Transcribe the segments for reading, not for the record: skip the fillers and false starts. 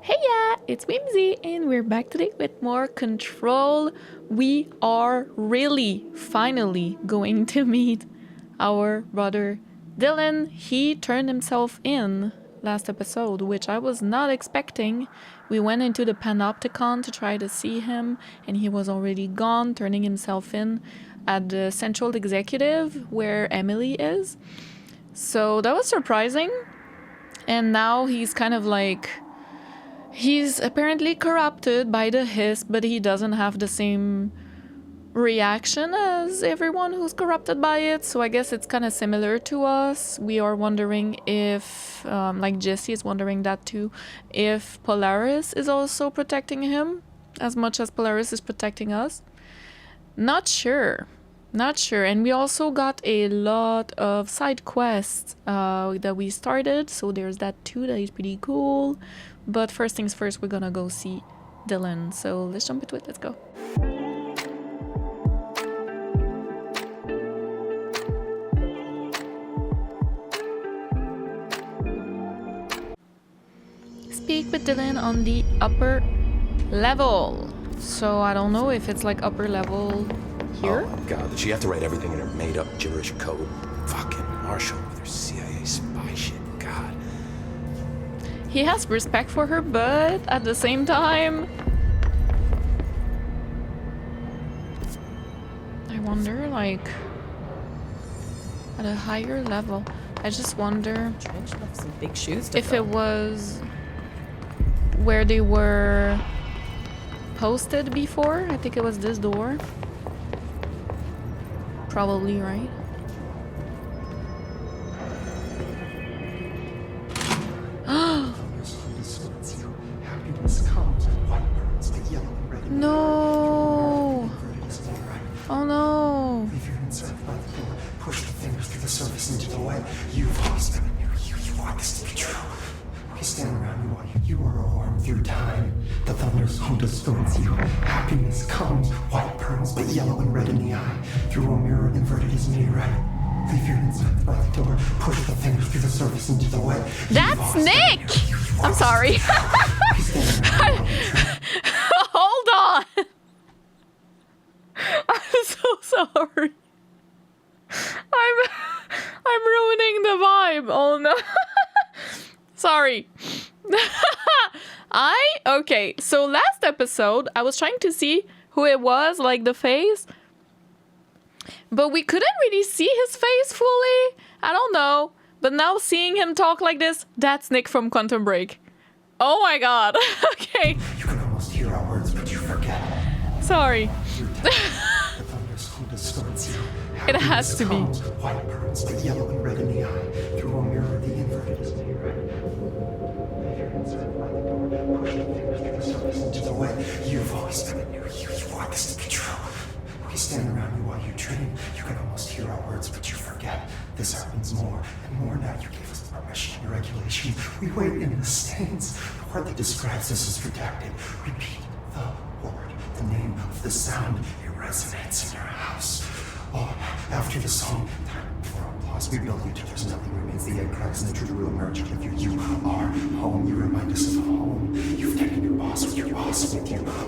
Hey yeah, it's Whimsy and we're back today with more Control. We are really finally going to meet our brother Dylan. He turned himself in last episode, which I was not expecting. We went into the Panopticon to try to see him and he was already gone, turning himself in at the Central Executive where Emily is. So that was surprising. And now he's kind of like... he's apparently corrupted by the hiss, but he doesn't have the same reaction as everyone who's corrupted by it. So I guess it's kind of similar to us. We are wondering if, like Jesse is wondering that too, if Polaris is also protecting him as much as Polaris is protecting us. Not sure. Not sure. And we also got a lot of side quests that we started. So there's that too. That is pretty cool. But first things first, we're gonna go see Dylan. So let's jump into it. Let's go. Speak with Dylan on the upper level. So I don't know if it's like upper level here. Oh my god, did she have to write everything in her made-up gibberish code? Fucking Marshall with her CIA spy shit. God. He has respect for her, but at the same time... I wonder, like... at a higher level, I just wonder... some big shoes to if fill. it was... where they were... posted before. I think it was this door. Probably, right? No! Oh no! If you're inside by the door, push the fingers through the surface into the way. You've lost them. You want this to be true. We stand around you while you are a worm through time. The thunderstorm distorts you. Happiness comes, white pearls, but yellow and red in the eye. Through a mirror inverted is me right. Leave your inside by the door, push the fingers through the surface into the way. That's Nick! I'm sorry. Hold on. I'm so sorry. I'm ruining the vibe. Oh no. Sorry. Okay, so last episode I was trying to see who it was, like the face, but we couldn't really see his face fully. I don't know, but now seeing him talk like this, that's Nick from Quantum Break. Oh my god. Okay, You can almost hear our words, but you forget. sorry. The thunderstorm distorts you. It has to be. Comes, white pearls, but yellow and red in the eye. Through a mirror, the inverted is me right. Leave your inside by the door, push the fingers through the surface into the way. You've always been a new you. You want this to be true. We stand around you while you dream. You can almost hear our words, but you forget. This happens more and more now. You gave us the permission and regulation. We wait in the stands. The word that describes us is redacted. Repeat the word, the name of the sound. It resonates in your house. Oh, after the song, time for applause. We build you till there's nothing remains. The egg cracks and the truth will emerge out of you. You are home. You remind us of home. You've taken your boss with you.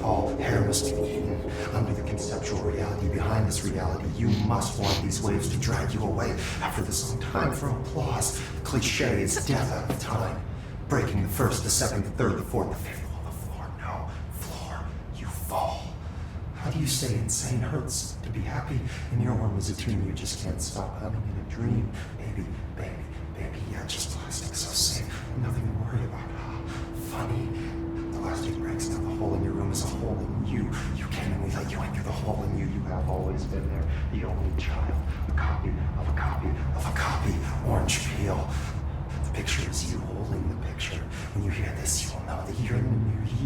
All hair must be eaten. Under the conceptual reality behind this reality, you must want these waves to drag you away. After the song, time for applause. The cliche is death out of time. Breaking the first, the second, the third, the fourth, the fifth. The floor, no. Floor, you fall. How do you say insane hurts to be happy? In your one was a tune you just can't stop humming in a dream. Baby, yeah, just plastic, so safe. Nothing to worry about. Funny. The plastic breaks, now the hole in your room is a hole in you. You came and we let you enter the hole in you. You have always been there. The only child. A copy of a copy of a copy. Orange peel. The picture is you holding the picture. When you hear this, you will know that you're in the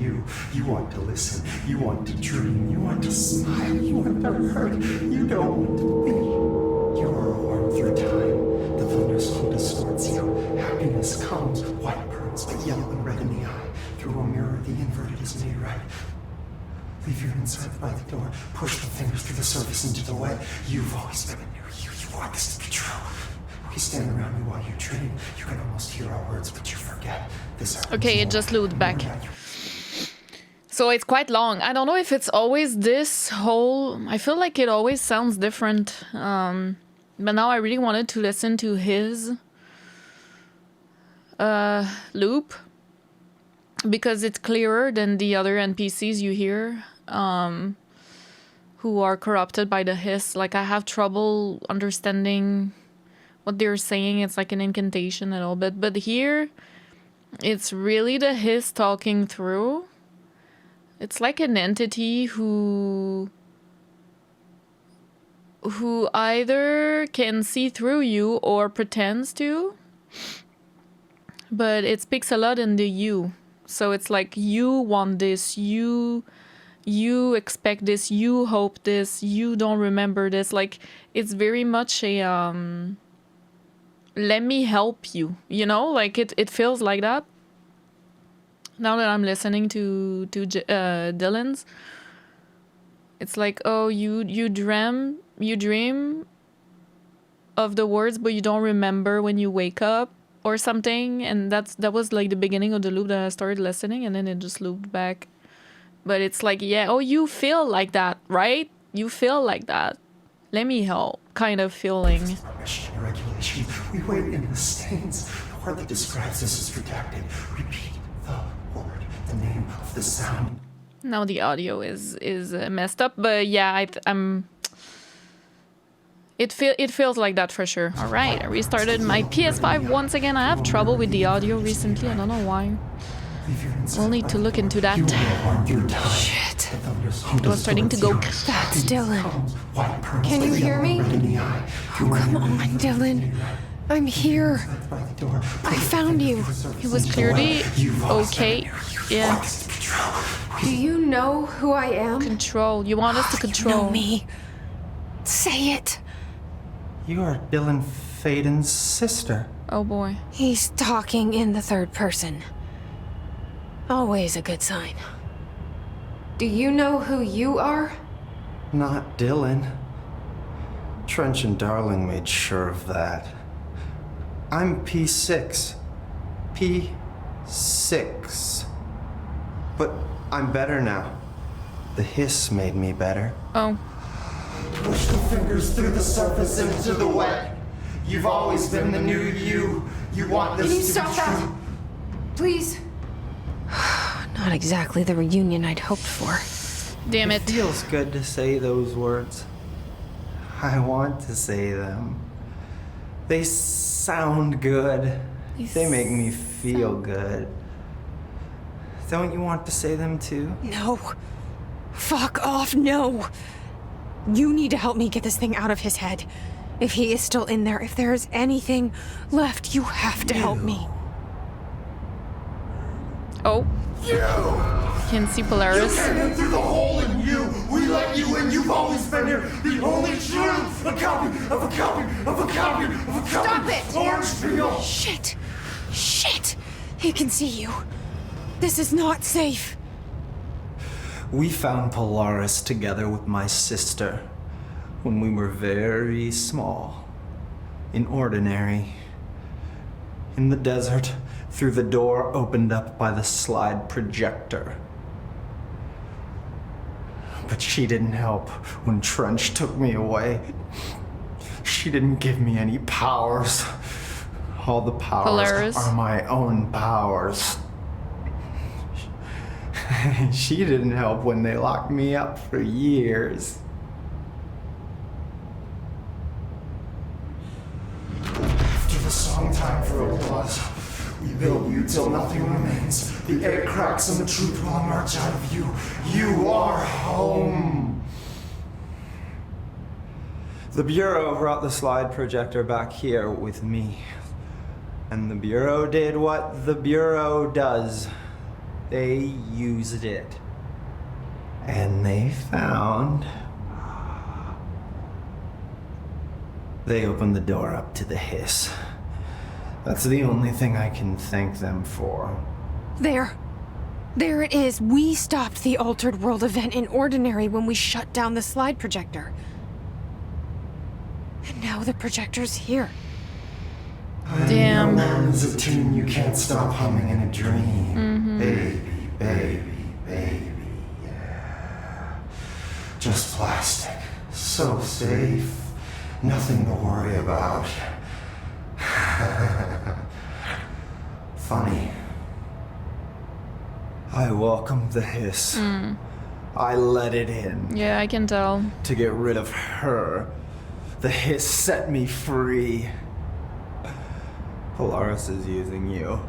new you. You want to listen. You want to dream. You want to smile. You want to hurt. You don't want to be. You are a worm through time. The thunderstorm distorts you. Happiness comes, white pearls, but yellow and red in the eye. Through a mirror, the inverted is me right. Leave your inside by the door. Push the fingers through the surface into the way. You've always been a new you. You want this to be true. We stand around you while you dream. You can almost hear our words, but you forget. This Okay, it just looped back. So it's quite long. I don't know if it's always this whole... I feel like it always sounds different. But now I really wanted to listen to his loop. Because it's clearer than the other NPCs you hear. Who are corrupted by the hiss. Like, I have trouble understanding what they're saying. It's like an incantation a little bit. But here, it's really the hiss talking through. It's like an entity who either can see through you or pretends to. But it speaks a lot in the you. So it's like, you want this, you expect this, you hope this, you don't remember this. Like, it's very much a let me help you, you know? Like, it feels like that. Now that I'm listening to Dylan's, it's like, oh, you dream of the words, but you don't remember when you wake up or something. And that was like the beginning of the loop that I started listening, and then it just looped back. But it's like, yeah, oh, you feel like that, right? You feel like that. Let me help, kind of feeling. Regulation. We wait in the stains. Hardly describes this as redacted. Repeat the word, the name of the sound. Now the audio is messed up, but yeah, it feels like that for sure. All right, I restarted my PS5 once again. I have trouble with the audio recently. I don't know why. We'll need to look into that. Shit. It was starting to go. That's Dylan. Can you hear me? Oh, come on, Dylan. I'm here. I found you. It was clearly okay. Yeah. Do you know who I am? Control. You want us to control. You know me. Say it. You are Dylan Faden's sister. Oh boy. He's talking in the third person. Always a good sign. Do you know who you are? Not Dylan. Trench and Darling made sure of that. I'm P6. P6. But I'm better now. The hiss made me better. Oh. Push the fingers through the surface into the wet. You've always been the new you. You want this Can you to stop be that? true. Please. Not exactly the reunion I'd hoped for. Damn it. It feels good to say those words. I want to say them. They sound good. They make me feel good. Don't you want to say them too? No. Fuck off, no. You need to help me get this thing out of his head. If he is still in there, if there is anything left, you have to help me. Oh. Can see Polaris. You came in through the hole in you. We let you in. You've always been here. The only truth. A copy of a copy of a copy of a copy. Stop it! Orange peel. Shit. Shit. He can see you. This is not safe. We found Polaris together with my sister when we were very small, in Ordinary, in the desert, through the door opened up by the slide projector. But she didn't help when Trench took me away. She didn't give me any powers. All the powers Polaris. are my own powers. She didn't help when they locked me up for years. After the song time for applause, we build you till nothing remains. The air cracks and the truth will emerge out of you. You are home. The Bureau brought the slide projector back here with me. And the Bureau did what the Bureau does. They used it. And they found... They opened the door up to the hiss. That's the only thing I can thank them for. There. There it is. We stopped the Altered World event in Ordinary when we shut down the slide projector. And now the projector's here. Damn. It's a tune you can't stop humming in a dream. Baby, baby, baby. Just plastic. So safe. Nothing to worry about. Funny. I welcomed the hiss. I let it in. Yeah, I can tell. To get rid of her. The hiss set me free. Polaris is using you.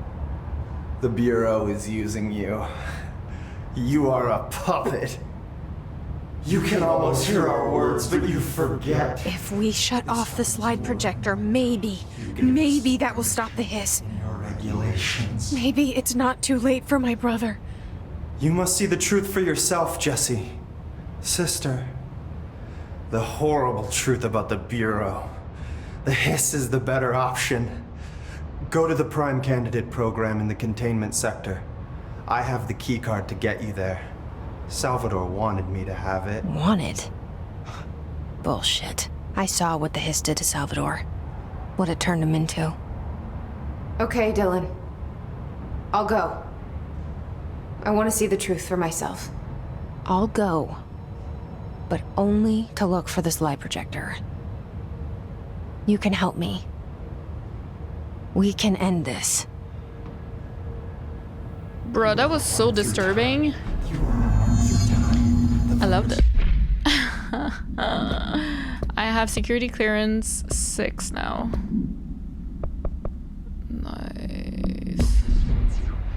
The Bureau is using you. You are a puppet. You can almost hear our words, but you forget. If we shut off the slide projector, maybe that will stop the hiss. Your regulations. Maybe it's not too late for my brother. You must see the truth for yourself, Jesse. Sister. The horrible truth about the Bureau. The hiss is the better option. Go to the Prime Candidate program in the containment sector. I have the keycard to get you there. Salvador wanted me to have it. Wanted? Bullshit. I saw what the hiss did to Salvador. What it turned him into. Okay, Dylan. I'll go. I want to see the truth for myself. I'll go. But only to look for this light projector. You can help me. We can end this. Bro, that was so disturbing. I loved it. I have security clearance 6 now. Nice.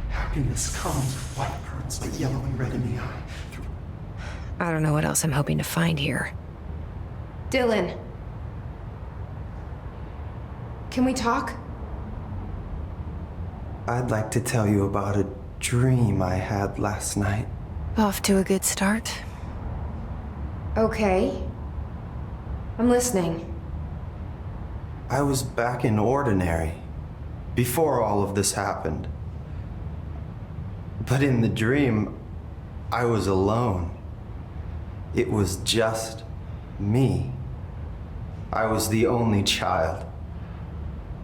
Happiness comes with white birds, but yellow and red in the eye. I don't know what else I'm hoping to find here. Dylan. Can we talk? I'd like to tell you about a dream I had last night. Off to a good start. Okay. I'm listening. I was back in Ordinary, before all of this happened. But in the dream, I was alone. It was just me. I was the only child.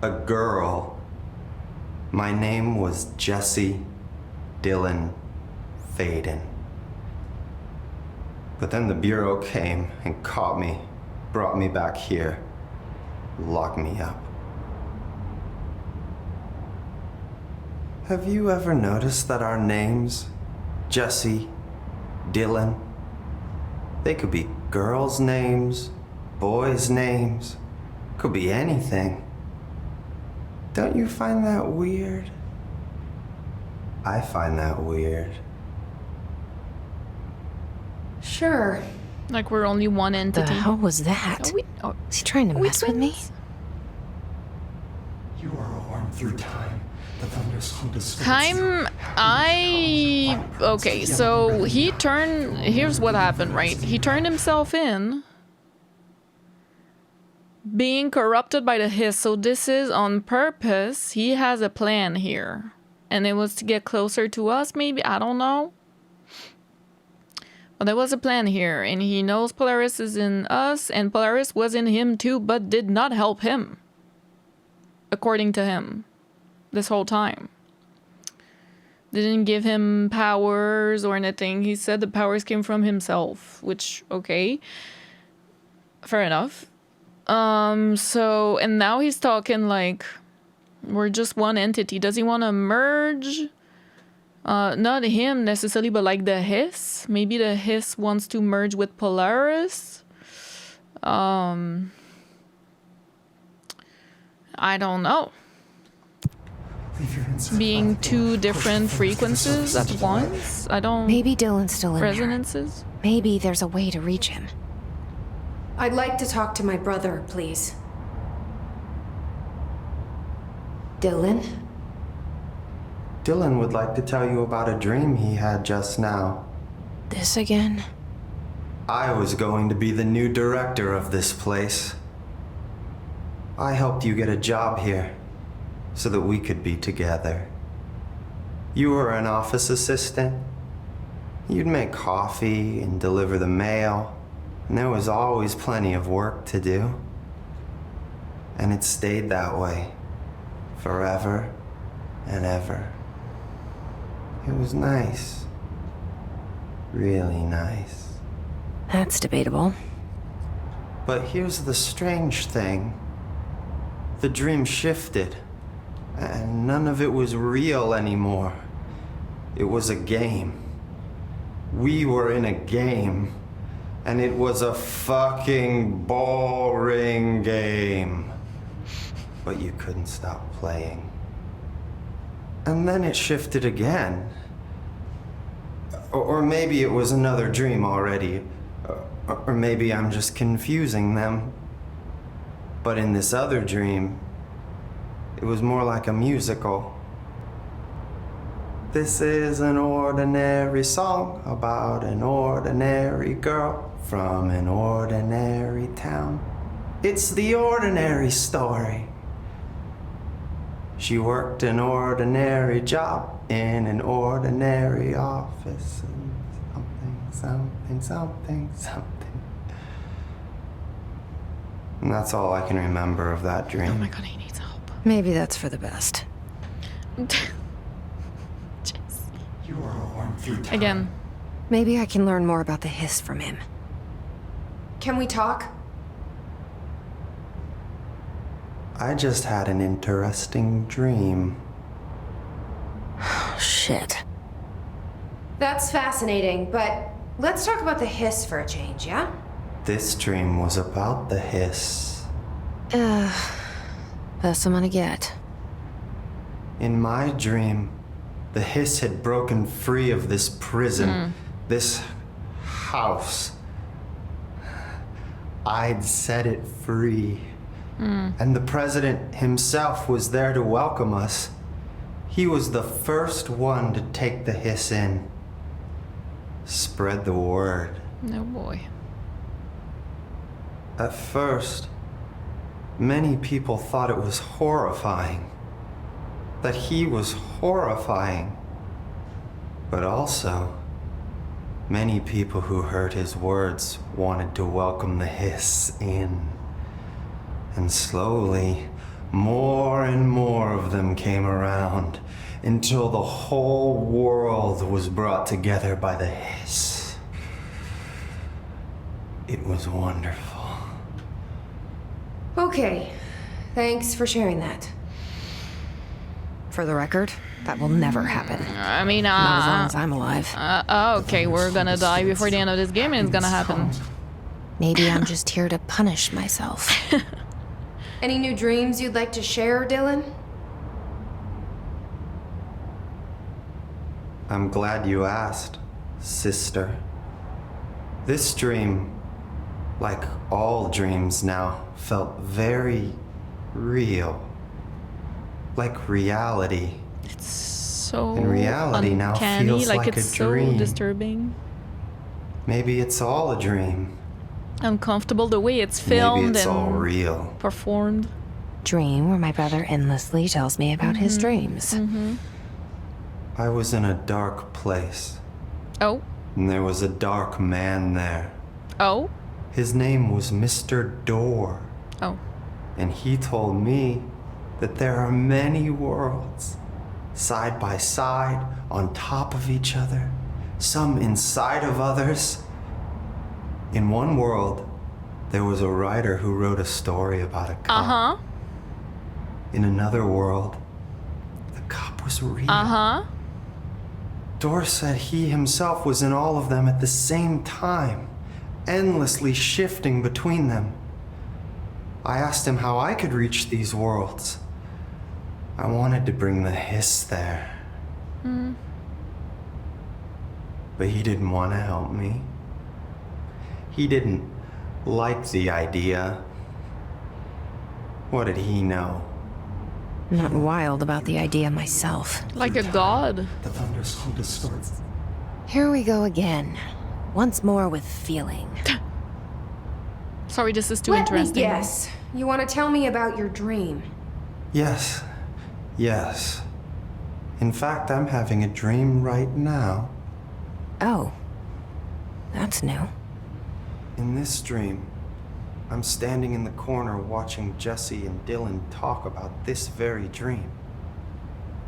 A girl. My name was Jesse Dylan Faden. But then the Bureau came and caught me, brought me back here, locked me up. Have you ever noticed that our names, Jesse, Dylan, they could be girls' names, boys' names, could be anything. Don't you find that weird? I find that weird. Sure. Like we're only one The entity. hell was that? Oh, Is he trying to are we mess with me? twins? You are a worm through time. The thunderstorm distorts Time, okay, so he turned, here's what happened, right? He turned himself in, being corrupted by the hiss, so this is on purpose. He has a plan here, and it was to get closer to us, maybe, I don't know. But there was a plan here, and he knows Polaris is in us, and Polaris was in him too, but did not help him, according to him. This whole time. Didn't give him powers or anything. He said the powers came from himself, which, okay. Fair enough. So, and now he's talking like, we're just one entity. Does he want to merge? Not him necessarily, but like the hiss. Maybe the hiss wants to merge with Polaris. I don't know. Being two different frequencies at once? I don't... Maybe Dylan's still in there. Resonances? Maybe there's a way to reach him. I'd like to talk to my brother, please. Dylan? Dylan would like to tell you about a dream he had just now. This again? I was going to be the new director of this place. I helped you get a job here, so that we could be together. You were an office assistant. You'd make coffee and deliver the mail, and there was always plenty of work to do. And it stayed that way, forever and ever. It was nice. Really nice. That's debatable. But here's the strange thing. The dream shifted, and none of it was real anymore. It was a game. We were in a game, and it was a fucking boring game. But you couldn't stop playing. And then it shifted again. Or maybe it was another dream already. Or maybe I'm just confusing them. But in this other dream, it was more like a musical. This is an ordinary song about an ordinary girl from an ordinary town. It's the ordinary story. She worked an ordinary job in an ordinary office. And something. And that's all I can remember of that dream. Oh my god, he needs help. Maybe that's for the best. You are worn through time. Again. Maybe I can learn more about the hiss from him. Can we talk? I just had an interesting dream. Oh, shit. That's fascinating, but let's talk about the hiss for a change, yeah? This dream was about the hiss. Best I'm gonna get. In my dream, the hiss had broken free of this prison, this house. I'd set it free. And the president himself was there to welcome us. He was the first one to take the hiss in. Spread the word. No boy. At first, many people thought it was horrifying. That he was horrifying. But also, many people who heard his words wanted to welcome the hiss in. And slowly, more and more of them came around until the whole world was brought together by the hiss. It was wonderful. Okay, thanks for sharing that. For the record, that will never happen. I mean, Not as long as I'm alive. okay, we're gonna die before the end of this game and it's gonna happen. Maybe I'm just here to punish myself. Any new dreams you'd like to share, Dylan? I'm glad you asked, sister. This dream, like all dreams now, felt very real. Like reality. It's so And reality now uncanny, feels like it's a so dream. disturbing. Maybe it's all a dream. Uncomfortable the way it's filmed Maybe it's and all real. performed. Dream where my brother endlessly tells me about his dreams. I was in a dark place, Oh, and there was a dark man there. oh, His name was Mr. Door, oh. and he told me that there are many worlds, side by side, on top of each other, some inside of others. In one world, there was a writer who wrote a story about a cop. Uh-huh. In another world, the cop was real. Uh-huh. Dor said he himself was in all of them at the same time, endlessly shifting between them. I asked him how I could reach these worlds. I wanted to bring the hiss there. But he didn't want to help me. He didn't like the idea. What did he know? I'm not wild about the idea myself. Like a god. The thunderstorm distorts. Here we go again. Once more with feeling. Sorry, this is too Let interesting. me guess. You want to tell me about your dream? Yes. In fact, I'm having a dream right now. Oh. That's new. In this dream, I'm standing in the corner watching Jesse and Dylan talk about this very dream.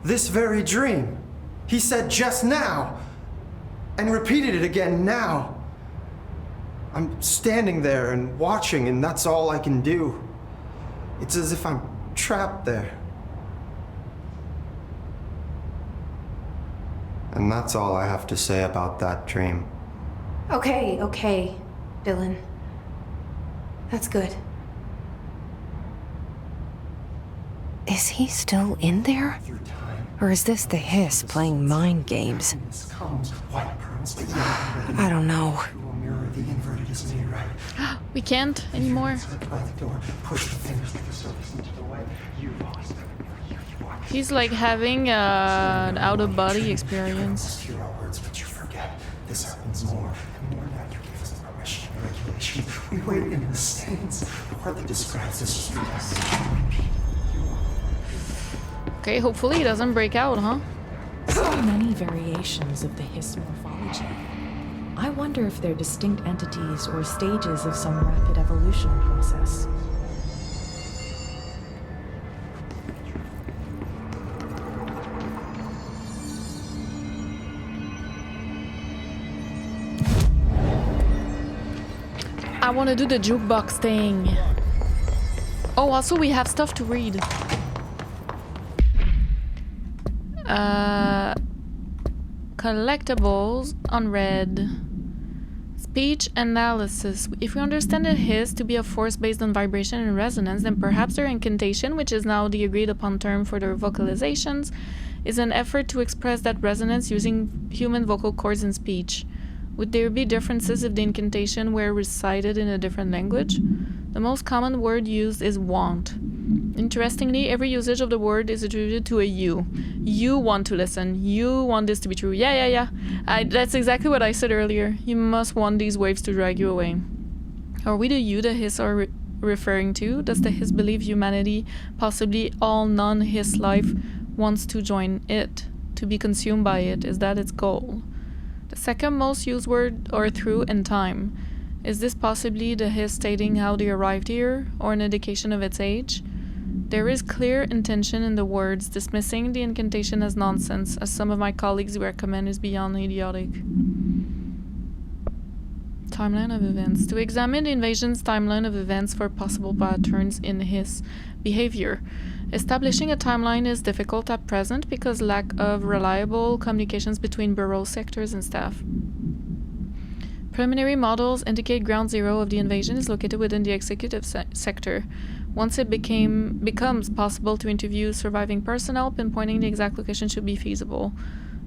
This very dream! He said just now! And repeated it again now! I'm standing there and watching, and that's all I can do. It's as if I'm trapped there. And that's all I have to say about that dream. Okay, Dylan. That's good. Is he still in there? Through time, Or is this the hiss playing mind games? this comes white pearls to yellow. I don't know. Through a mirror, the inverted is made right. We can't anymore. Inside by the door, push the fingers through the surface into the way. You've lost them. You are. He's like having an out-of-body experience. Hero words, but you forget. This happens more and more now. You gave us the permission and regulation. We waited in the stands. Hardly describes this as Okay, hopefully he doesn't break out, huh? So many variations of the hiss morphology. I wonder if they're distinct entities or stages of some rapid evolution process. I want to do the jukebox thing. Oh, also we have stuff to read. Collectibles, unread. Speech analysis. If we understand the hiss to be a force based on vibration and resonance, then perhaps their incantation, which is now the agreed upon term for their vocalizations, is an effort to express that resonance using human vocal cords and speech. Would there be differences if the incantation were recited in a different language? The most common word used is want. Interestingly, every usage of the word is attributed to a you. You want to listen. You want this to be true. Yeah. That's exactly what I said earlier. You must want these waves to drag you away. Are we the you the hiss are referring to? Does the hiss believe humanity, possibly all non-hiss life, wants to join it, to be consumed by it? Is that its goal? The second most used word are through and time. Is this possibly the hiss stating how they arrived here, or an indication of its age? There is clear intention in the words. Dismissing the incantation as nonsense, as some of my colleagues recommend, is beyond idiotic. Timeline of events. To examine the invasion's timeline of events for possible patterns in hiss behavior. Establishing a timeline is difficult at present because lack of reliable communications between bureau sectors and staff. Preliminary models indicate ground zero of the invasion is located within the executive sector. Once it becomes possible to interview surviving personnel, pinpointing the exact location should be feasible.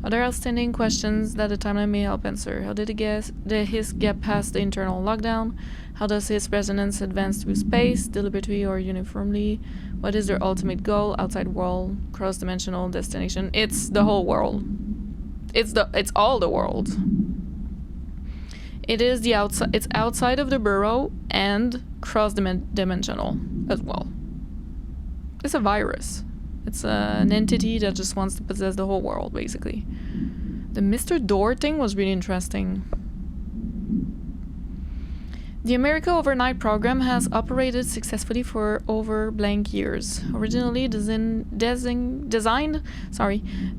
Other outstanding questions that the timeline may help answer. How did the hiss get past the internal lockdown? How does hiss resonance advance through space, deliberately or uniformly? What is their ultimate goal? Outside world, cross-dimensional destination. It's the whole world. It's all the world. It is the outside. It's outside of the burrow and cross-dimensional as well. It's a virus. It's an entity that just wants to possess the whole world, basically. The Mr. Door thing was really interesting. The America Overnight program has operated successfully for over blank years. Originally designed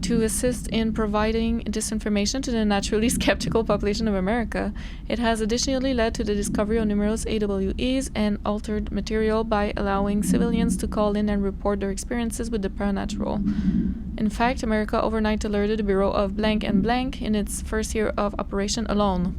to assist in providing disinformation to the naturally skeptical population of America, it has additionally led to the discovery of numerous AWEs and altered material by allowing civilians to call in and report their experiences with the paranatural. In fact, America Overnight alerted the Bureau of blank and blank in its first year of operation alone.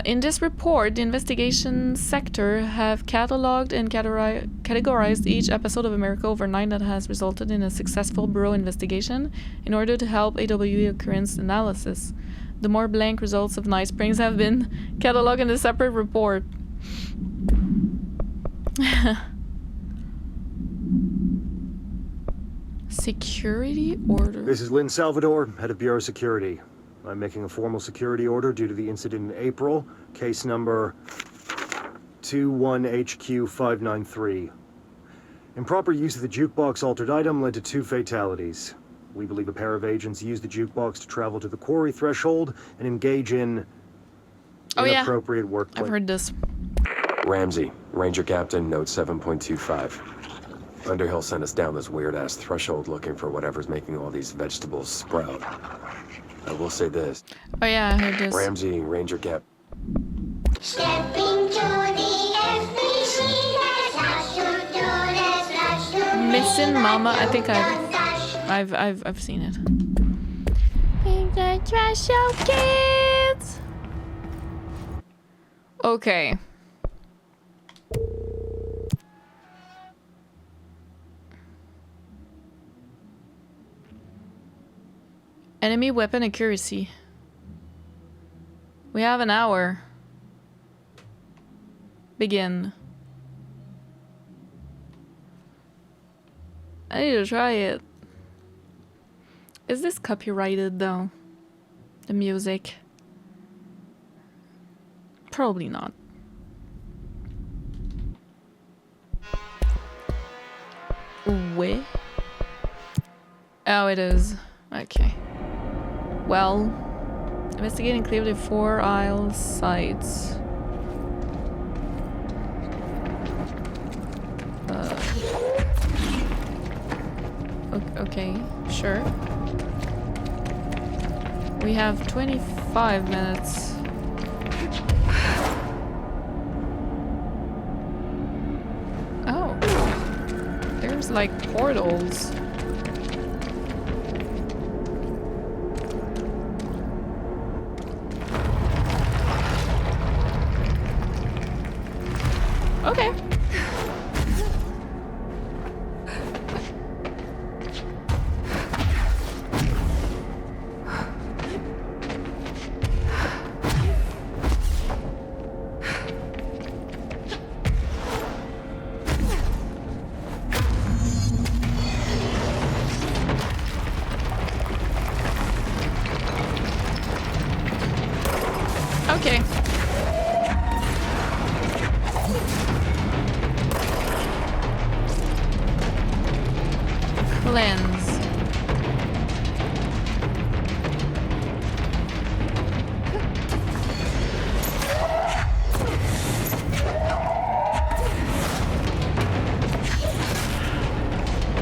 In this report, the investigation sector have cataloged and categorized each episode of America Overnight that has resulted in a successful Bureau investigation in order to help AWE occurrence analysis. The more blank results of Night Springs have been cataloged in a separate report. Security order. This is Lynn Salvador, head of Bureau Security. I'm making a formal security order due to the incident in April, case number 21HQ593. Improper use of the jukebox altered item led to 2 fatalities. We believe a pair of agents used the jukebox to travel to the quarry threshold and engage in inappropriate workplace. I've heard this. Ramsey, Ranger Captain, note 7.25. Underhill sent us down this weird-ass threshold looking for whatever's making all these vegetables sprout. I will say this. Oh yeah, I heard this. Ramsey, Ranger Cap. Stepping to the FBC, there's lots to do, there's lots to do. Missing Mama. I think I've seen it. Big the trash out, kids. Okay. Enemy weapon accuracy. We have an hour. Begin. I need to try it. Is this copyrighted though? The music? Probably not. Wait. Oh, it is. Okay. Well, investigating clearly 4 aisle sites. Okay, sure. We have 25 minutes. Oh. There's like portals. Okay. Okay. Cleanse.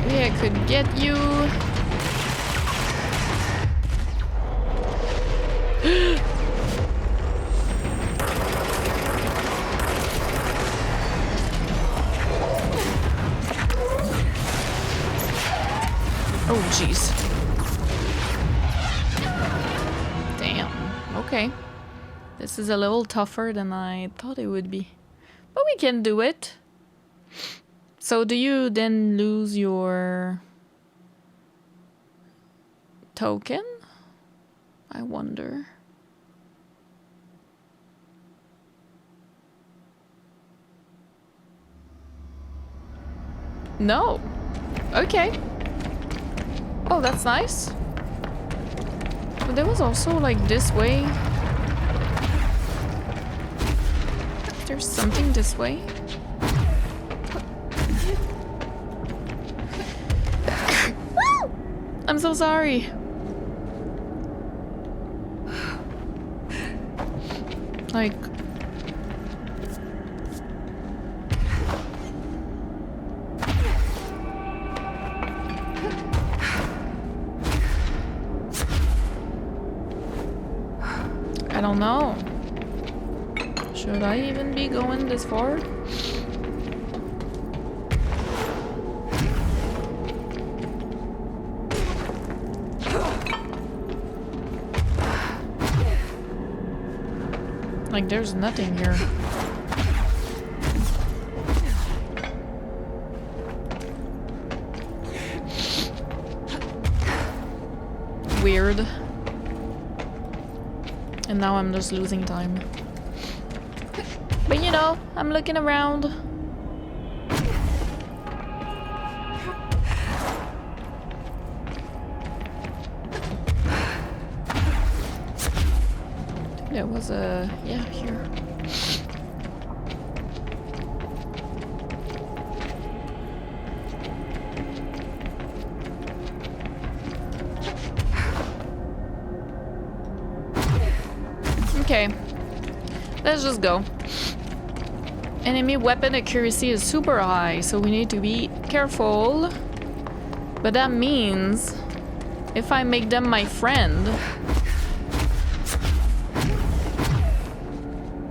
Maybe I could get you. Oh, jeez. Damn. Okay. This is a little tougher than I thought it would be. But we can do it. So do you then lose your token? I wonder. No. Okay. Oh, that's nice. But there was also like this way. There's something this way. I'm so sorry. Like... I don't know. Should I even be going this far? Like, there's nothing here. Weird. And now I'm just losing time. But you know, I'm looking around. There was a... yeah, here. Okay. Let's just go. Enemy weapon accuracy is super high, so we need to be careful. But that means if I make them my friend,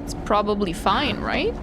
it's probably fine, right?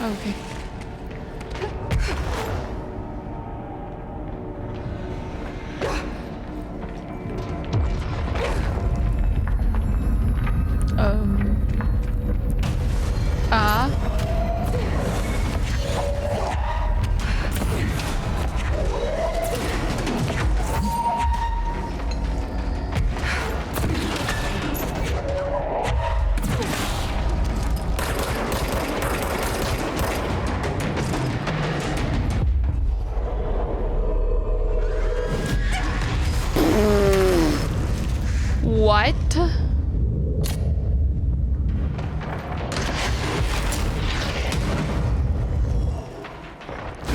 Okay. What?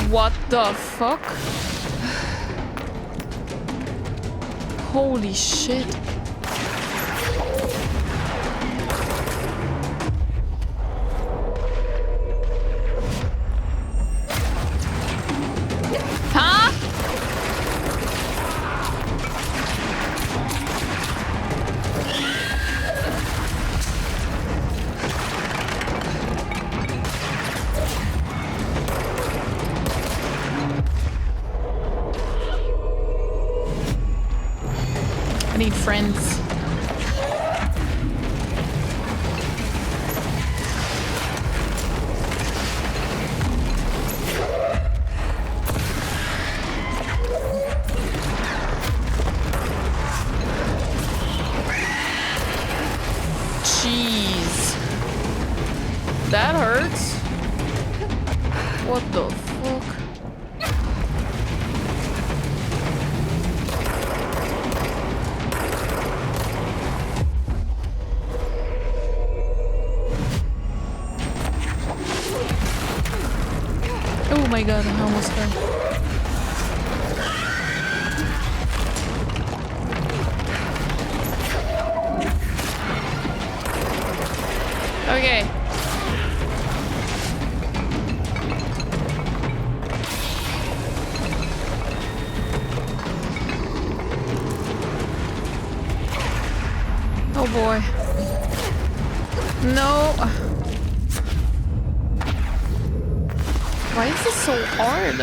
What the fuck? Holy shit. Huh? I need friends. Jeez. That hurts. What the fuck? Oh my god, I almost fell. Okay. Oh boy. No. Why is this so hard?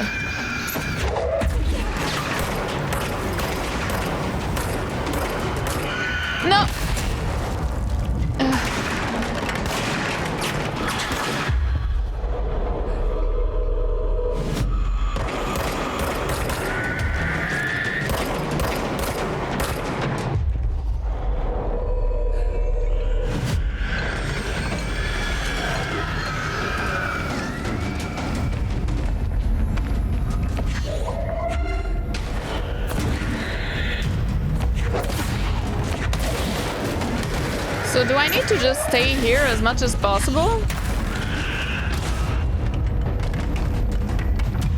No. So do I need to just stay here as much as possible?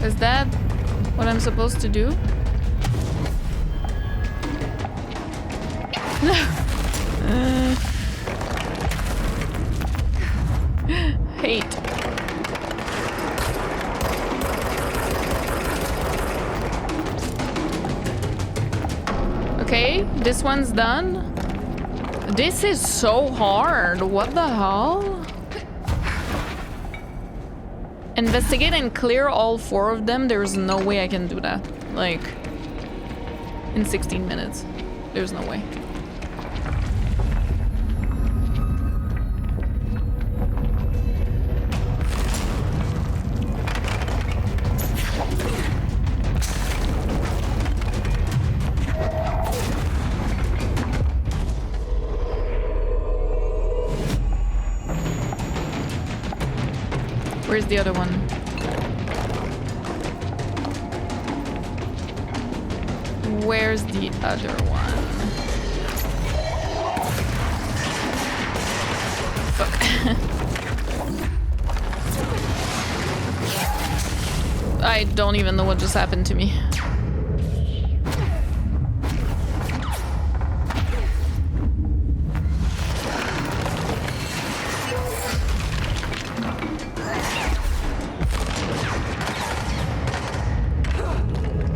Is that what I'm supposed to do? Hate. Okay, this one's done. This is so hard. What the hell? Investigate and clear all 4 of them. There's no way I can do that. Like, in 16 minutes. There's no way. Where's the other one? Where's the other one? Fuck. I don't even know what just happened to me.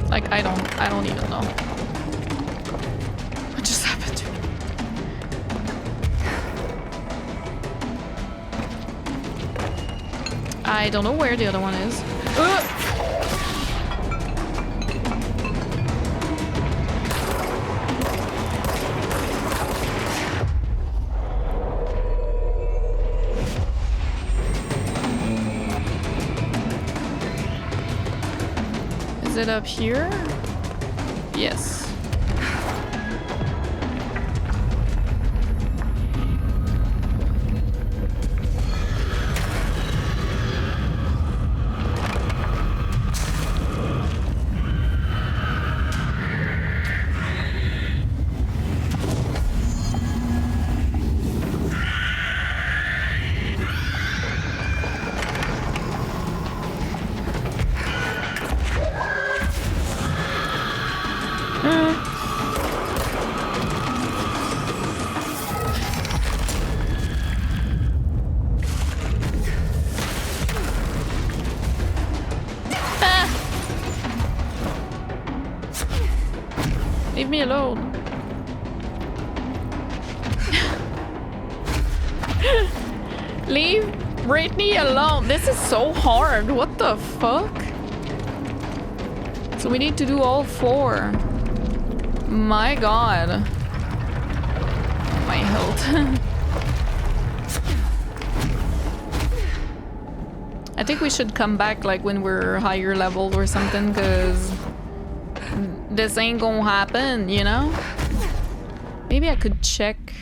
Like, I don't even know. What just happened to me? I don't know where the other one is. Is it up here? Yes. Leave me alone. Leave Brittany alone. This is so hard. What the fuck? So we need to do all 4. My god. My health. I think we should come back like when we're higher level or something, because this ain't gonna happen, you know? Maybe I could check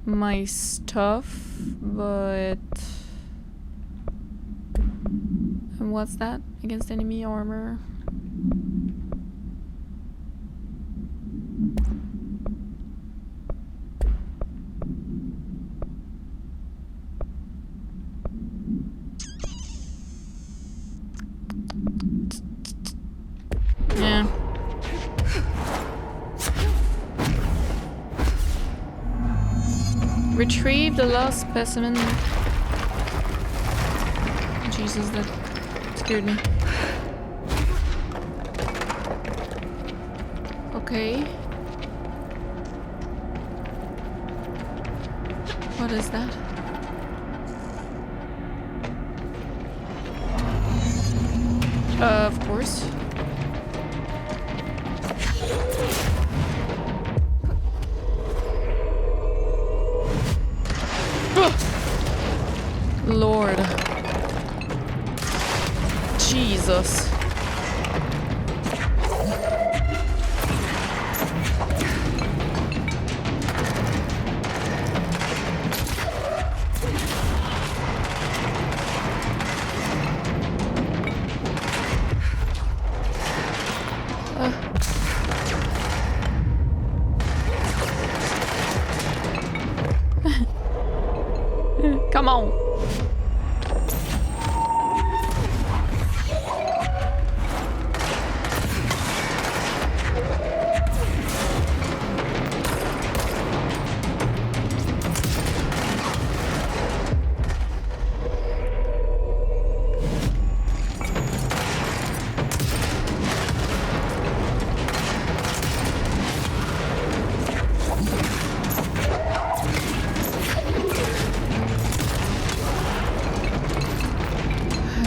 my stuff, but... And what's that? Against enemy armor. Yeah. Retrieve the lost specimen. Jesus, that scared me. Okay. What is that? Of course. Lord. Jesus. Come on.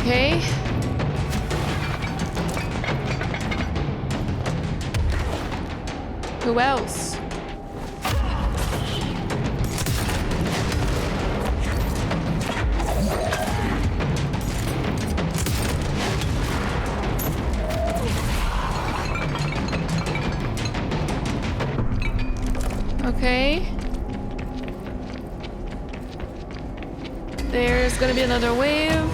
Okay. Who else? Okay. There's gonna be another wave.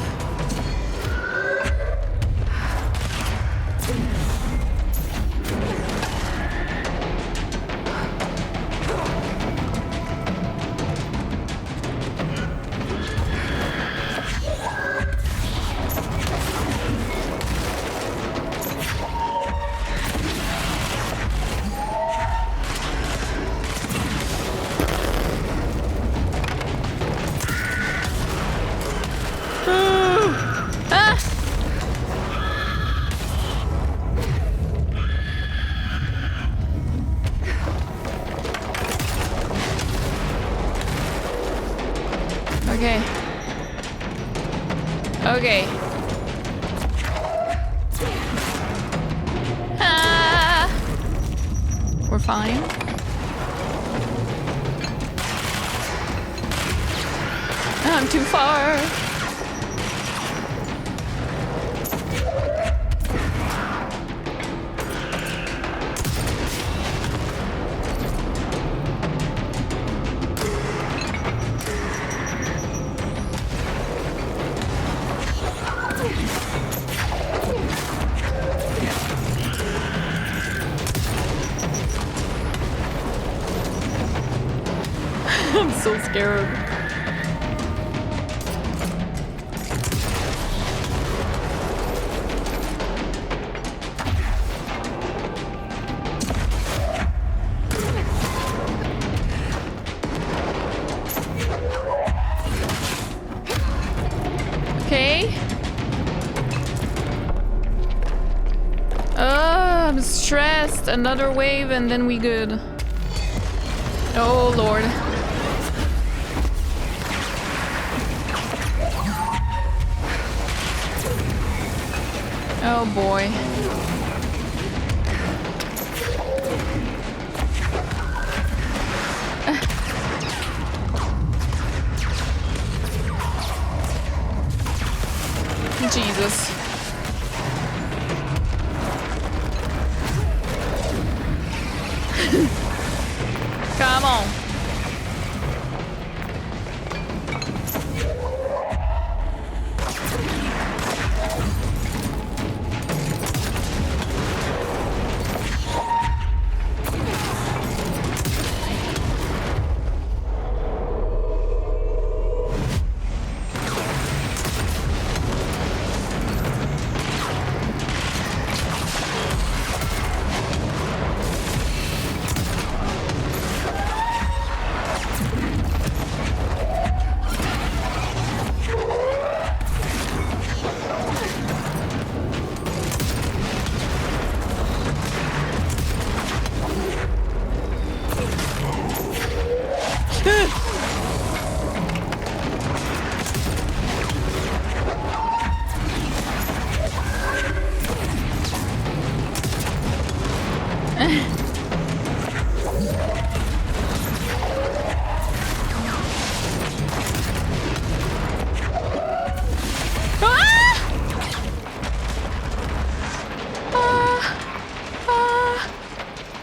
Okay. Okay. Ah! We're fine. I'm too far. I'm so scared. Okay. I'm stressed. Another wave and then we good. Oh Lord. Oh boy. Jesus. Come on.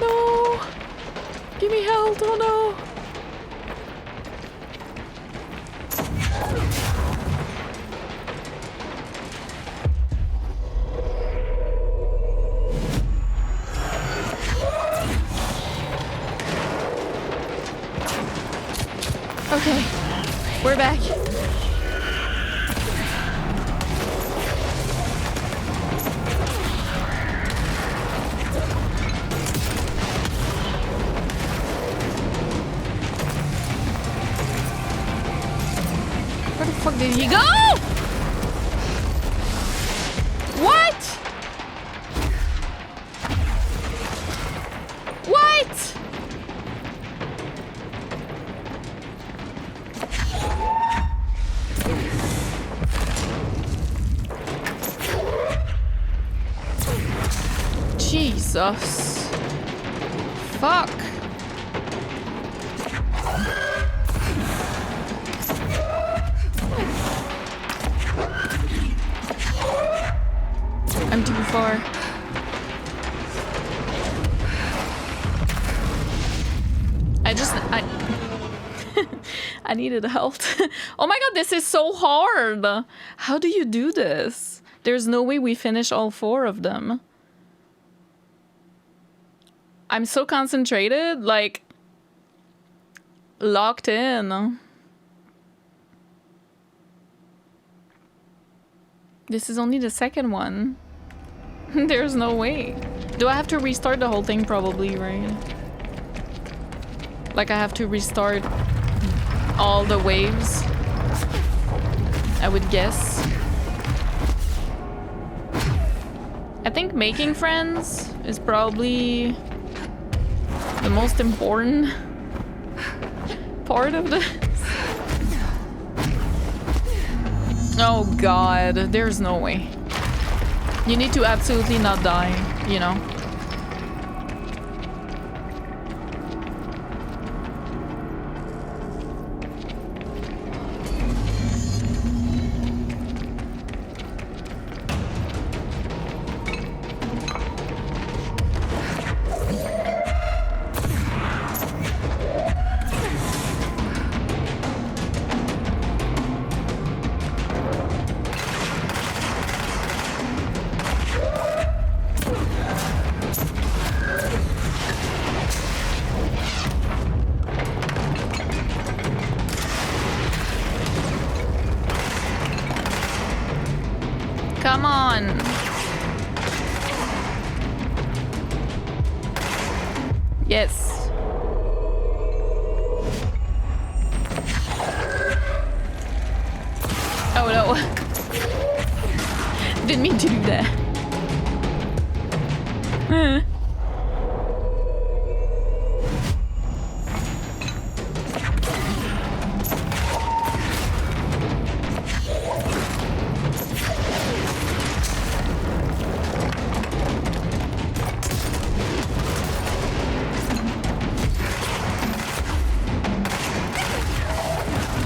No. Give me health. Oh no. Okay, we're back. Where the fuck did he go? What? What? Jesus. Fuck. I'm too far. I needed health. Oh my god, this is so hard. How do you do this? There's no way we finish all 4 of them. I'm so concentrated, like locked in. This is only the second one. There's no way. Do I have to restart the whole thing? Probably, right? Like I have to restart all the waves, I would guess. I think making friends is probably the most important part of this. Oh god, there's no way. You need to absolutely not die, you know? Come on. Yes. Oh no. Didn't mean to do that.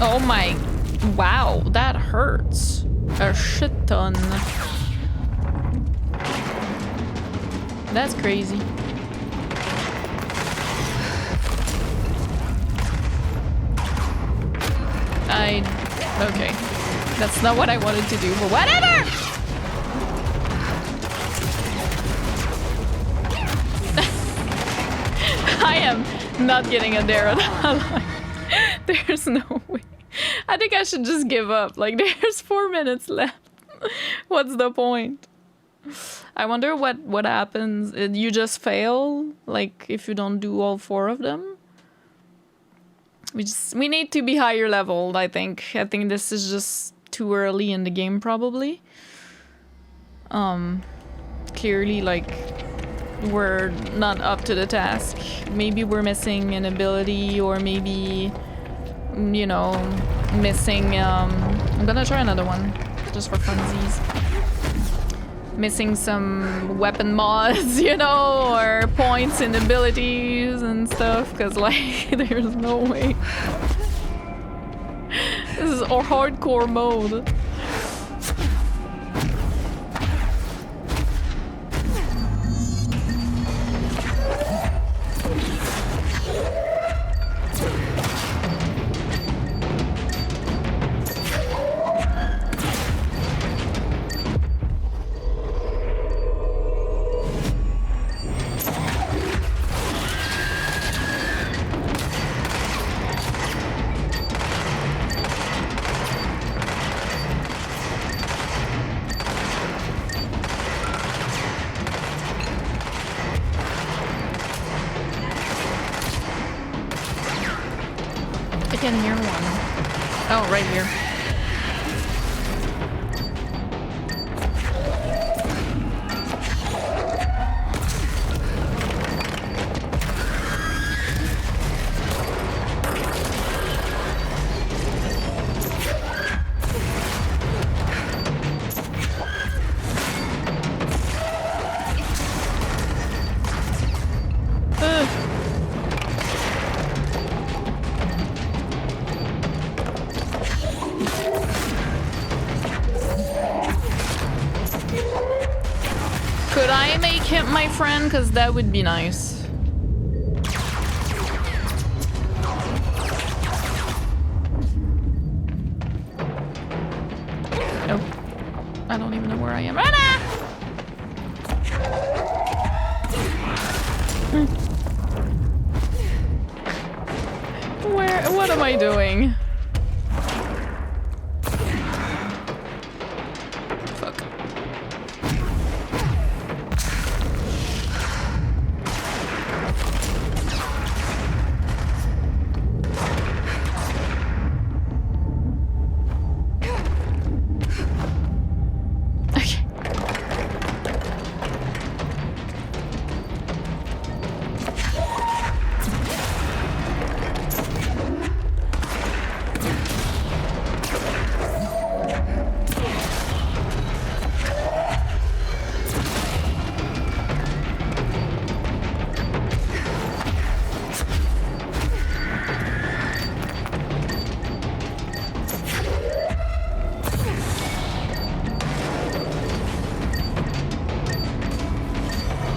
Oh my, wow, that hurts a shit ton. That's crazy. Okay. That's not what I wanted to do, but whatever! I am not getting a dare at all. There's no way. I think I should just give up. Like, there's 4 minutes left. What's the point? I wonder what happens. You just fail? Like, if you don't do all 4 of them? We need to be higher leveled, I think. I think this is just too early in the game, probably. Clearly, like, we're not up to the task. Maybe we're missing an ability, or maybe, you know, missing, I'm gonna try another one, just for funsies. Missing some weapon mods, you know, or points in abilities and stuff, because, like, there's no way. This is our hardcore mode. I can hear one. Oh, right here. Could I make him my friend? Because that would be nice. I am. Rana! What am I doing? Fuck. Okay.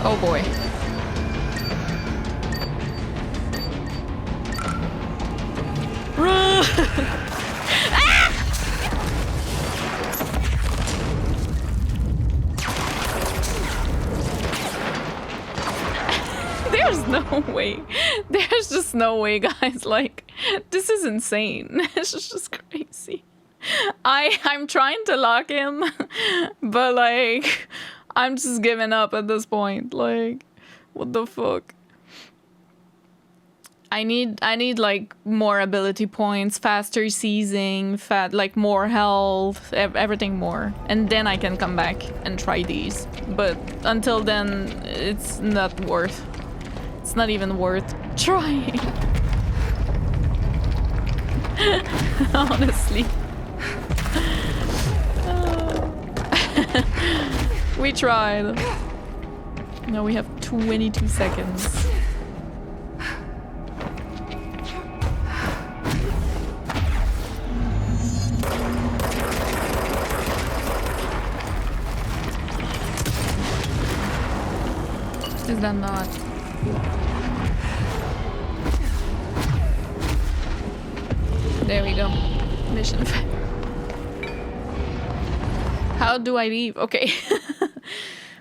Oh boy. Run! Ah! There's no way. There's just no way, guys. Like, this is insane. It's just crazy. I'm trying to lock him, but like, I'm just giving up at this point. Like, what the fuck? I need like more ability points, faster seizing, like more health, everything more, and then I can come back and try these. But until then, it's not worth. It's not even worth trying. Honestly. We tried. Now we have 22 seconds. Is that not? There we go. Mission failed. How do I leave? Okay.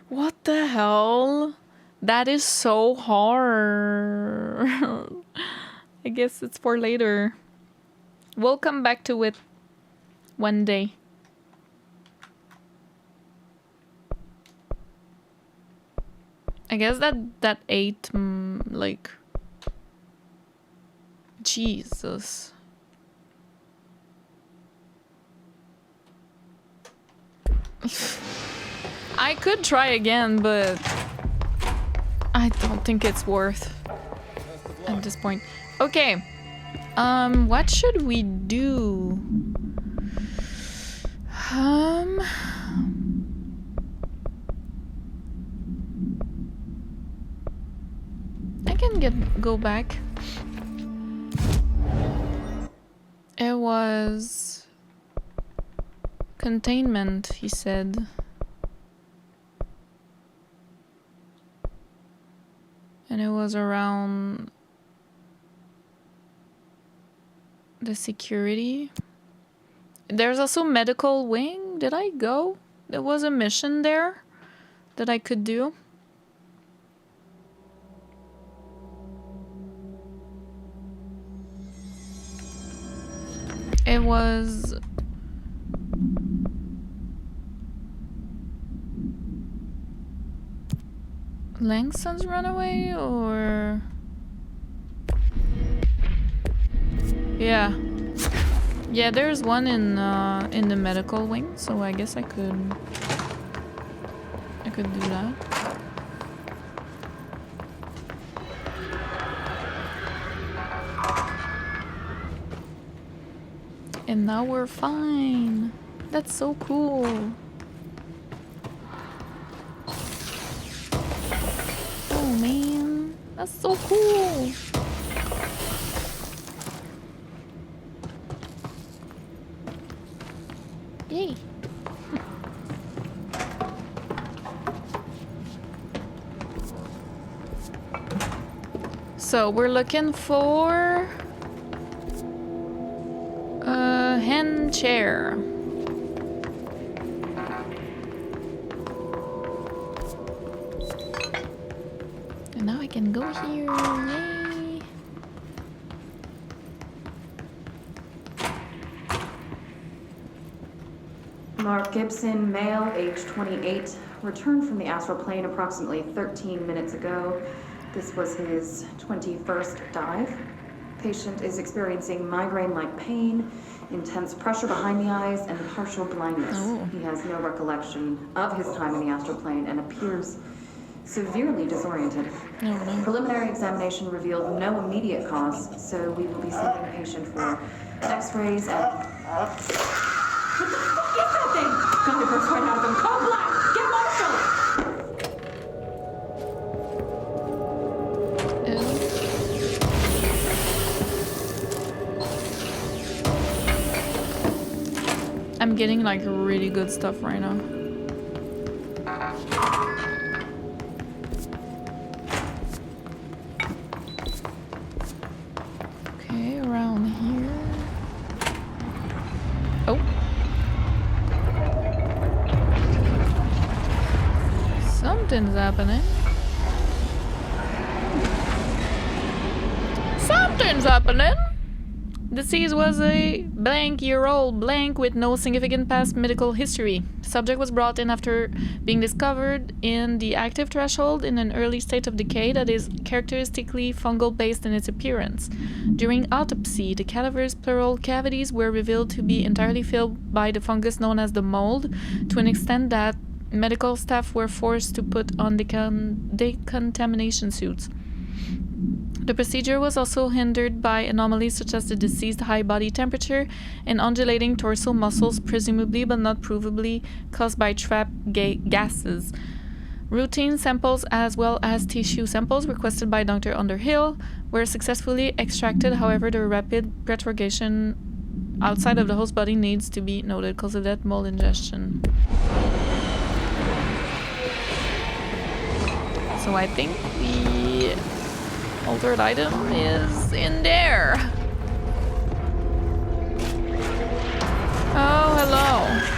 What the hell? That is so hard. I guess it's for later. We'll come back to it one day. I guess that ate, like... Jesus. I could try again, but I don't think it's worth at this point. Okay. What should we do? I can go back. It was containment, he said. And it was around the security. There's also medical wing. Did I go? There was a mission there that I could do. It was... Langston's Runaway, or... Yeah. Yeah, there's one in the medical wing, so I guess I could do that. And now we're fine. That's so cool. Oh man, that's so cool. Yay. So we're looking for a hen chair. And now I can go here. Yay! Mark Gibson, male, age 28, returned from the astral plane approximately 13 minutes ago. This was his 21st dive. Patient is experiencing migraine-like pain, intense pressure behind the eyes, and partial blindness. Oh. He has no recollection of his time in the astral plane and appears severely disoriented. No, no. Preliminary examination revealed no immediate cause, so we will be sending the patient for x-rays and... What the fuck is that thing? Gun burst right out of him. Call black! Get Marshall! I'm getting like really good stuff right now. Okay, around here. Oh. Something's happening. Something's happening! Deceased was a blank-year-old blank with no significant past medical history. Subject was brought in after being discovered in the active threshold in an early state of decay that is characteristically fungal-based in its appearance. During autopsy, the cadaver's pleural cavities were revealed to be entirely filled by the fungus known as the mold, to an extent that medical staff were forced to put on decontamination suits. The procedure was also hindered by anomalies such as the deceased high body temperature and undulating torso muscles, presumably but not provably caused by trapped gases. Routine samples as well as tissue samples requested by Dr. Underhill were successfully extracted. However, the rapid retrogression outside of the host body needs to be noted because of that mold ingestion. So I think the altered item is in there. Oh, hello.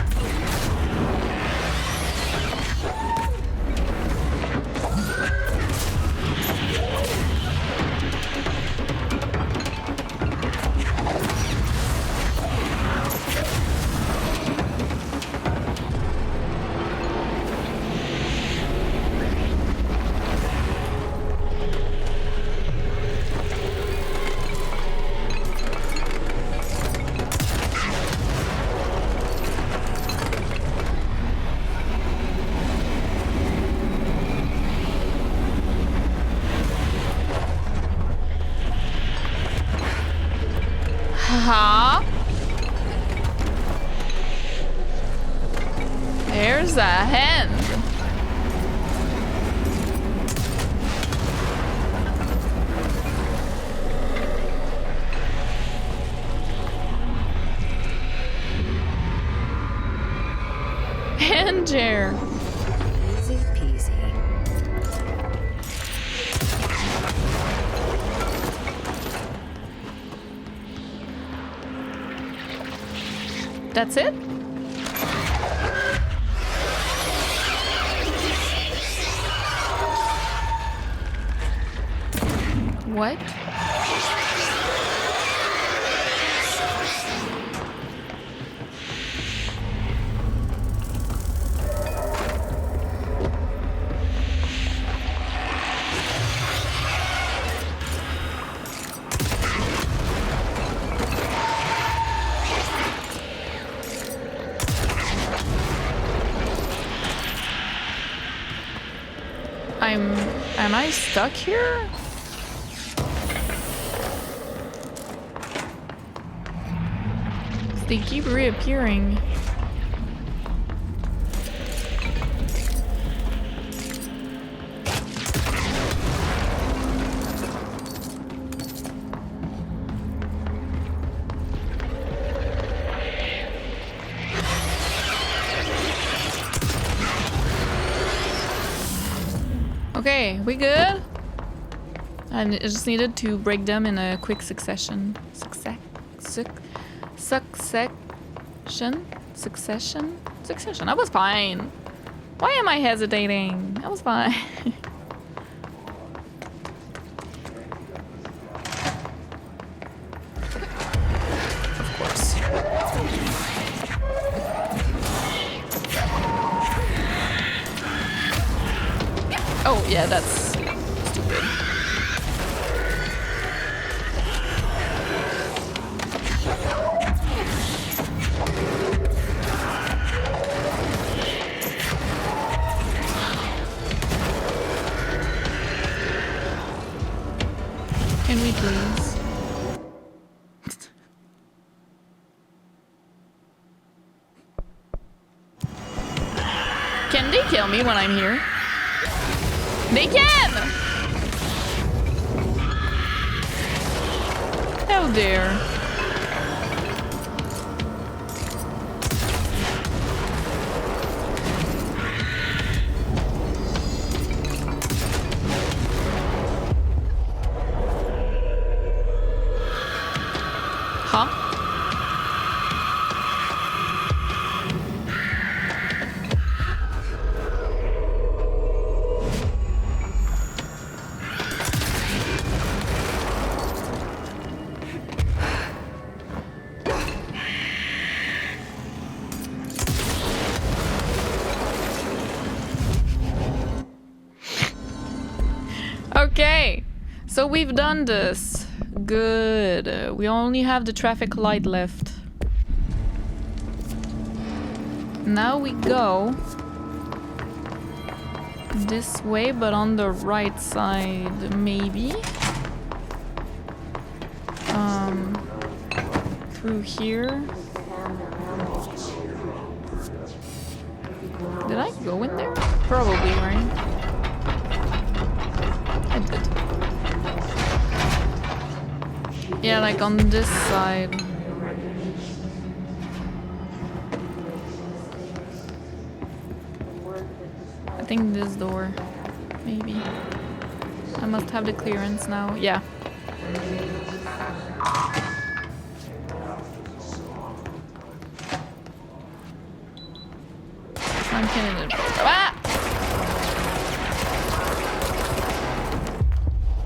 Huh? There's a hand. Hand chair. Easy peasy. That's it? What? Am I stuck here? They keep reappearing. Okay, we good? I just needed to break them in a quick succession. Succession. I was fine. Why am I hesitating? I was fine. is. Can they kill me when I'm here? They can! How dare. Huh? Okay, so we've done this. Good. We only have the traffic light left. Now we go this way, but on the right side, maybe. Through here. Did I go in there? Probably, right? I did. Yeah, like on this side. I think this door. Maybe. I must have the clearance now. Yeah. I'm killing it. Ah!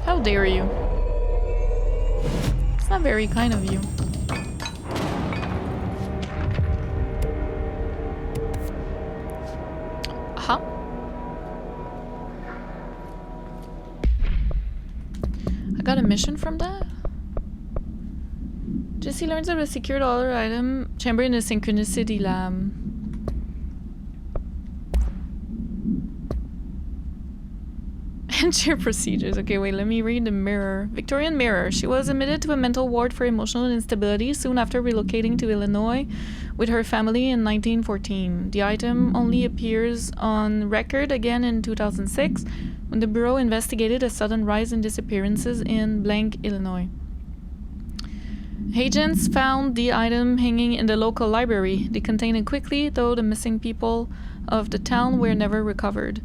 How dare you? It's not very kind of you. Huh? I got a mission from that? Jesse learns of a secure dollar item chamber in the Synchronicity Lab. Enter procedures. Okay, wait, let me read the mirror. Victorian mirror. She was admitted to a mental ward for emotional instability soon after relocating to Illinois with her family in 1914. The item only appears on record again in 2006 when the Bureau investigated a sudden rise in disappearances in blank, Illinois. Agents found the item hanging in the local library. They contained it quickly, though the missing people of the town were never recovered.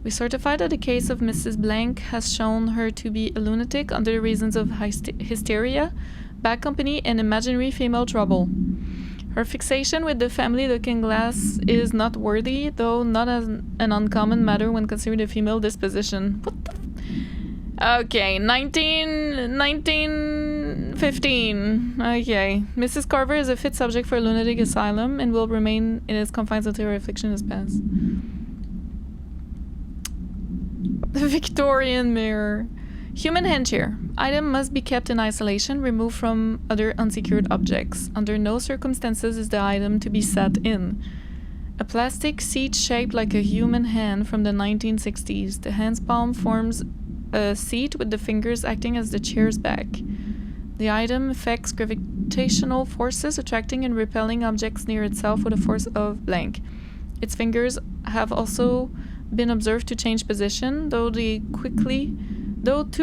We certified that the case of Mrs. Blank has shown her to be a lunatic under the reasons of hysteria, bad company, and imaginary female trouble. Her fixation with the family-looking glass is not worthy, though not as an uncommon matter when considering the female disposition. What the Okay, 1915. Okay. Mrs. Carver is a fit subject for a lunatic asylum and will remain in its confines until her affliction is past. The Victorian mirror. Human hand chair. Item must be kept in isolation, removed from other unsecured objects. Under no circumstances is the item to be sat in. A plastic seat shaped like a human hand from the 1960s. The hand's palm forms a seat with the fingers acting as the chair's back. The item affects gravitational forces, attracting and repelling objects near itself with a force of blank. Its fingers have also been observed to change position, though too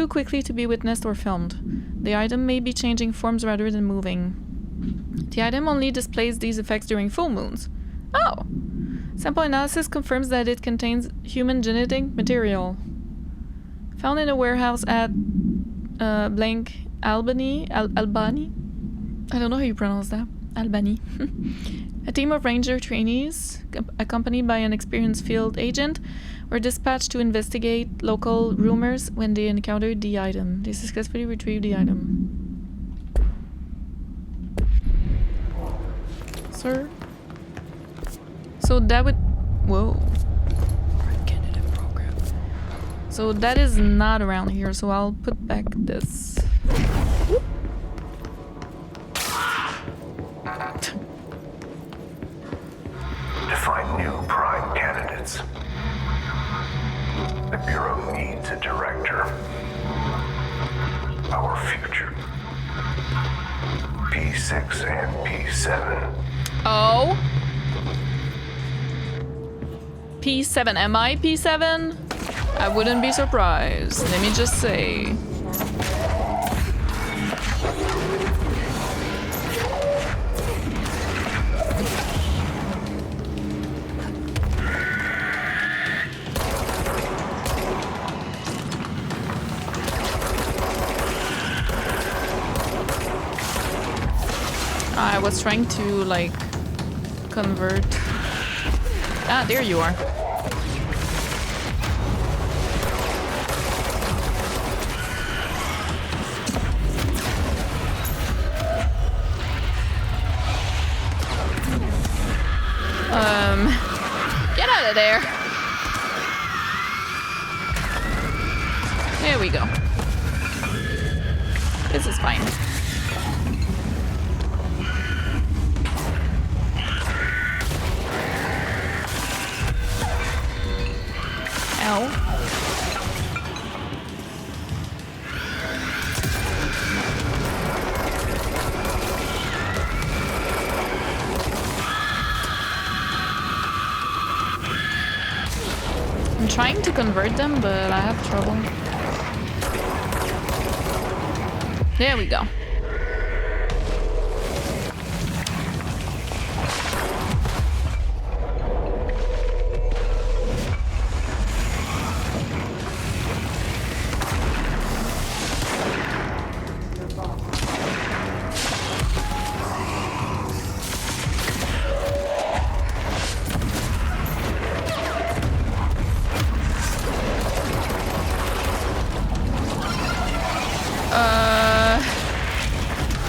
quickly to be witnessed or filmed. The item may be changing forms rather than moving. The item only displays these effects during full moons. Oh! Sample analysis confirms that it contains human genetic material. Found in a warehouse at blank Albany. Albany? I don't know how you pronounce that. Albany. A team of ranger trainees, accompanied by an experienced field agent, were dispatched to investigate local rumors when they encountered the item. They successfully retrieved the item. Sir? So that would... Whoa. Candidate program. So that is not around here, so I'll put back this. Whoop. To find new prime candidates, the Bureau needs a director. Our future P6 and P7. Oh. P7. Am I P7? I wouldn't be surprised. Let me just say. I was trying to, like, convert. Ah, there you are. Get out of there. There we go. This is fine. Ow. I'm trying to convert them, but I have trouble. There we go.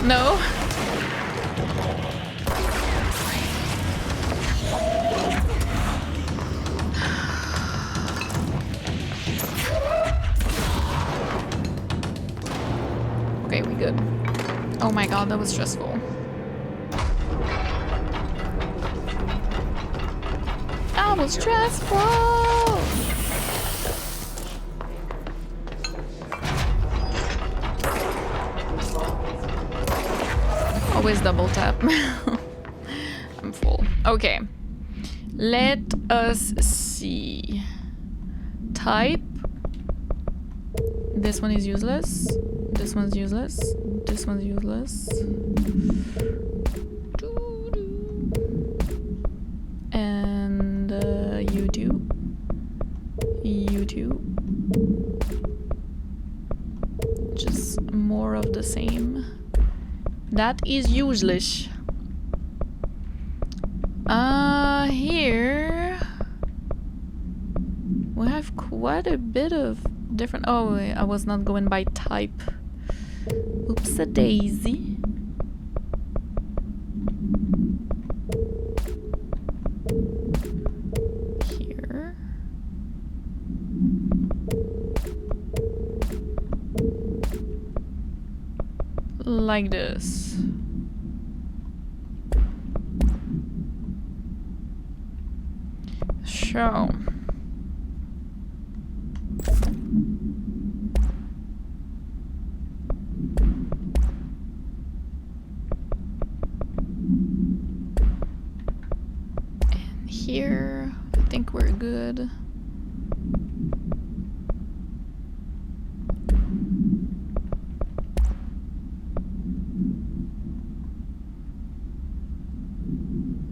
No. Okay, we good. Oh my god, that was stressful. That was stressful. Always double tap. I'm full. Okay. Let us see. Type. This one is useless. This one's useless. This one's useless. And YouTube. YouTube. Just more of the same. That is useless. Here we have quite a bit of different. Oh, I was not going by type. Oops a daisy. Here. Like this. So. And here, I think we're good.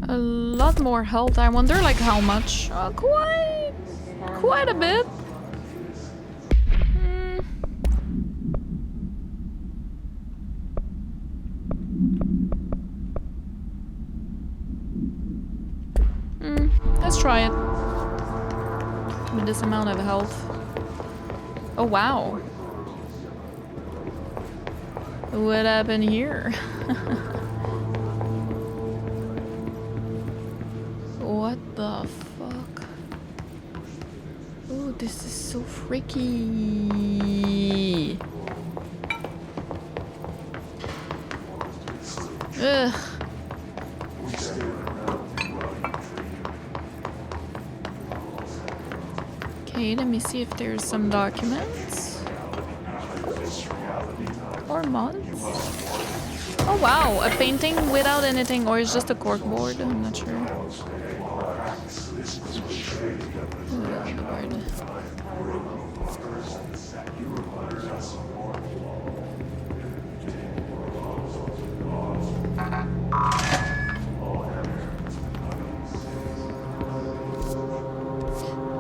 A lot more health. I wonder, like, how much? Quite a bit. Let's try it. With this amount of health. Oh wow. What happened here? What the fuck? Oh, this is so freaky. Ugh. Okay, let me see if there's some documents. Or more mods? Oh wow, a painting without anything, or it's just a corkboard? I'm not sure.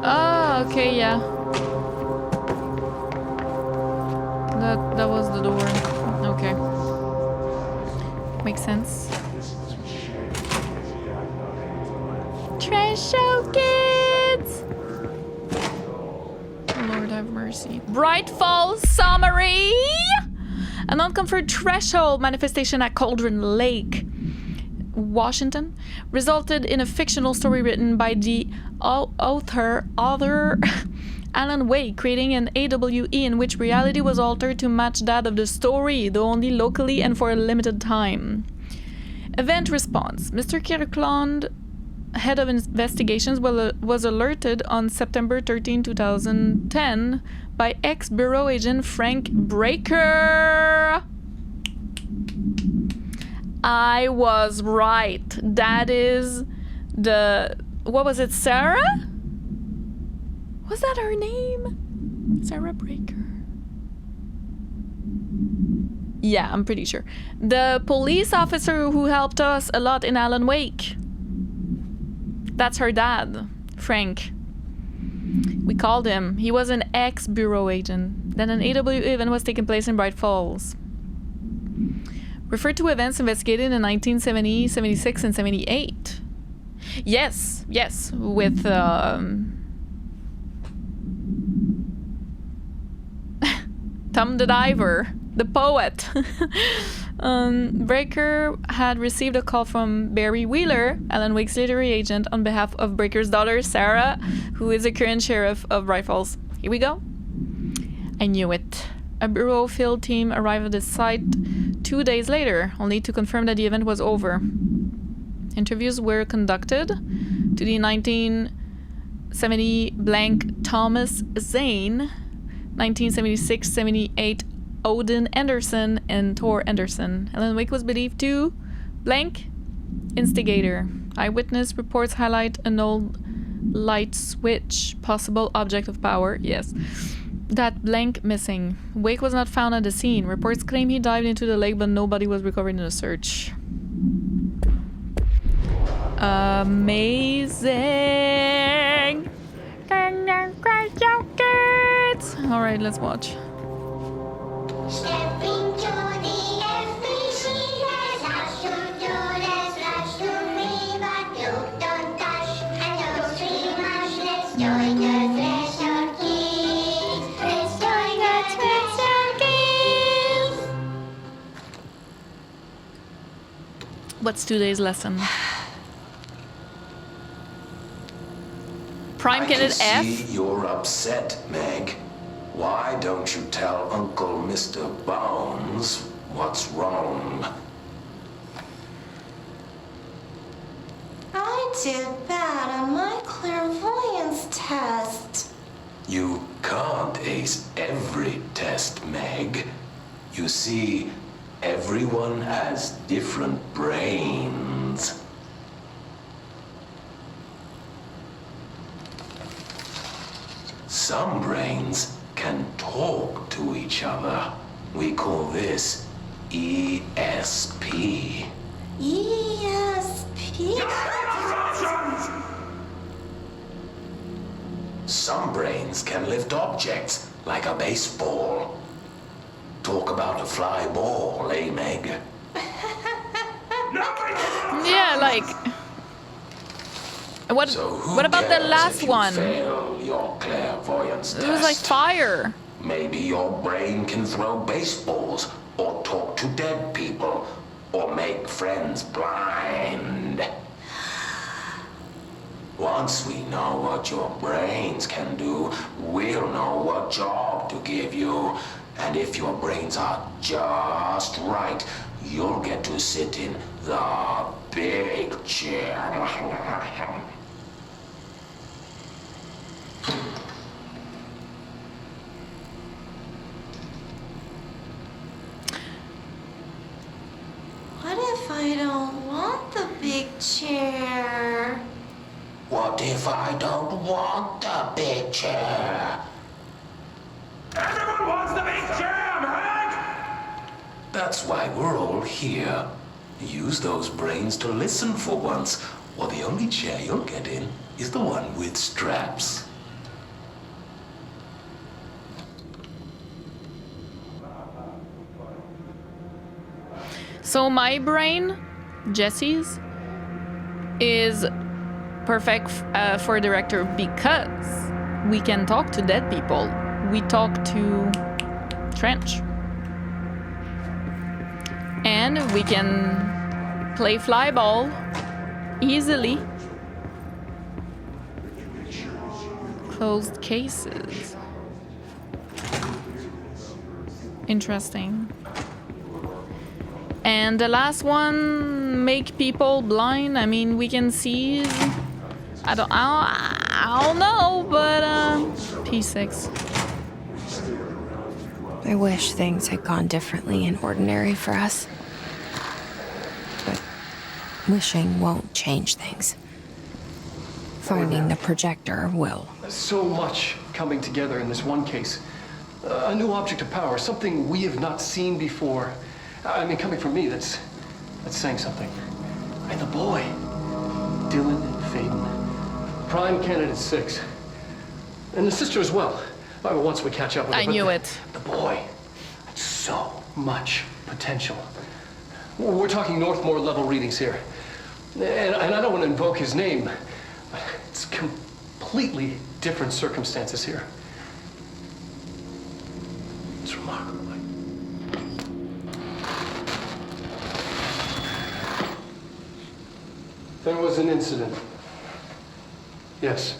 Ah, okay, yeah. That was the door. Okay. Makes sense. Trash show kids! Lord have mercy. Bright Falls summary! An unconfirmed threshold manifestation at Cauldron Lake, Washington, resulted in a fictional story written by the author Alan Wake, creating an AWE in which reality was altered to match that of the story, though only locally and for a limited time. Event response. Mr. Kirkland, head of investigations, was alerted on September 13, 2010 by ex-bureau agent Frank Breaker. I was right. That is the... What was it, Sarah? Was that her name? Sarah Breaker. Yeah, I'm pretty sure. The police officer who helped us a lot in Alan Wake. That's her dad, Frank. We called him. He was an ex-bureau agent. Then an AW event was taking place in Bright Falls. Referred to events investigated in 1970, 76, and 78. Yes, with Tom the Diver, the poet. Breaker had received a call from Barry Wheeler, Alan Wake's literary agent, on behalf of Breaker's daughter, Sarah, who is the current sheriff of Bright Falls. Here we go. I knew it. A bureau field team arrived at the site 2 days later, only to confirm that the event was over. Interviews were conducted to the 1970 blank Thomas Zane, 1976-78 Odin Anderson, and Thor Anderson. Alan Wake was believed to blank instigator. Eyewitness reports highlight an old light switch, possible object of power. Yes. That blank missing. Wake was not found at the scene. Reports claim he dived into the lake, but nobody was recovered in the search. Amazing! Alright, let's watch. Step into the FBC, there's lots to do, there's lots to read, but you don't touch and don't see much. Let's join the Treasure Kids. Let's join the Treasure Kids. What's today's lesson? Prime candidate F? See you're upset, Meg. Why don't you tell Uncle Mr. Bones what's wrong? I did bad on my clairvoyance test. You can't ace every test, Meg. You see, everyone has different brains. Some brains can talk to each other. We call this ESP. ESP? Some brains can lift objects like a baseball. Talk about a fly ball, eh, Meg? Yeah, like... What about the last one? Fail your clairvoyance It was like test? fire. Maybe your brain can throw baseballs, or talk to dead people, or make friends blind. Once we know what your brains can do, we'll know what job to give you. And if your brains are just right, you'll get to sit in the big chair. if I don't want the big chair? What if I don't want the big chair? Everyone wants the big chair, right? That's why we're all here. Use those brains to listen for once, or the only chair you'll get in is the one with straps. So my brain, Jesse's, is perfect for a director because we can talk to dead people. We talk to Trench. And we can play flyball easily. Closed cases. Interesting. And the last one, make people blind. I mean, we can seize. I don't know, but P6. I wish things had gone differently in Ordinary for us. But wishing won't change things. Finding the projector will. So much coming together in this one case. A new object of power, something we have not seen before. I mean, coming from me, that's saying something. And the boy, Dylan and Faden, prime candidate 6. And the sister as well. Once we catch up with her. I knew it. The boy, so much potential. We're talking Northmore level readings here. And I don't want to invoke his name, but it's completely different circumstances here. It's remarkable. There was an incident. Yes.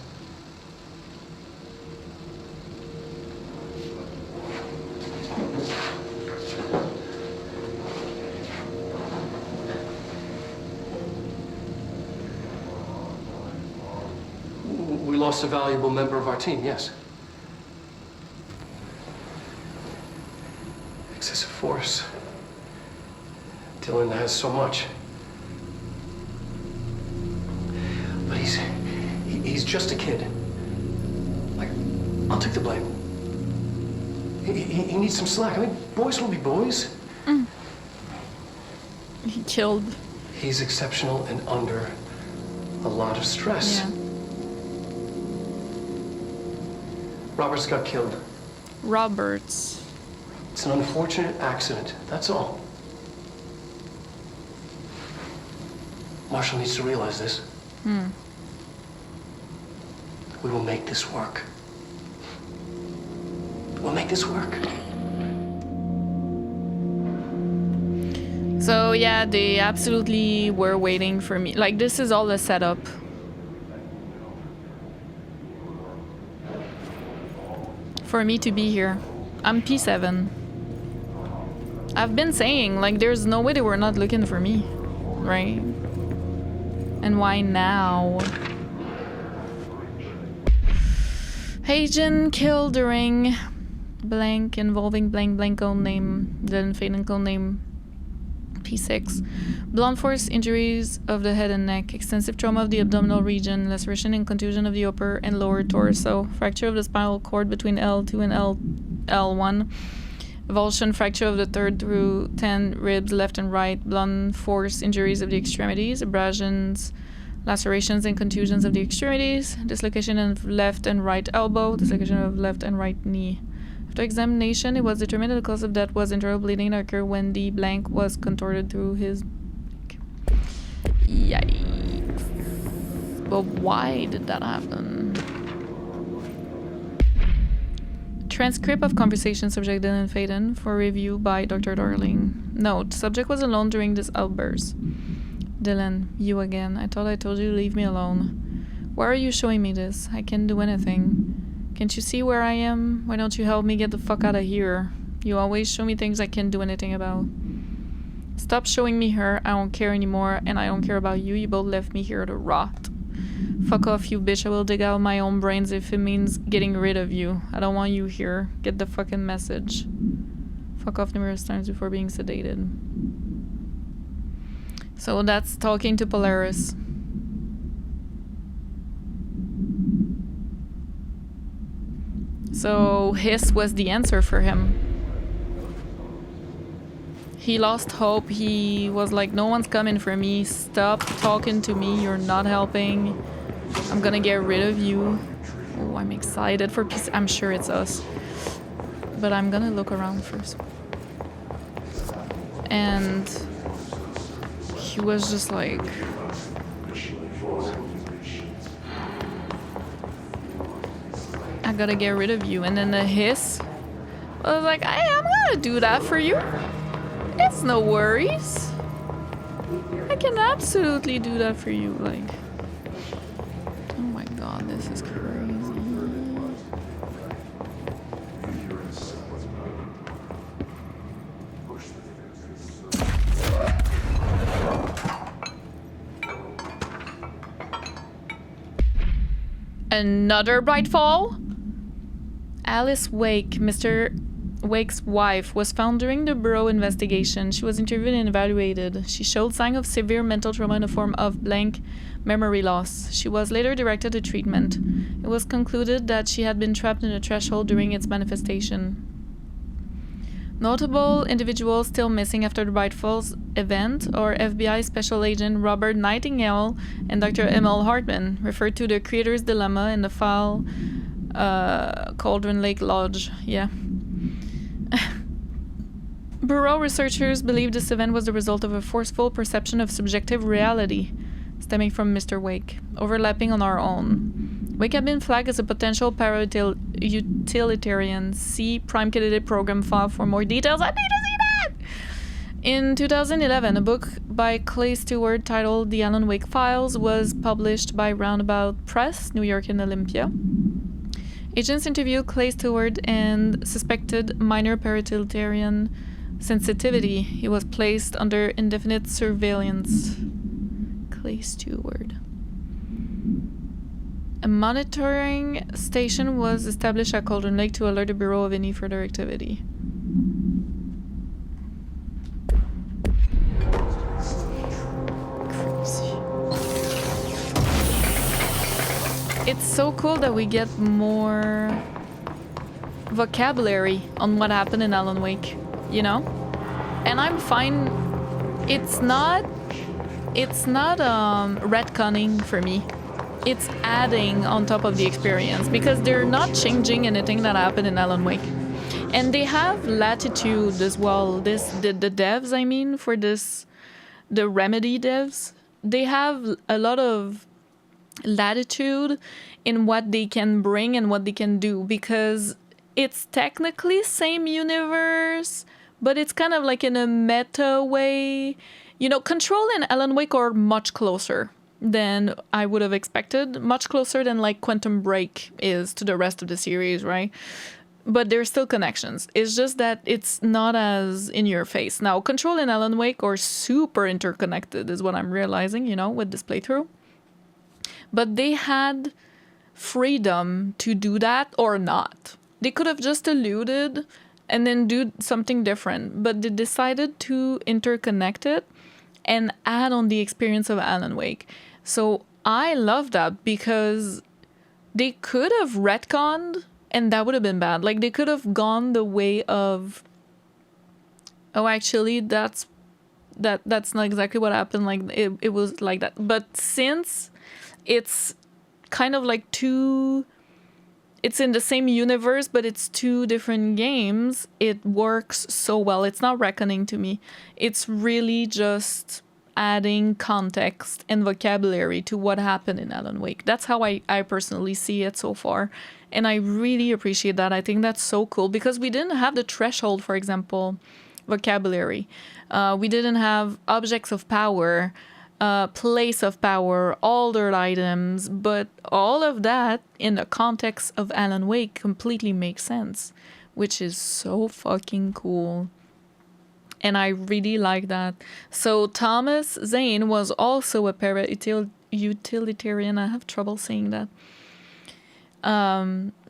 We lost a valuable member of our team, yes. Excessive force. Dylan has so much. But he's just a kid. Like, I'll take the blame. He needs some slack. I mean, boys will be boys. He killed. He's exceptional and under a lot of stress. Yeah. Roberts got killed. Roberts. It's an unfortunate accident, that's all. Marshall needs to realize this. We will make this work. We'll make this work. So yeah, they absolutely were waiting for me. Like, this is all a setup. For me to be here. I'm P7. I've been saying, like, there's no way they were not looking for me, right? And why now? Agent killed during blank involving blank code name, then Faden code name P6. Blunt force injuries of the head and neck, extensive trauma of the abdominal region, laceration and contusion of the upper and lower torso, fracture of the spinal cord between L2 and L1, avulsion fracture of the 3rd through 10 ribs left and right, blunt force injuries of the extremities, abrasions, lacerations and contusions of the extremities, dislocation of left and right elbow, dislocation of left and right knee. After examination, it was determined that the cause of death was internal bleeding that occurred when the blank was contorted through his... Yikes. But why did that happen? Transcript of conversation subject Dylan Faden for review by Dr. Darling. Note, subject was alone during this outburst. Dylan, you again. I thought I told you to leave me alone. Why are you showing me this? I can't do anything. Can't you see where I am? Why don't you help me get the fuck out of here? You always show me things I can't do anything about. Stop showing me her. I don't care anymore, and I don't care about you. You both left me here to rot. Fuck off, you bitch. I will dig out my own brains if it means getting rid of you. I don't want you here. Get the fucking message. Fuck off numerous times before being sedated. So that's talking to Polaris. So his was the answer for him. He lost hope. He was like, no one's coming for me. Stop talking to me. You're not helping. I'm gonna get rid of you. Oh, I'm excited for peace. I'm sure it's us. But I'm gonna look around first. And he was just like... I gotta get rid of you. And then the hiss was like, I'm gonna do that for you. It's no worries. I can absolutely do that for you. Like, oh my god, this is crazy. Another bright fall? Alice Wake, Mr. Wake's wife, was found during the Bureau investigation. She was interviewed and evaluated. She showed signs of severe mental trauma in the form of blank memory loss. She was later directed to treatment. It was concluded that she had been trapped in a threshold during its manifestation. Notable individuals still missing after the Bright Falls event are FBI Special Agent Robert Nightingale and Dr. Emil Hartman, referred to the Creator's Dilemma in the file Cauldron Lake Lodge. Yeah. Bureau researchers believe this event was the result of a forceful perception of subjective reality stemming from Mr. Wake, overlapping on our own. Wake had been flagged as a potential para-utilitarian. See Prime Candidate Program file for more details. I need to see that! In 2011, a book by Clay Stewart titled The Alan Wake Files was published by Roundabout Press, New York and Olympia. Agents interviewed Clay Stewart and suspected minor para-utilitarian sensitivity. He was placed under indefinite surveillance. Clay Stewart. A monitoring station was established at Cauldron Lake to alert the Bureau of any further activity. Crazy. It's so cool that we get more vocabulary on what happened in Alan Wake, you know? And I'm fine. It's not retconning for me. It's adding on top of the experience because they're not changing anything that happened in Alan Wake. And they have latitude as well. The devs, I mean, for this, the Remedy devs, they have a lot of latitude in what they can bring and what they can do because it's technically same universe, but it's kind of like in a meta way. You know, Control and Alan Wake are much closer than I would have expected, much closer than like Quantum Break is to the rest of the series, right? But there's still connections. It's just that it's not as in your face. Now, Control and Alan Wake are super interconnected is what I'm realizing, you know, with this playthrough. But they had freedom to do that or not. They could have just eluded and then do something different, but they decided to interconnect it and add on the experience of Alan Wake. So I love that because they could have retconned and that would have been bad. Like they could have gone the way of, oh, actually that's not exactly what happened. Like it was like that. But since it's kind of like it's in the same universe, but it's two different games, it works so well. It's not reckoning to me. It's really just adding context and vocabulary to what happened in Alan Wake. That's how I personally see it so far. And I really appreciate that. I think that's so cool because we didn't have the threshold, for example, vocabulary. We didn't have objects of power, place of power, altered items, but all of that in the context of Alan Wake completely makes sense, which is so fucking cool. And I really like that. So Thomas Zane was also a para-utilitarian. I have trouble saying that.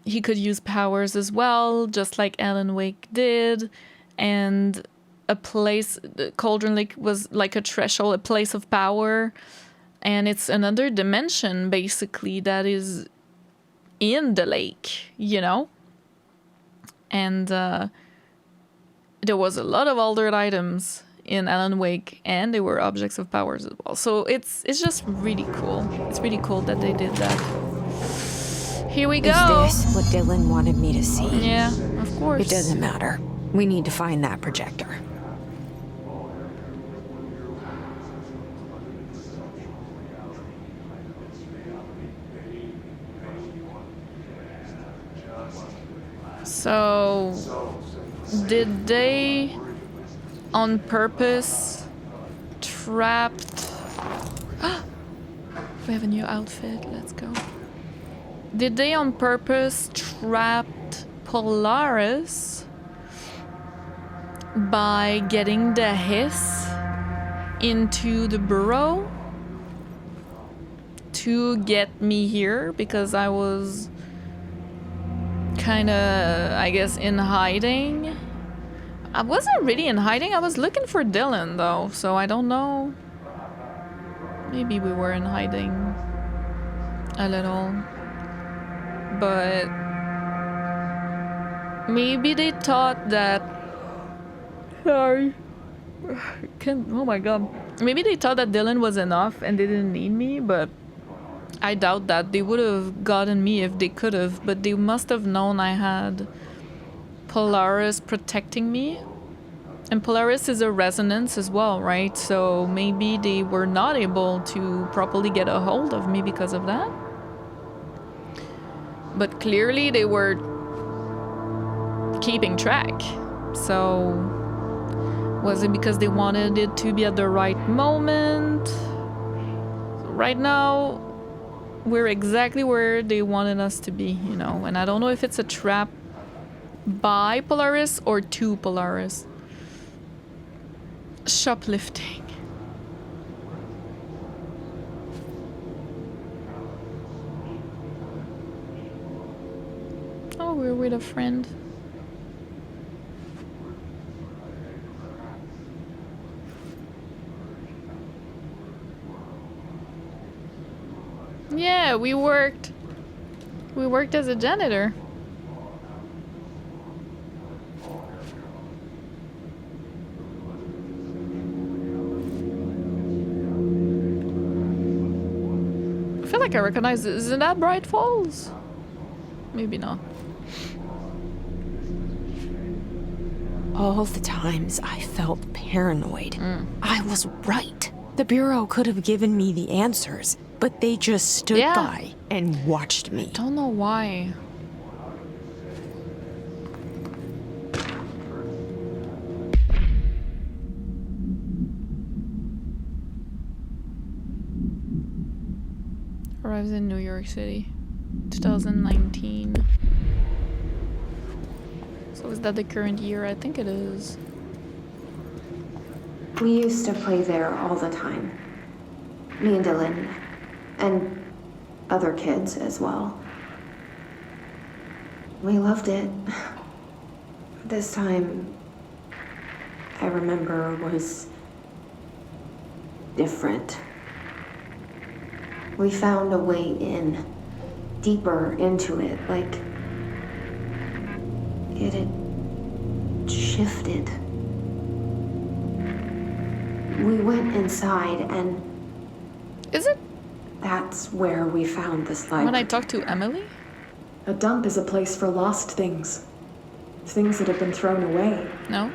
He could use powers as well, just like Alan Wake did. And a place. The Cauldron Lake was like a threshold, a place of power, and it's another dimension basically that is in the lake, you know. And there was a lot of altered items in Alan Wake, and they were objects of powers as well. So it's just really cool. It's really cool that they did that. Here we go. Is this what Dylan wanted me to see? Yeah, of course. It doesn't matter. We need to find that projector. So, did they on purpose trapped... We have a new outfit, let's go. Did they on purpose trapped Polaris by getting the hiss into the burrow to get me here? Because I was kind of, I guess, in hiding. I wasn't really in hiding. I was looking for Dylan, though, so I don't know. Maybe we were in hiding a little. But maybe they thought that... Sorry. Oh my god. Maybe they thought that Dylan was enough and they didn't need me, but I doubt that. They would have gotten me if they could have, but they must have known I had Polaris protecting me. And Polaris is a resonance as well, right? So maybe they were not able to properly get a hold of me because of that. But clearly they were keeping track. So was it because they wanted it to be at the right moment? So right now we're exactly where they wanted us to be, you know. And I don't know if it's a trap by Polaris or to Polaris. Shoplifting. Oh, we're with a friend. Yeah, we worked as a janitor. I feel like I recognize it. Isn't that Bright Falls? Maybe not. All the times I felt paranoid. I was right. The Bureau could have given me the answers, but they just stood by and watched me. Don't know why. Arrives in New York City, 2019. So is that the current year? I think it is. We used to play there all the time. Me and Dylan. And other kids as well. We loved it. This time, I remember, was different. We found a way in, deeper into it, like it had shifted. We went inside and... Is it? That's where we found this library. When I talked to Emily? A dump is a place for lost things. Things that have been thrown away. No.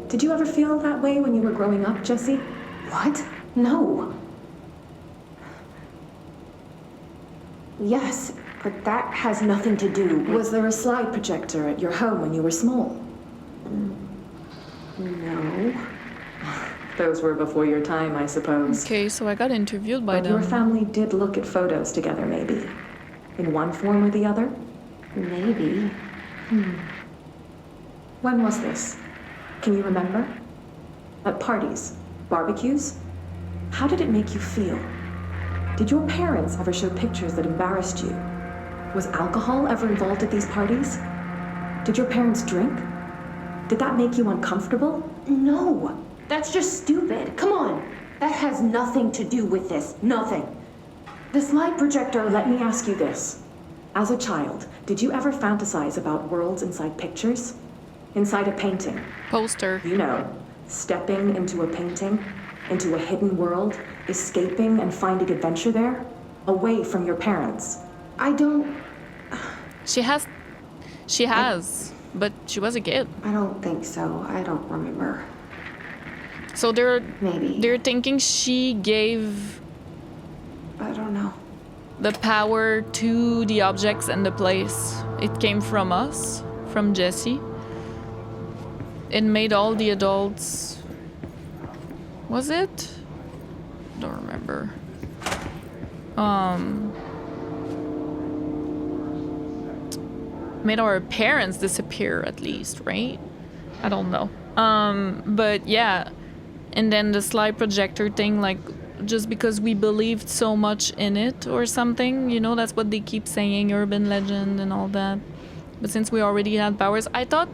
Did you ever feel that way when you were growing up, Jessie? What? No. Yes, but that has nothing to do with... Was there a slide projector at your home when you were small? No. Those were before your time, I suppose. Okay, so I got interviewed by them. Your family did look at photos together, maybe? In one form or the other? Maybe. When was this? Can you remember? At parties? Barbecues? How did it make you feel? Did your parents ever show pictures that embarrassed you? Was alcohol ever involved at these parties? Did your parents drink? Did that make you uncomfortable? No, that's just stupid. Come on. That has nothing to do with this. Nothing. The slide projector, let me ask you this. As a child, did you ever fantasize about worlds inside pictures? Inside a painting? Poster. You know, stepping into a painting, into a hidden world, escaping and finding adventure there, away from your parents. I don't... She has, but she was a kid. I don't think so. I don't remember. So they're Maybe. thinking she gave I don't know. the power to the objects and the place. It came from us, from Jesse. It made all the adults... Was it? Don't remember. Made our parents disappear at least, right? I don't know. But yeah. And then the slide projector thing, like, just because we believed so much in it or something, you know, that's what they keep saying, urban legend and all that. But since we already had powers, I thought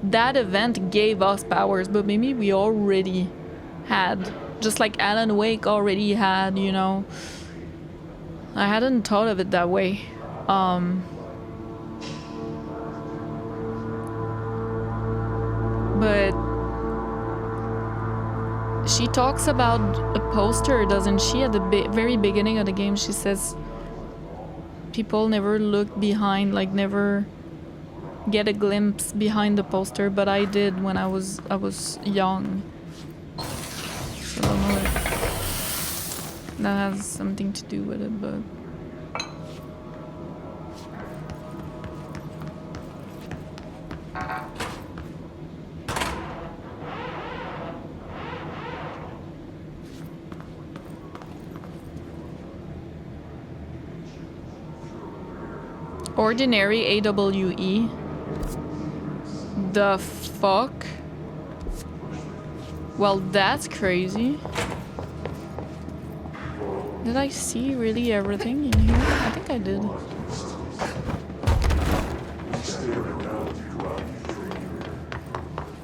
that event gave us powers, but maybe we already had, just like Alan Wake already had, you know. I hadn't thought of it that way. But she talks about a poster, doesn't she? At the very beginning of the game, she says people never look behind, like never get a glimpse behind the poster, but I did when I was young. So I don't know if that has something to do with it, but ordinary AWE. The fuck? Well, that's crazy. Did I see really everything in here? I think I did.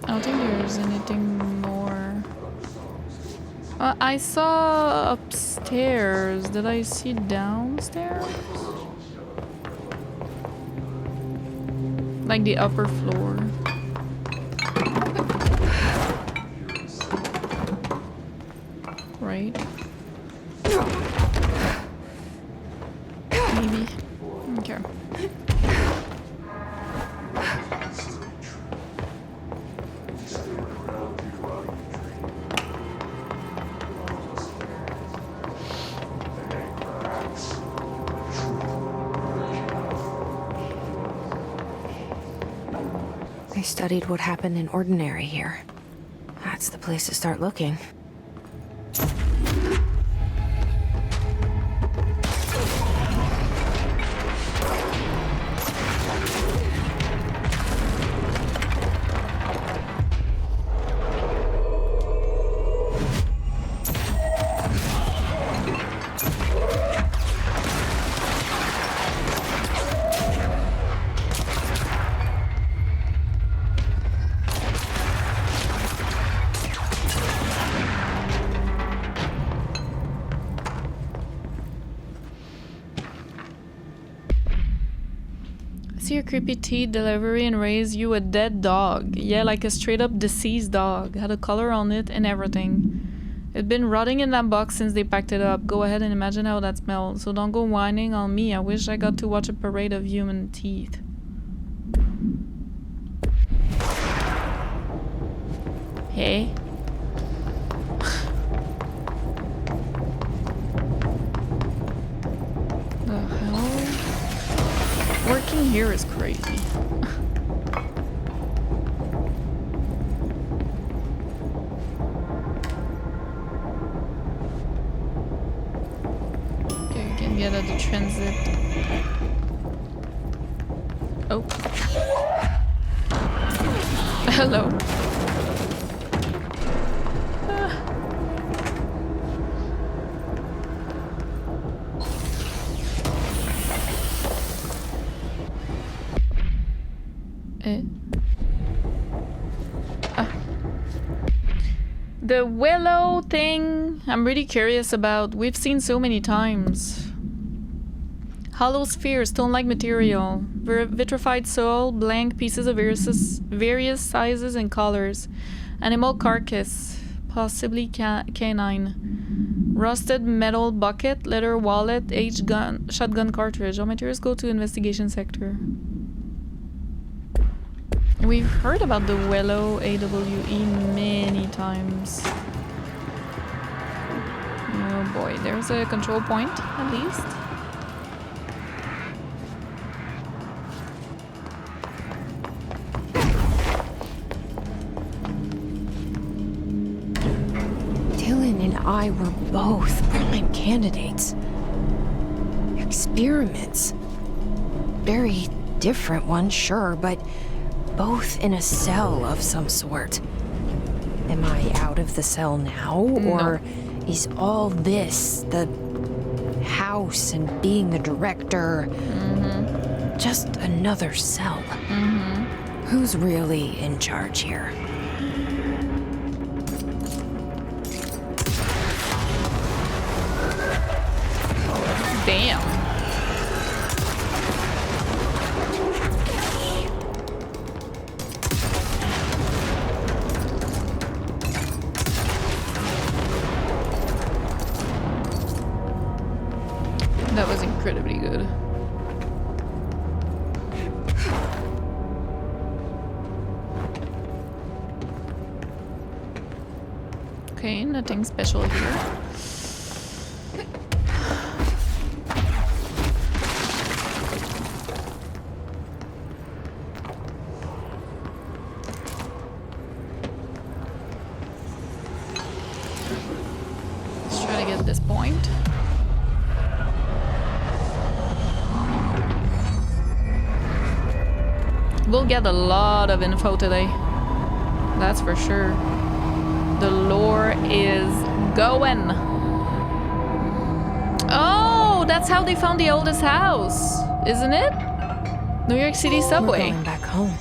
I don't think there's anything more. I saw upstairs. Did I see downstairs? Like the upper floor. Right? Maybe. Okay. They studied what happened in Ordinary here. That's the place to start looking. Your creepy tea delivery and raise you a dead dog. Yeah, like a straight up deceased dog. Had a color on it and everything. It'd been rotting in that box since they packed it up. Go ahead and imagine how that smelled. So don't go whining on me. I wish I got to watch a parade of human teeth. Hey. The hell? Working here is crazy. Okay, we can get at the transit. Oh. Hello. The willow thing, I'm really curious about. We've seen so many times. Hollow sphere, stone-like material. Vitrified soul, blank pieces of various sizes and colors. Animal carcass, possibly canine. Rusted metal bucket, leather wallet, aged gun, shotgun cartridge. All materials go to investigation sector. We've heard about the Willow AWE many times. Oh boy, there's a control point at least. Dylan and I were both prime candidates. Experiments. Very different ones, sure, but both in a cell of some sort. Am I out of the cell now? Or is all this, the house and being the director, just another cell? Who's really in charge here? Damn. That was incredibly good. Okay, nothing special here. Let's try to get this point. We'll get a lot of info today. That's for sure. The lore is going. Oh, that's how they found the oldest house, isn't it? New York City subway. We're going back home.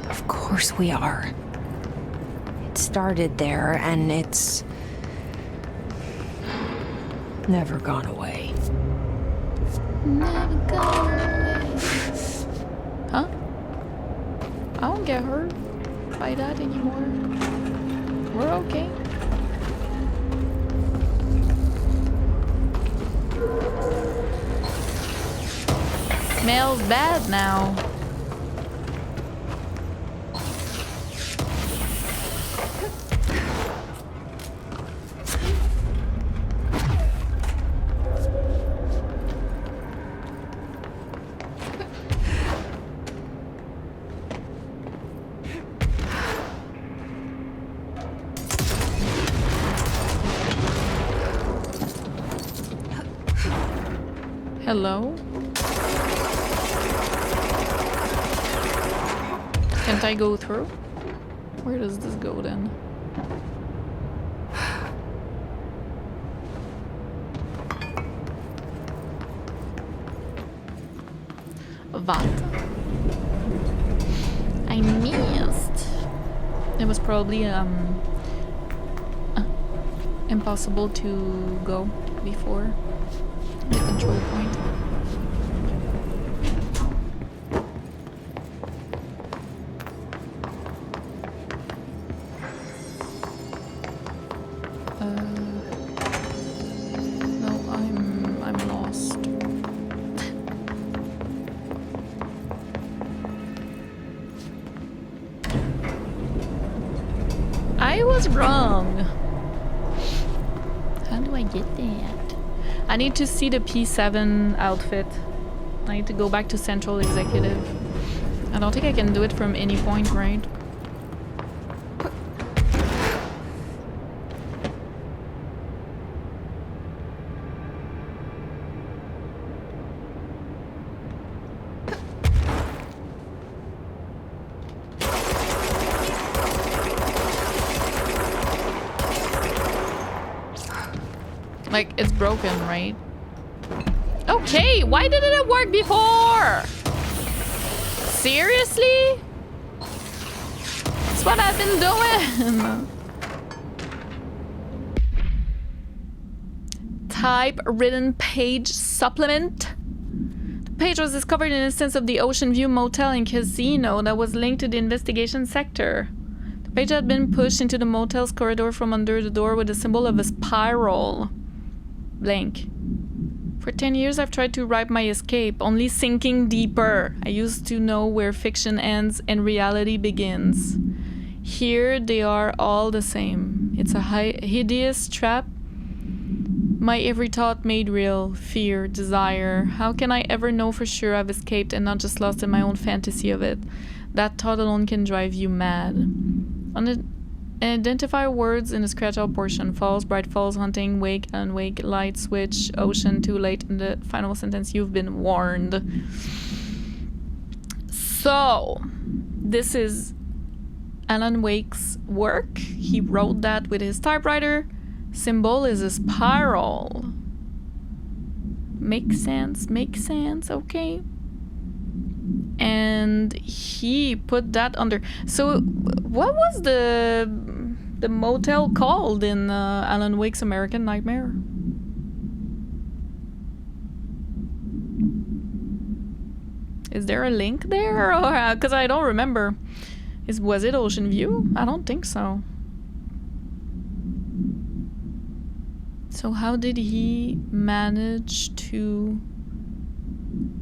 Of course we are. It started there, and it's never gone away. Never gone away. Huh? I don't get hurt by that anymore. We're okay. Smells bad now. Hello? Can't I go through? Where does this go then? What? I missed. It was probably impossible to go before the control point. No, I'm lost. I was wrong. How do I get that? I need to see the P7 outfit. I need to go back to Central Executive. I don't think I can do it from any point, right? Like, it's broken, right? Okay, why didn't it work before? Seriously? That's what I've been doing. Type-written page supplement. The page was discovered in an instance of the Ocean View Motel and Casino that was linked to the investigation sector. The page had been pushed into the motel's corridor from under the door with a symbol of a spiral. Blank. For 10 years I've tried to write my escape, only sinking deeper. I used to know where fiction ends and reality begins. Here they are all the same. It's a hideous trap. My every thought made real. Fear, desire. How can I ever know for sure I've escaped and not just lost in my own fantasy of it? That thought alone can drive you mad. Identify words in the scratch out portion. Falls, bright falls, hunting, wake, unwake, light, switch, ocean, too late. In the final sentence, you've been warned. So, this is Alan Wake's work. He wrote that with his typewriter. Symbol is a spiral. Makes sense, okay. And he put that under. So what was the motel called in Alan Wake's American Nightmare? Is there a link there? Or because I don't remember. Was it Ocean View? I don't think so. So how did he manage to...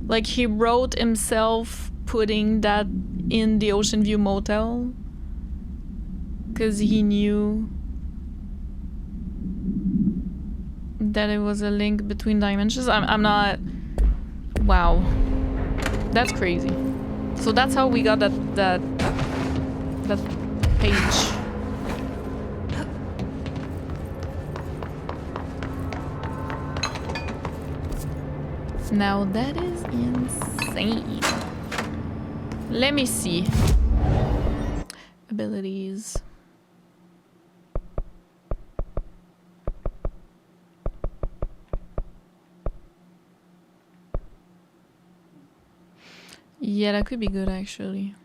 Like, he wrote himself putting that in the Ocean View Motel? Because he knew that it was a link between dimensions? I'm not... Wow. That's crazy. So that's how we got that page. Now that is insane. Let me see. Abilities. Yeah, that could be good actually.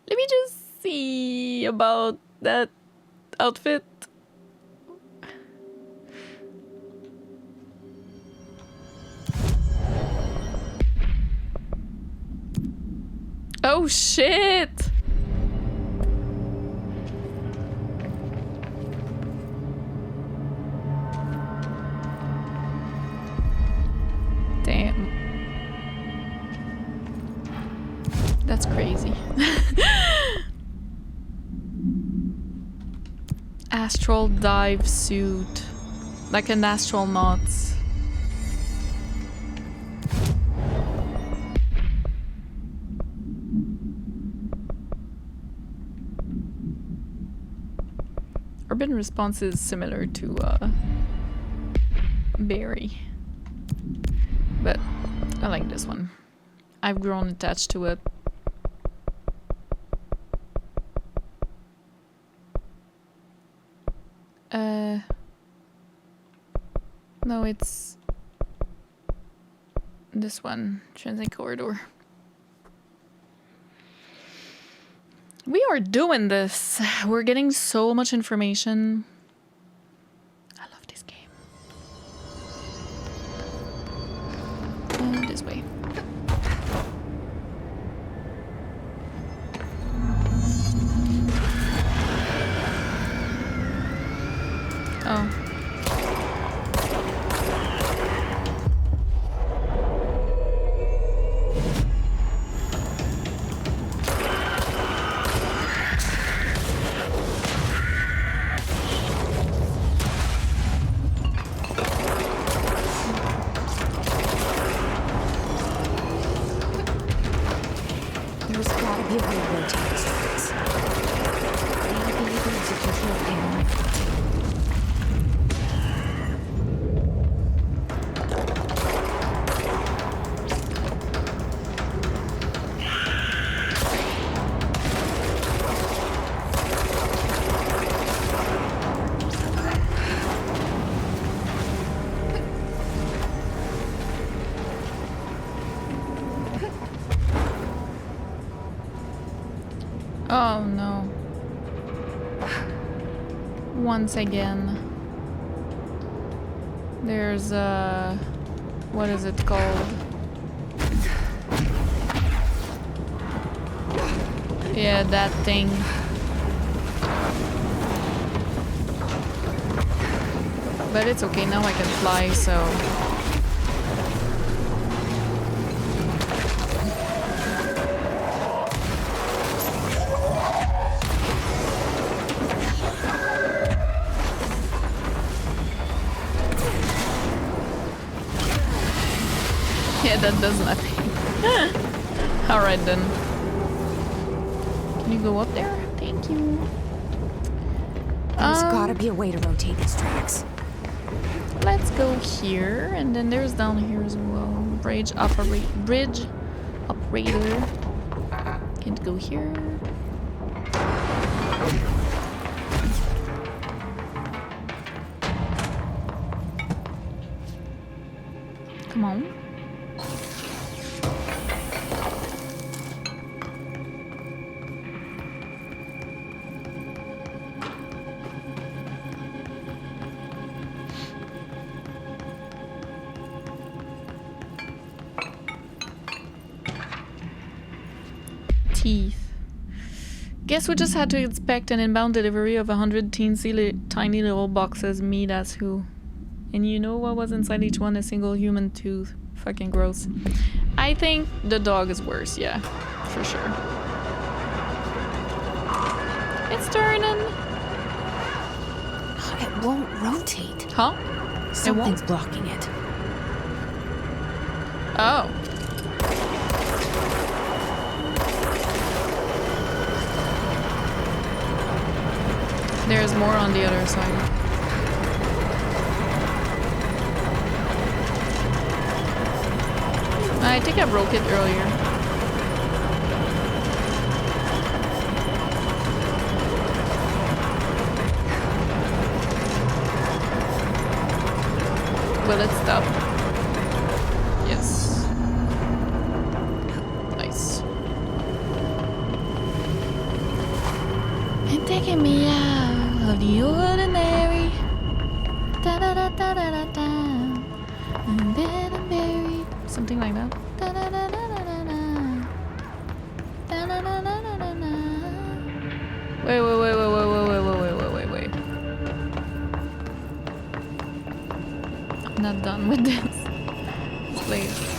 Let me just see about that outfit. Oh shit! Damn. That's crazy. Astral dive suit. Like an astronaut. Urban response is similar to Barry. But I like this one. I've grown attached to it. No, it's this one, Transit Corridor. We are doing this. We're getting so much information. I love this game. This way. Oh. Oh no. Once again. There's what is it called? Yeah, that thing. But it's okay, now I can fly, so... Yeah, that does nothing. Alright then. Can you go up there? Thank you. There's gotta be a way to rotate these tracks. Let's go here, and then there's down here as well. Bridge operator. Can't go here. Come on. Teeth. Guess we just had to inspect an inbound delivery of 100 tiny little boxes, meat as who. And you know what was inside each one? A single human tooth. Fucking gross. I think the dog is worse, yeah. For sure. It's turning. It won't rotate. Huh? Something's blocking it. Oh. There's more on the other side. I think I broke it earlier. Will it stop? Yes. Nice. And taking me out of the ordinary. Da da da da da da da. And then I'm buried. Something like that. Da da da da da da da. Da da da da da da da. Wait. I'm not done with this. Please.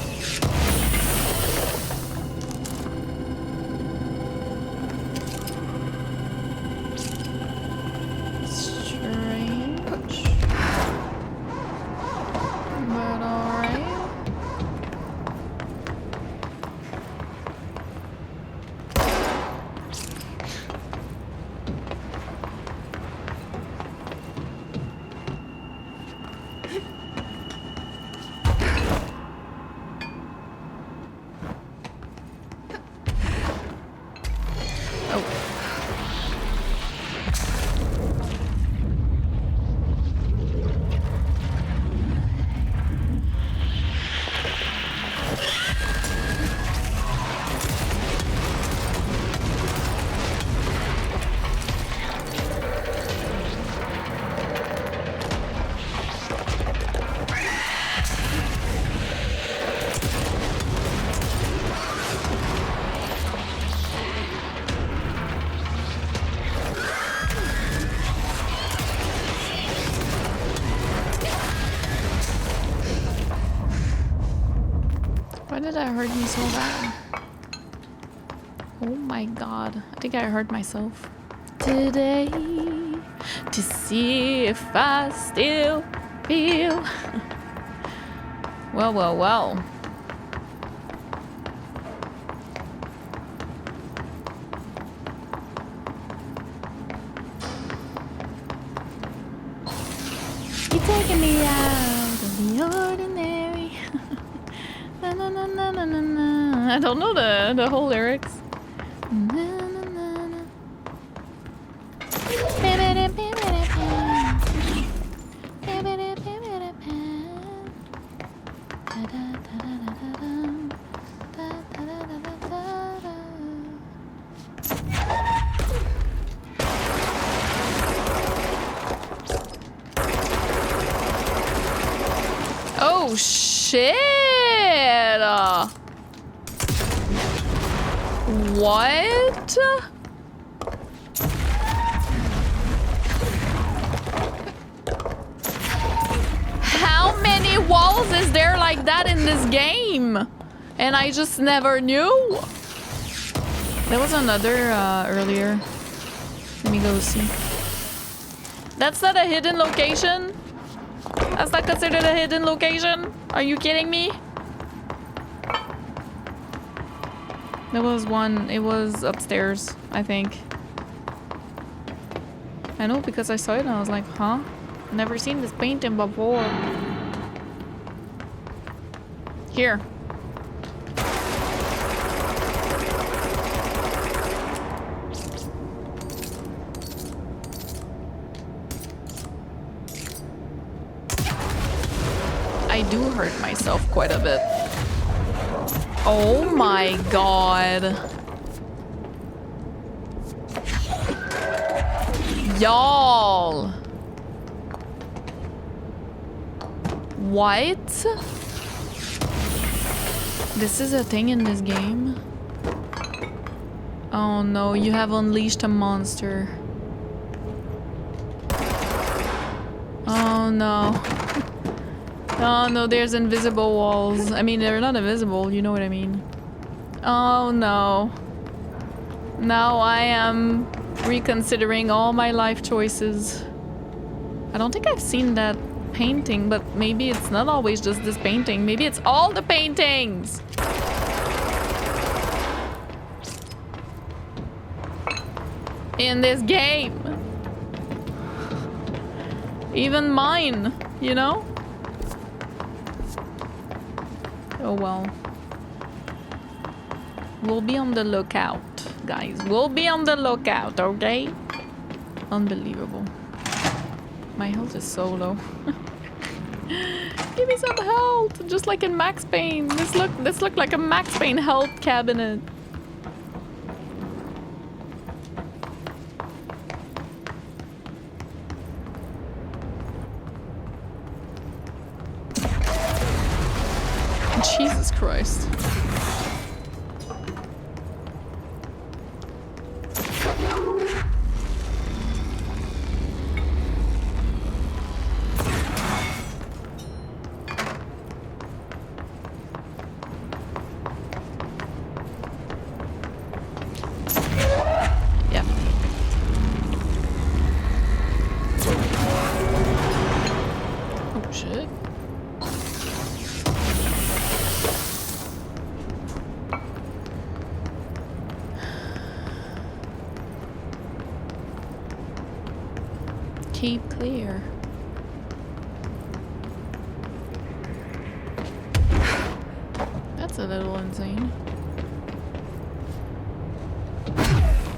Why did I hurt me so bad? Oh my god. I think I hurt myself today to see if I still feel. Well. You're taking me out of the ordinary. Na, na, na, na, na, na, na. I don't know the whole lyrics. Na, na, na, na. Oh shit! What? How many walls is there like that in this game? And I just never knew. There was another earlier. Let me go see. That's not a hidden location? That's not considered a hidden location? Are you kidding me? There was one. It was upstairs, I think. I know because I saw it and I was like, huh? Never seen this painting before. Here. I do hurt myself quite a bit. Oh my god. Y'all. What? This is a thing in this game? Oh no, you have unleashed a monster. Oh no. Oh no, there's invisible walls. I mean, they're not invisible, you know what I mean. Oh no. Now I am reconsidering all my life choices. I don't think I've seen that painting, but maybe it's not always just this painting. Maybe it's all the paintings. In this game. Even mine, you know? Oh well. We'll be on the lookout, guys. We'll be on the lookout, okay? Unbelievable. My health is so low. Give me some health, just like in Max Payne. This looked like a Max Payne health cabinet. Jesus Christ. Keep clear. That's a little insane.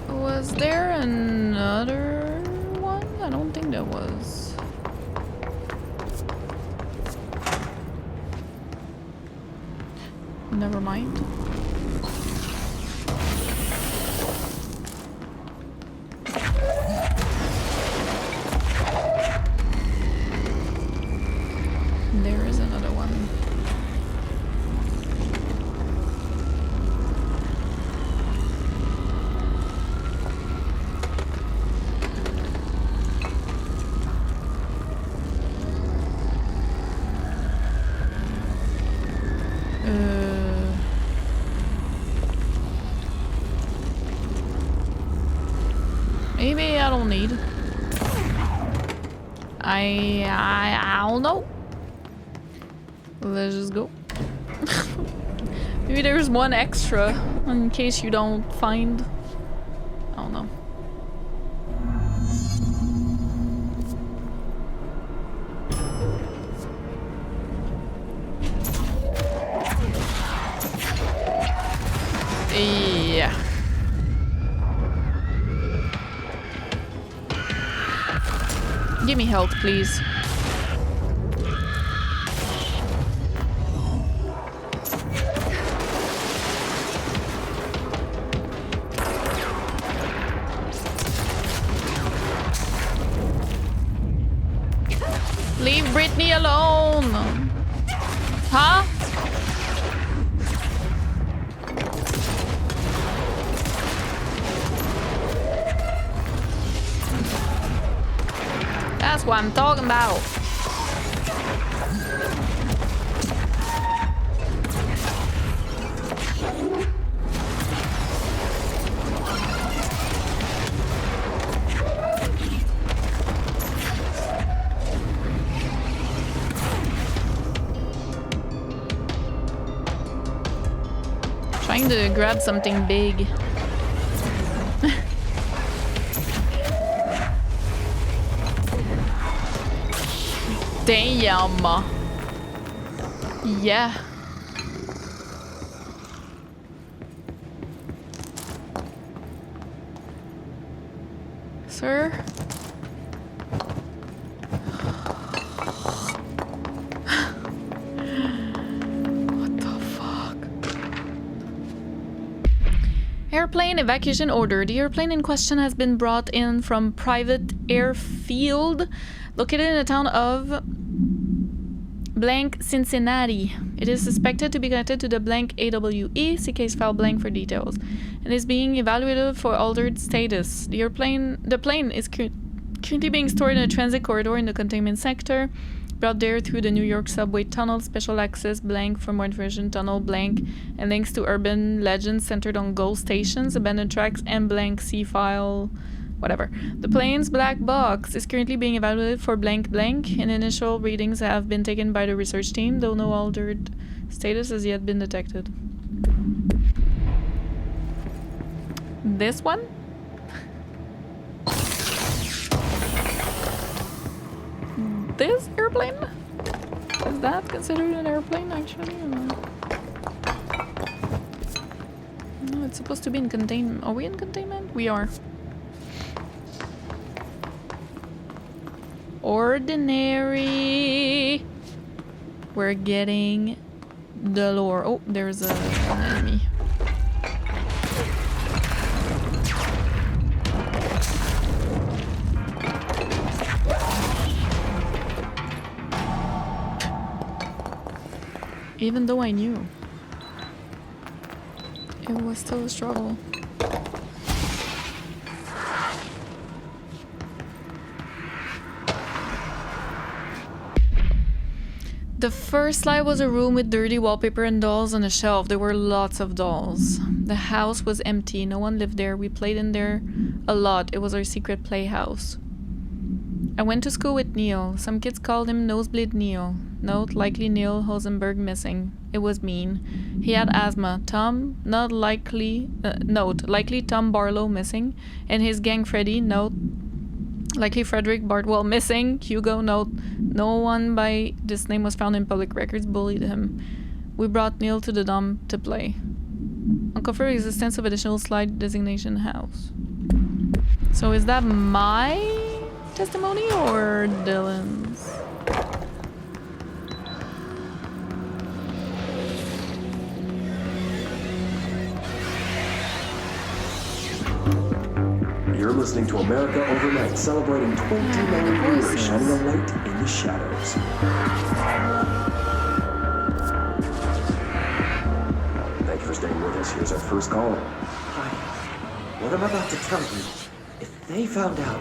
Was there another one? I don't think there was. Never mind. There is another one. Maybe I don't need. I don't know. Let's just go. Maybe there's one extra in case you don't find. I don't know. Yeah. Give me health, please. Leave Brittany alone. Huh? That's what I'm talking about. Trying to grab something big. Damn. Yeah. Sir? Airplane evacuation order. The airplane in question has been brought in from private airfield located in the town of blank Cincinnati. It is suspected to be connected to the blank AWE. See case file blank for details. And is being evaluated for altered status. The plane is currently being stored in a transit corridor in the containment sector. Brought there through the New York subway tunnel, special access blank for more information, tunnel blank, and links to urban legends centered on ghost stations, abandoned tracks, and blank C file, whatever. The plane's black box is currently being evaluated for blank blank, and initial readings have been taken by the research team, though no altered status has yet been detected. This one? This airplane? Is that considered an airplane actually? No, it's supposed to be in containment. Are we in containment? We are. Ordinary. We're getting the lore. Oh, there's an enemy. Even though I knew, it was still a struggle. The first slide was a room with dirty wallpaper and dolls on a shelf. There were lots of dolls. The house was empty. No one lived there. We played in there a lot. It was our secret playhouse. I went to school with Neil. Some kids called him Nosebleed Neil. Note, likely Neil Hosenberg missing. It was mean. He had asthma. Note, likely Tom Barlow missing. And his gang Freddy. Note, likely Frederick Bartwell missing. Hugo. Note, no one by this name was found in public records. Bullied him. We brought Neil to the dome to play. Uncover existence of additional slide designation house. So is that my testimony or Dylan's? You're listening to America Overnight, celebrating 29 years, shining a light in the shadows. Thank you for staying with us. Here's our first caller. Hi. What I'm about to tell you, if they found out,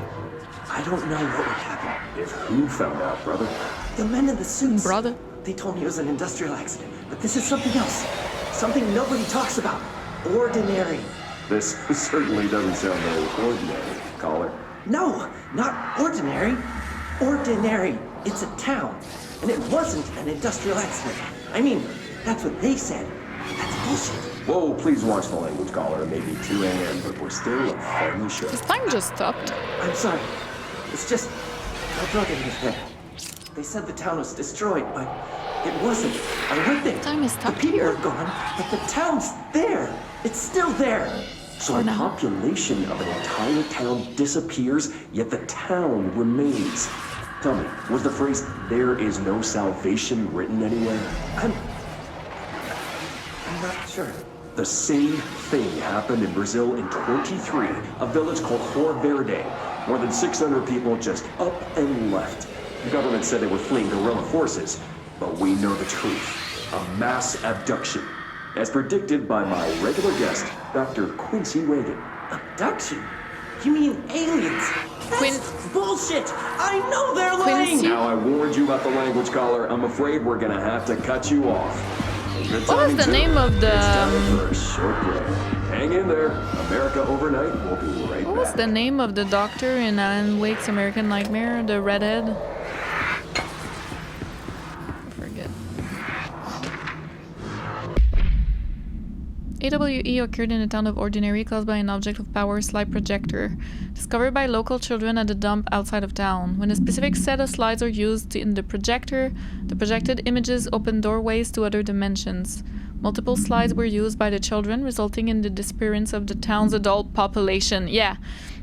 I don't know what would happen. If who found out, brother? The men in the suits. Brother? They told me it was an industrial accident, but this is something else. Something nobody talks about. Ordinary. This certainly doesn't sound very ordinary, caller. No, not ordinary. Ordinary. It's a town. And it wasn't an industrial accident. I mean, that's what they said. That's bullshit. Whoa, please watch the language, caller. It may be 2 a.m., but we're still a family show. This time just stopped. I'm sorry. It's just my brother was there. They said the town was destroyed, but it wasn't. I went there. Time is stopped. The people are gone, but the town's there. It's still there. So the population of an entire town disappears, yet the town remains. Tell me, was the phrase, "there is no salvation," written anywhere? I'm not sure. The same thing happened in Brazil in 23, a village called Rio Verde. More than 600 people just up and left. The government said they were fleeing guerrilla forces. But we know the truth. A mass abduction. As predicted by my regular guest, Dr. Quincy Reagan. Abduction? You mean aliens? That's bullshit! I know they're lying! Now I warned you about the language caller. I'm afraid we're gonna have to cut you off. What was the name of the... It's time for a short break. Hang in there. America Overnight. We'll be right back. What was the name of the doctor in Alan Wake's American Nightmare? The redhead? I forget. AWE occurred in the town of Ordinary caused by an object of power slide projector, discovered by local children at a dump outside of town. When a specific set of slides are used in the projector, the projected images open doorways to other dimensions. Multiple slides were used by the children, resulting in the disappearance of the town's adult population. Yeah,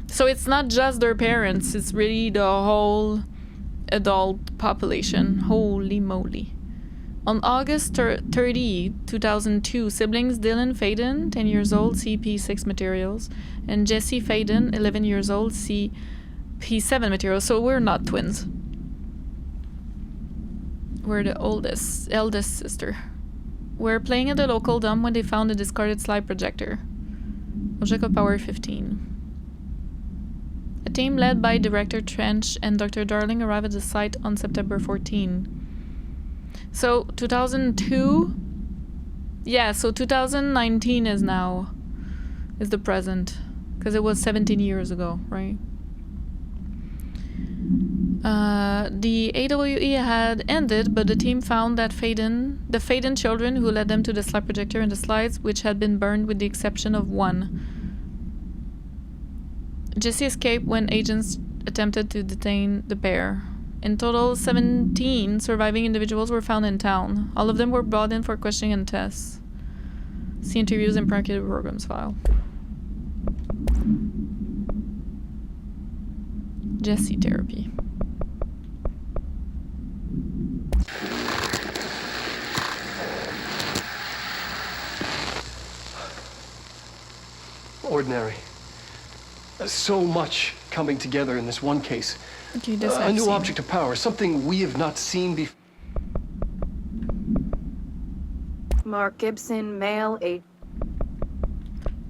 so it's not just their parents, it's really the whole adult population. Holy moly. On August 30, 2002, siblings Dylan Faden, 10 years old, CP6 materials, and Jesse Faden, 11 years old, CP7 materials. So we're not twins. We're the eldest sister. We're playing at the local dump when they found a discarded slide projector. Object of power 15. A team led by Director Trench and Dr. Darling arrived at the site on September 14. So 2002, yeah, so 2019 is the present, because it was 17 years ago, right? The AWE had ended, but the team found that the Faden children who led them to the slide projector and the slides, which had been burned with the exception of one. Jesse escaped when agents attempted to detain the pair. In total, 17 surviving individuals were found in town. All of them were brought in for questioning and tests. See interviews and prosecuted programs file. Jesse therapy. Ordinary. So much coming together in this one case. Okay, this a new object of power, something we have not seen before. Mark Gibson, male, age.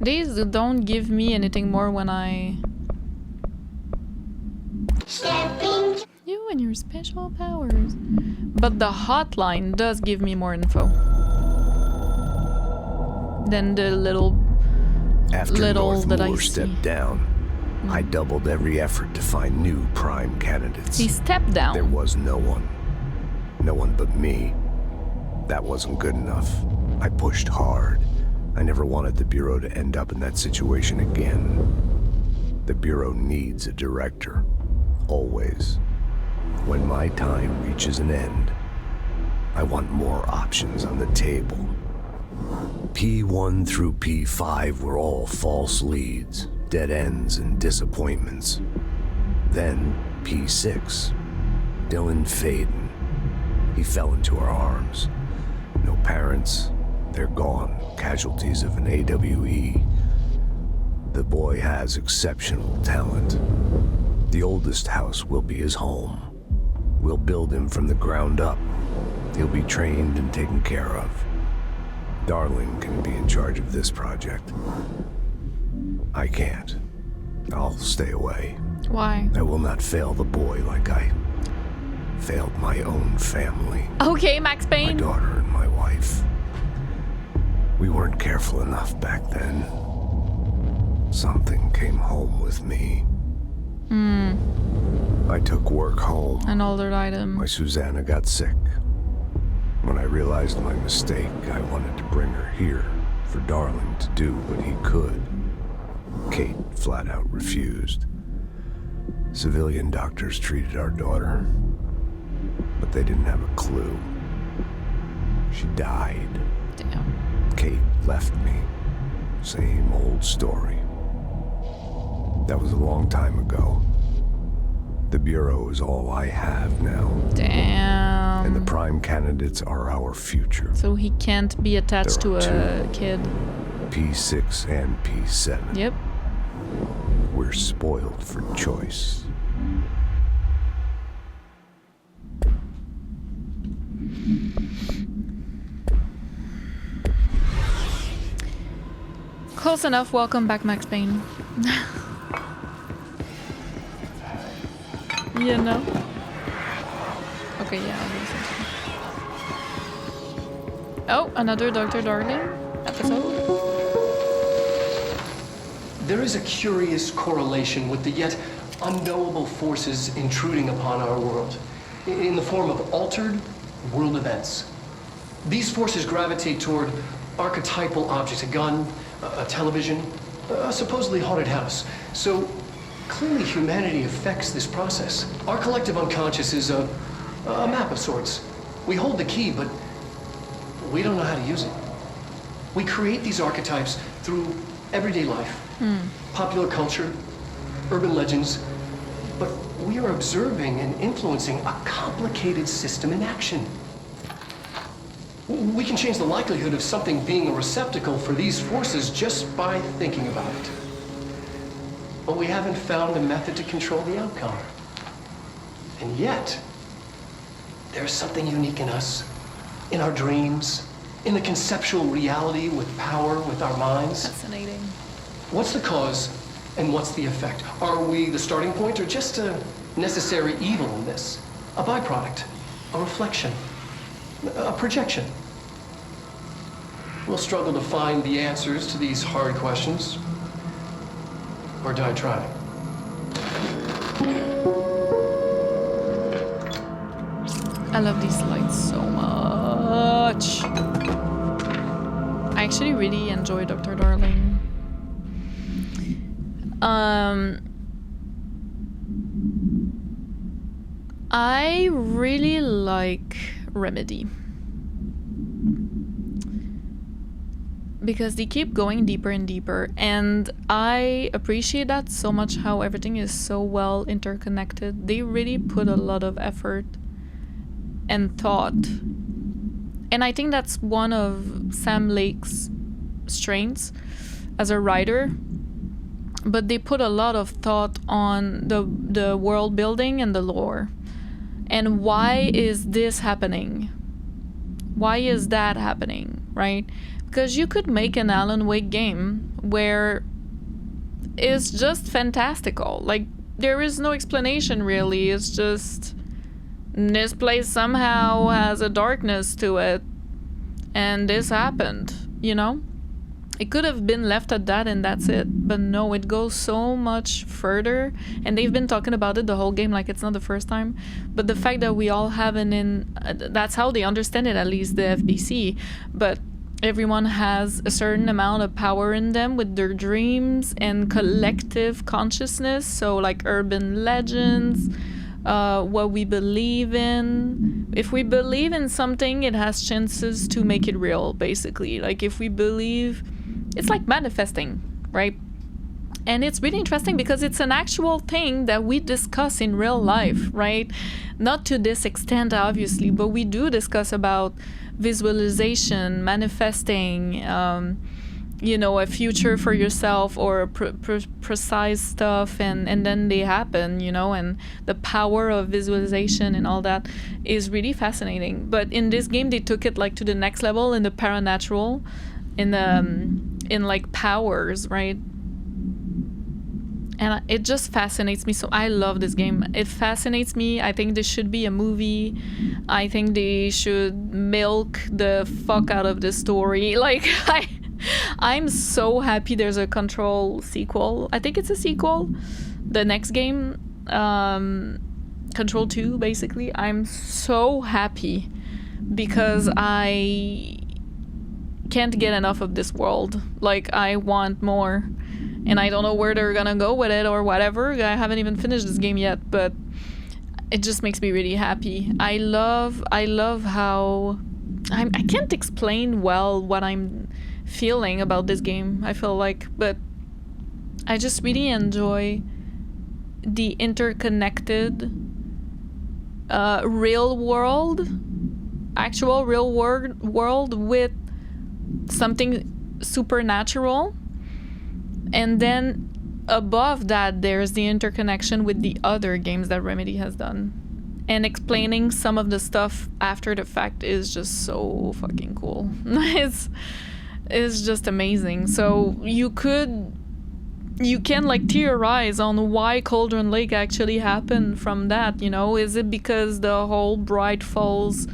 These don't give me anything more when I... You and your special powers. But the hotline does give me more info than the little that I see. Stepped down. I doubled every effort to find new prime candidates. He stepped down. There was no one. No one but me. That wasn't good enough. I pushed hard. I never wanted the Bureau to end up in that situation again. The Bureau needs a director. Always. When my time reaches an end, I want more options on the table. P1 through P5 were all false leads. Dead ends and disappointments. Then P6, Dylan Faden. He fell into our arms. No parents, they're gone, casualties of an AWE. The boy has exceptional talent. The oldest house will be his home. We'll build him from the ground up. He'll be trained and taken care of. Darling can be in charge of this project. I can't. I'll stay away. Why? I will not fail the boy like I failed my own family. Okay, Max Payne. My daughter and my wife. We weren't careful enough back then. Something came home with me. I took work home. An older item. My Susanna got sick. When I realized my mistake, I wanted to bring her here for Darling to do what he could. Kate flat out refused. Civilian doctors treated our daughter, but they didn't have a clue. She died. Damn. Kate left me. Same old story. That was a long time ago. The Bureau is all I have now. Damn. And the prime candidates are our future. So he can't be attached to a kid. P6 and P7. Yep. We're spoiled for choice. Close enough. Welcome back, Max Payne. You know? Okay, yeah, obviously. Oh, another Dr. Darling episode. There is a curious correlation with the yet unknowable forces intruding upon our world in the form of altered world events. These forces gravitate toward archetypal objects, a gun, a television, a supposedly haunted house. So clearly humanity affects this process. Our collective unconscious is a map of sorts. We hold the key, but we don't know how to use it. We create these archetypes through everyday life, popular culture, urban legends, but we are observing and influencing a complicated system in action. We can change the likelihood of something being a receptacle for these forces just by thinking about it. But we haven't found a method to control the outcome. And yet, there's something unique in us, in our dreams, in the conceptual reality with power, with our minds. Fascinating. What's the cause and what's the effect? Are we the starting point or just a necessary evil in this? A byproduct, a reflection, a projection? We'll struggle to find the answers to these hard questions, or die trying. I love these lights so much. I actually really enjoy Dr. Darling. I really like Remedy. Because they keep going deeper and deeper, and I appreciate that so much, how everything is so well interconnected. They really put a lot of effort and thought, and I think that's one of Sam Lake's strengths as a writer. But they put a lot of thought on the world building and the lore, and why is this happening, why is that happening, right? Because you could make an Alan Wake game where it's just fantastical. Like, there is no explanation really. It's just this place somehow has a darkness to it, and this happened, you know? It could have been left at that and that's it. But no, it goes so much further. And they've been talking about it the whole game, like it's not the first time. But the fact that we all have that's how they understand it, at least the FBC. But everyone has a certain amount of power in them with their dreams and collective consciousness. So like urban legends, what we believe in. If we believe in something, it has chances to make it real, basically. Like if we believe, it's like manifesting, right? And it's really interesting because it's an actual thing that we discuss in real life, right? Not to this extent, obviously, but we do discuss about visualization, manifesting, you know, a future for yourself or precise stuff, and then they happen, you know, and the power of visualization and all that is really fascinating. But in this game, they took it like to the next level in the paranatural, in like powers, right? And it just fascinates me. So I love this game. It fascinates me. I think this should be a movie. I think they should milk the fuck out of this story. Like, I'm so happy there's a Control sequel. I think it's a sequel. The next game, Control 2, basically. I'm so happy because I can't get enough of this world. Like, I want more. And I don't know where they're gonna go with it or whatever. I haven't even finished this game yet, but it just makes me really happy. I love how I can't explain well what I'm feeling about this game, I feel like, but I just really enjoy the interconnected real world, actual real world with something supernatural. And then above that, there's the interconnection with the other games that Remedy has done. And explaining some of the stuff after the fact is just so fucking cool. It's just amazing. So you can like theorize on why Cauldron Lake actually happened from that, you know? Is it because the whole Bright Falls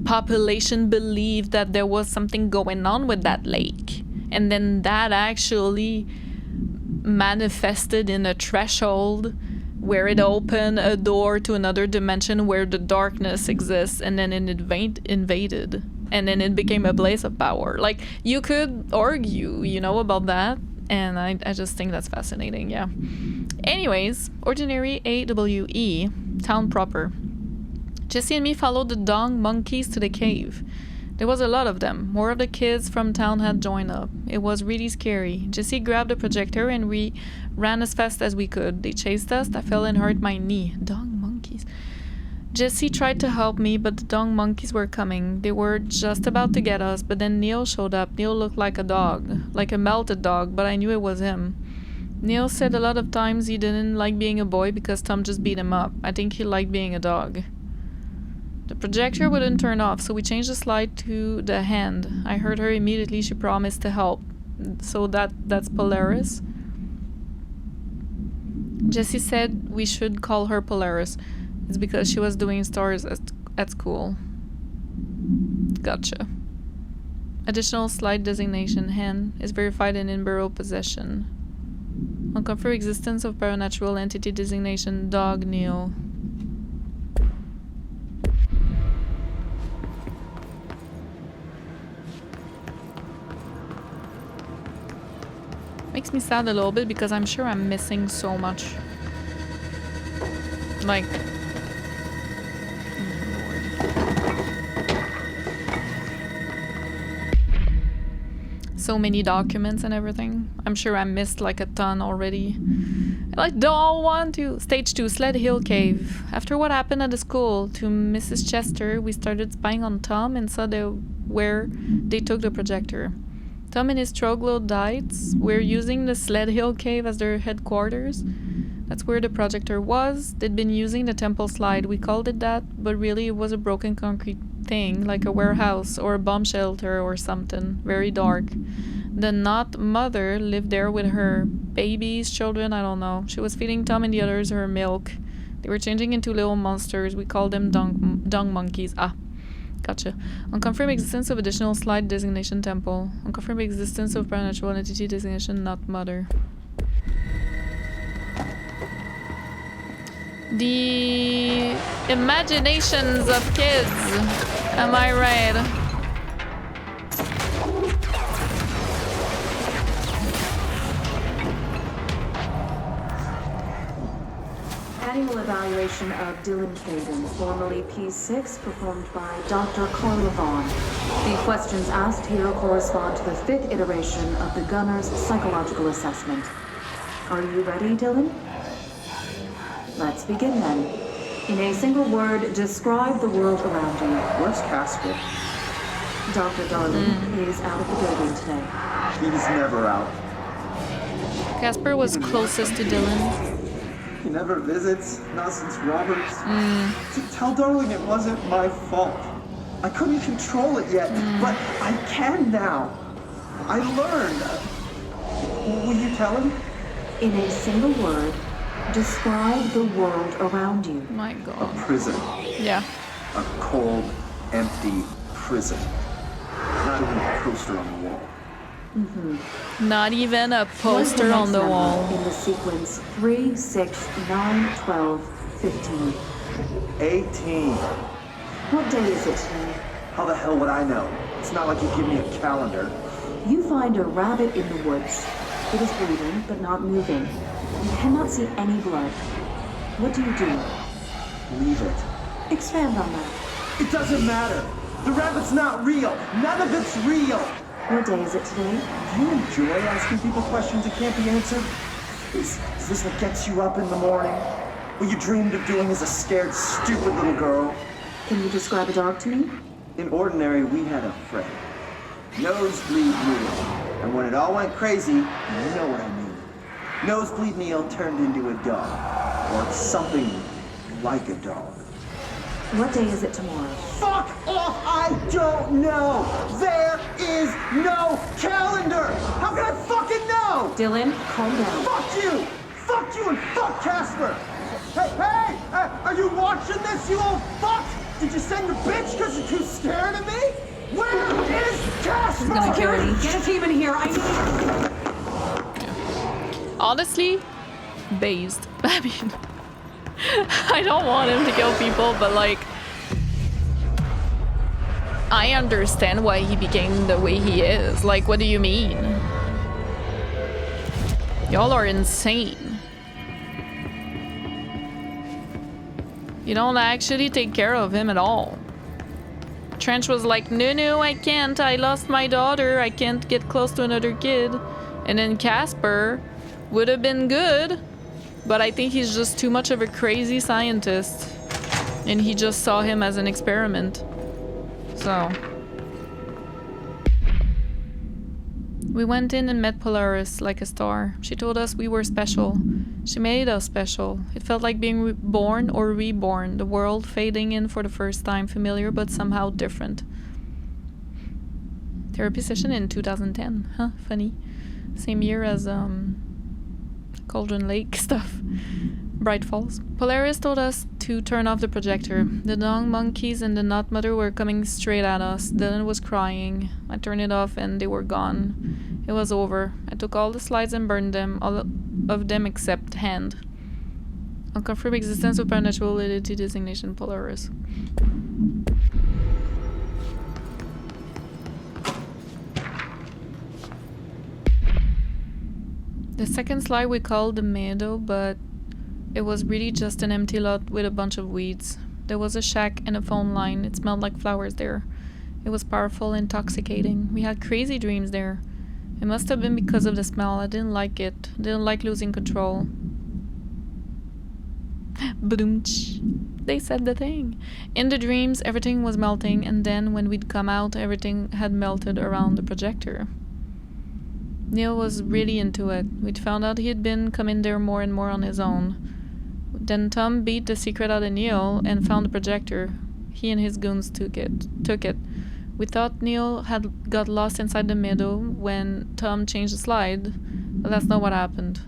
population believed that there was something going on with that lake, and then that actually manifested in a threshold where it opened a door to another dimension where the darkness exists, and then it invaded, and then it became a blaze of power. Like, you could argue, you know, about that, and I just think that's fascinating, yeah. Anyways, Ordinary AWE, town proper. Jesse and me followed the dong monkeys to the cave. There was a lot of them. More of the kids from town had joined up. It was really scary. Jesse grabbed the projector and we ran as fast as we could. They chased us. I fell and hurt my knee. Dong monkeys. Jesse tried to help me, but the dong monkeys were coming. They were just about to get us, but then Neil showed up. Neil looked like a dog. Like a melted dog, but I knew it was him. Neil said a lot of times he didn't like being a boy because Tom just beat him up. I think he liked being a dog. The projector wouldn't turn off, so we changed the slide to the hand. I heard her immediately. She promised to help. So that's Polaris. Jesse said we should call her Polaris. It's because she was doing stars at school. Gotcha. Additional slide designation hand is verified in in-burrow possession. Unconfirmed existence of paranatural entity designation dog Neil. Makes me sad a little bit because I'm sure I'm missing so much. Like, so many documents and everything. I'm sure I missed like a ton already. I don't want to. Stage 2, Sled Hill Cave. After what happened at the school to Mrs. Chester, we started spying on Tom and saw where they took the projector. Tom and his troglodytes were using the Sled Hill Cave as their headquarters. That's where the projector was. They'd been using the temple slide. We called it that, but really it was a broken concrete thing, like a warehouse or a bomb shelter or something. Very dark. The not mother lived there with her babies, children, I don't know. She was feeding Tom and the others her milk. They were changing into little monsters. We called them dung monkeys. Ah. Gotcha. Unconfirmed existence of additional slide designation temple. Unconfirmed existence of paranatural entity designation not mother. The imaginations of kids. Am I right? Annual evaluation of Dylan Caden, formerly P6, performed by Dr. Carla Vaughn. The questions asked here correspond to the 5th iteration of the Gunner's psychological assessment. Are you ready, Dylan? Let's begin then. In a single word, describe the world around you. Where's Casper? Dr. Darling is out of the building today. He's never out. Casper was closest to Dylan. He never visits, not since Roberts. Tell Darling it wasn't my fault. I couldn't control it yet, but I can now. I learned. Will you tell him? In a single word, describe the world around you. My God. A prison. Yeah. A cold, empty prison. Not even a poster on the wall. Not even a poster on the wall. In the sequence 3, 6, 9, 12, 15. 18. What day is it today? How the hell would I know? It's not like you give me a calendar. You find a rabbit in the woods. It is breathing, but not moving. You cannot see any blood. What do? Leave it. Expand on that. It doesn't matter. The rabbit's not real. None of it's real. What day is it today? Do you enjoy asking people questions that can't be answered? Is this what gets you up in the morning? What you dreamed of doing as a scared, stupid little girl? Can you describe a dog to me? In Ordinary, we had a friend. Nosebleed Neil. And when it all went crazy, you know what I mean. Nosebleed Neil turned into a dog. Or something like a dog. What day is it tomorrow? Fuck off! I don't know! There is no calendar! How can I fucking know? Dylan, calm down. Fuck you! Fuck you and fuck Casper! Hey! Are you watching this, you old fuck? Did you send your bitch because you're too scared of me? Where is Casper? He's gonna kill me. Get a team in here. I need... Honestly, based. I mean, I don't want him to kill people, but like, I understand why he became the way he is. Like, what do you mean? Y'all are insane. You don't actually take care of him at all. Trench was like, no, I can't. I lost my daughter. I can't get close to another kid. And then Casper would have been good, but I think he's just too much of a crazy scientist. And he just saw him as an experiment. So. We went in and met Polaris like a star. She told us we were special. She made us special. It felt like being born or reborn. The world fading in for the first time. Familiar but somehow different. Therapy session in 2010. Huh, funny. Same year as Cauldron Lake stuff. Bright Falls. Polaris told us to turn off the projector. The dog monkeys and the nut mother were coming straight at us. Dylan was crying. I turned it off and they were gone. It was over. I took all the slides and burned them, all of them except Hand. Unconfirmed existence of supernatural entity designation Polaris. The second slide we called the meadow, but it was really just an empty lot with a bunch of weeds. There was a shack and a phone line. It smelled like flowers there. It was powerful, intoxicating. We had crazy dreams there. It must have been because of the smell. I didn't like it. Didn't like losing control. Ba-doom-tsh. They said the thing. In the dreams, everything was melting, and then when we'd come out, everything had melted around the projector. Neil was really into it. We'd found out he'd been coming there more and more on his own. Then Tom beat the secret out of Neil and found the projector. He and his goons took it. We thought Neil had got lost inside the meadow when Tom changed the slide, but that's not what happened.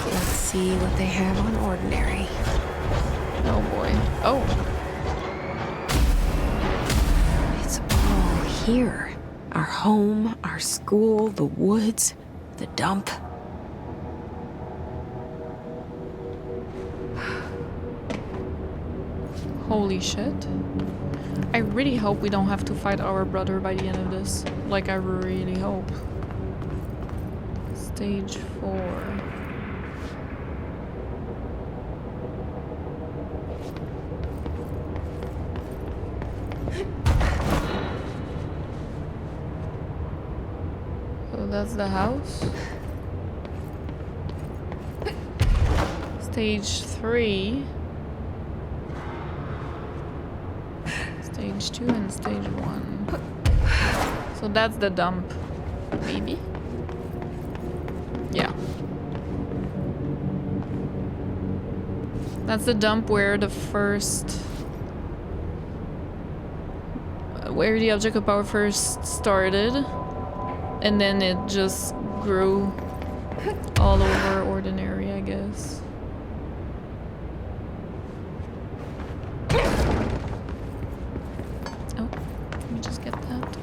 Let's see what they have on Ordinary. Oh boy. Oh. It's all here. Our home, our school, the woods, the dump. Holy shit. I really hope we don't have to fight our brother by the end of this. Like, I really hope. Stage 4. That's the house. Stage 3. Stage 2 and stage 1. So that's the dump. Maybe? Yeah. That's the dump where the first... where the object of power first started. And then it just grew all over Ordinary, I guess. Oh, let me just get that.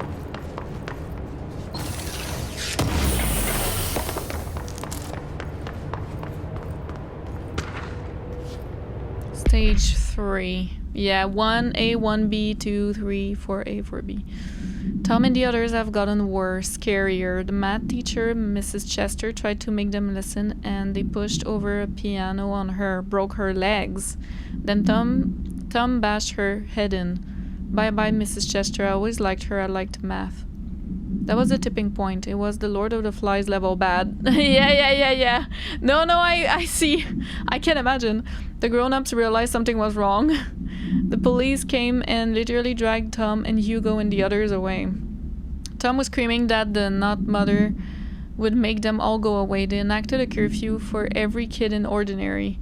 Stage 3. Yeah, 1A, 1B, 2, 3, 4A, 4B. Tom and the others have gotten worse, scarier. The math teacher, Mrs. Chester, tried to make them listen, and they pushed over a piano on her, broke her legs. Then Tom bashed her head in. Bye-bye, Mrs. Chester. I always liked her. I liked math. That was the tipping point. It was the Lord of the Flies level bad. Yeah. No, I see. I can imagine. The grown-ups realized something was wrong. The police came and literally dragged Tom and Hugo and the others away. Tom was screaming that the Not Mother would make them all go away. They enacted a curfew for every kid in Ordinary.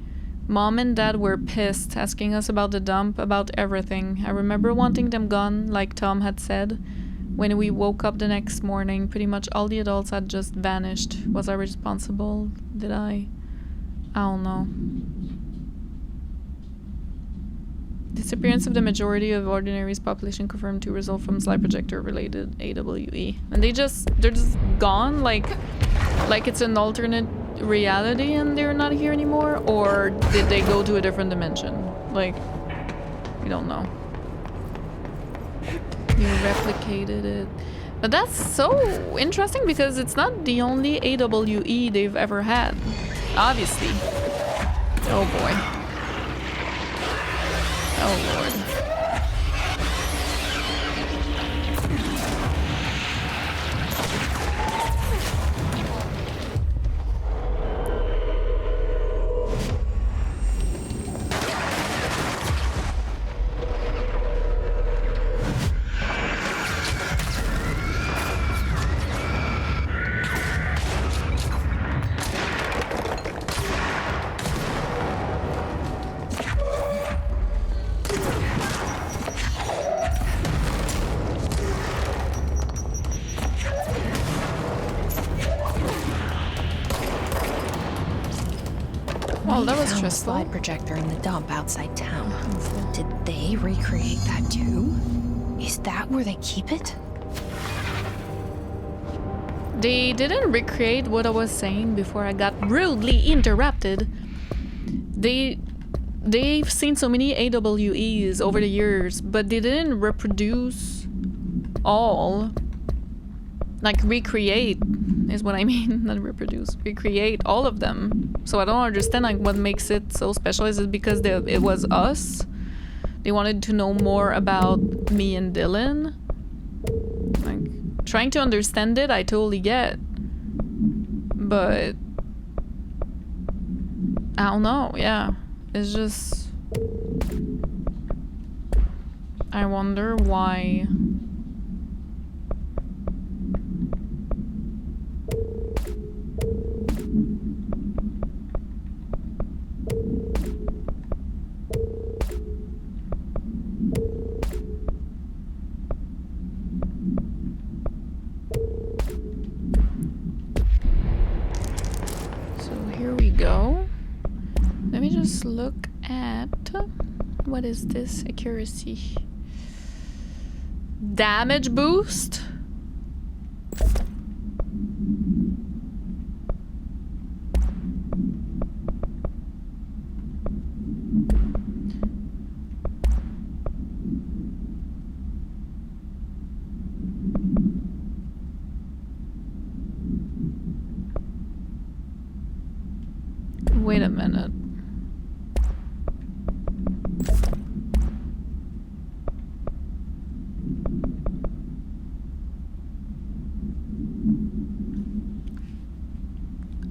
Mom and Dad were pissed, asking us about the dump, about everything. I remember wanting them gone, like Tom had said. When we woke up the next morning, pretty much all the adults had just vanished. Was I responsible? Did I? I don't know. Disappearance of the majority of Ordinary's population confirmed to result from slide projector related AWE. And they're just gone, like it's an alternate reality and they're not here anymore, or did they go to a different dimension? Like, we don't know. You replicated it. But that's so interesting because it's not the only AWE they've ever had. Obviously. Oh boy. Oh lord. Oh, that was just a slide projector in the dump outside town. Did they recreate that too? Is that where they keep it? They didn't recreate what I was saying before I got rudely interrupted. They've seen so many AWEs over the years, but they didn't reproduce all. Like recreate is what I mean, not reproduce. Recreate all of them. So I don't understand like what makes it so special. Is it because it was us? They wanted to know more about me and Dylan? Like, trying to understand it, I totally get. But I don't know, yeah. It's just... I wonder why... Go. Let me just look at what is this accuracy? Damage boost? Wait a minute.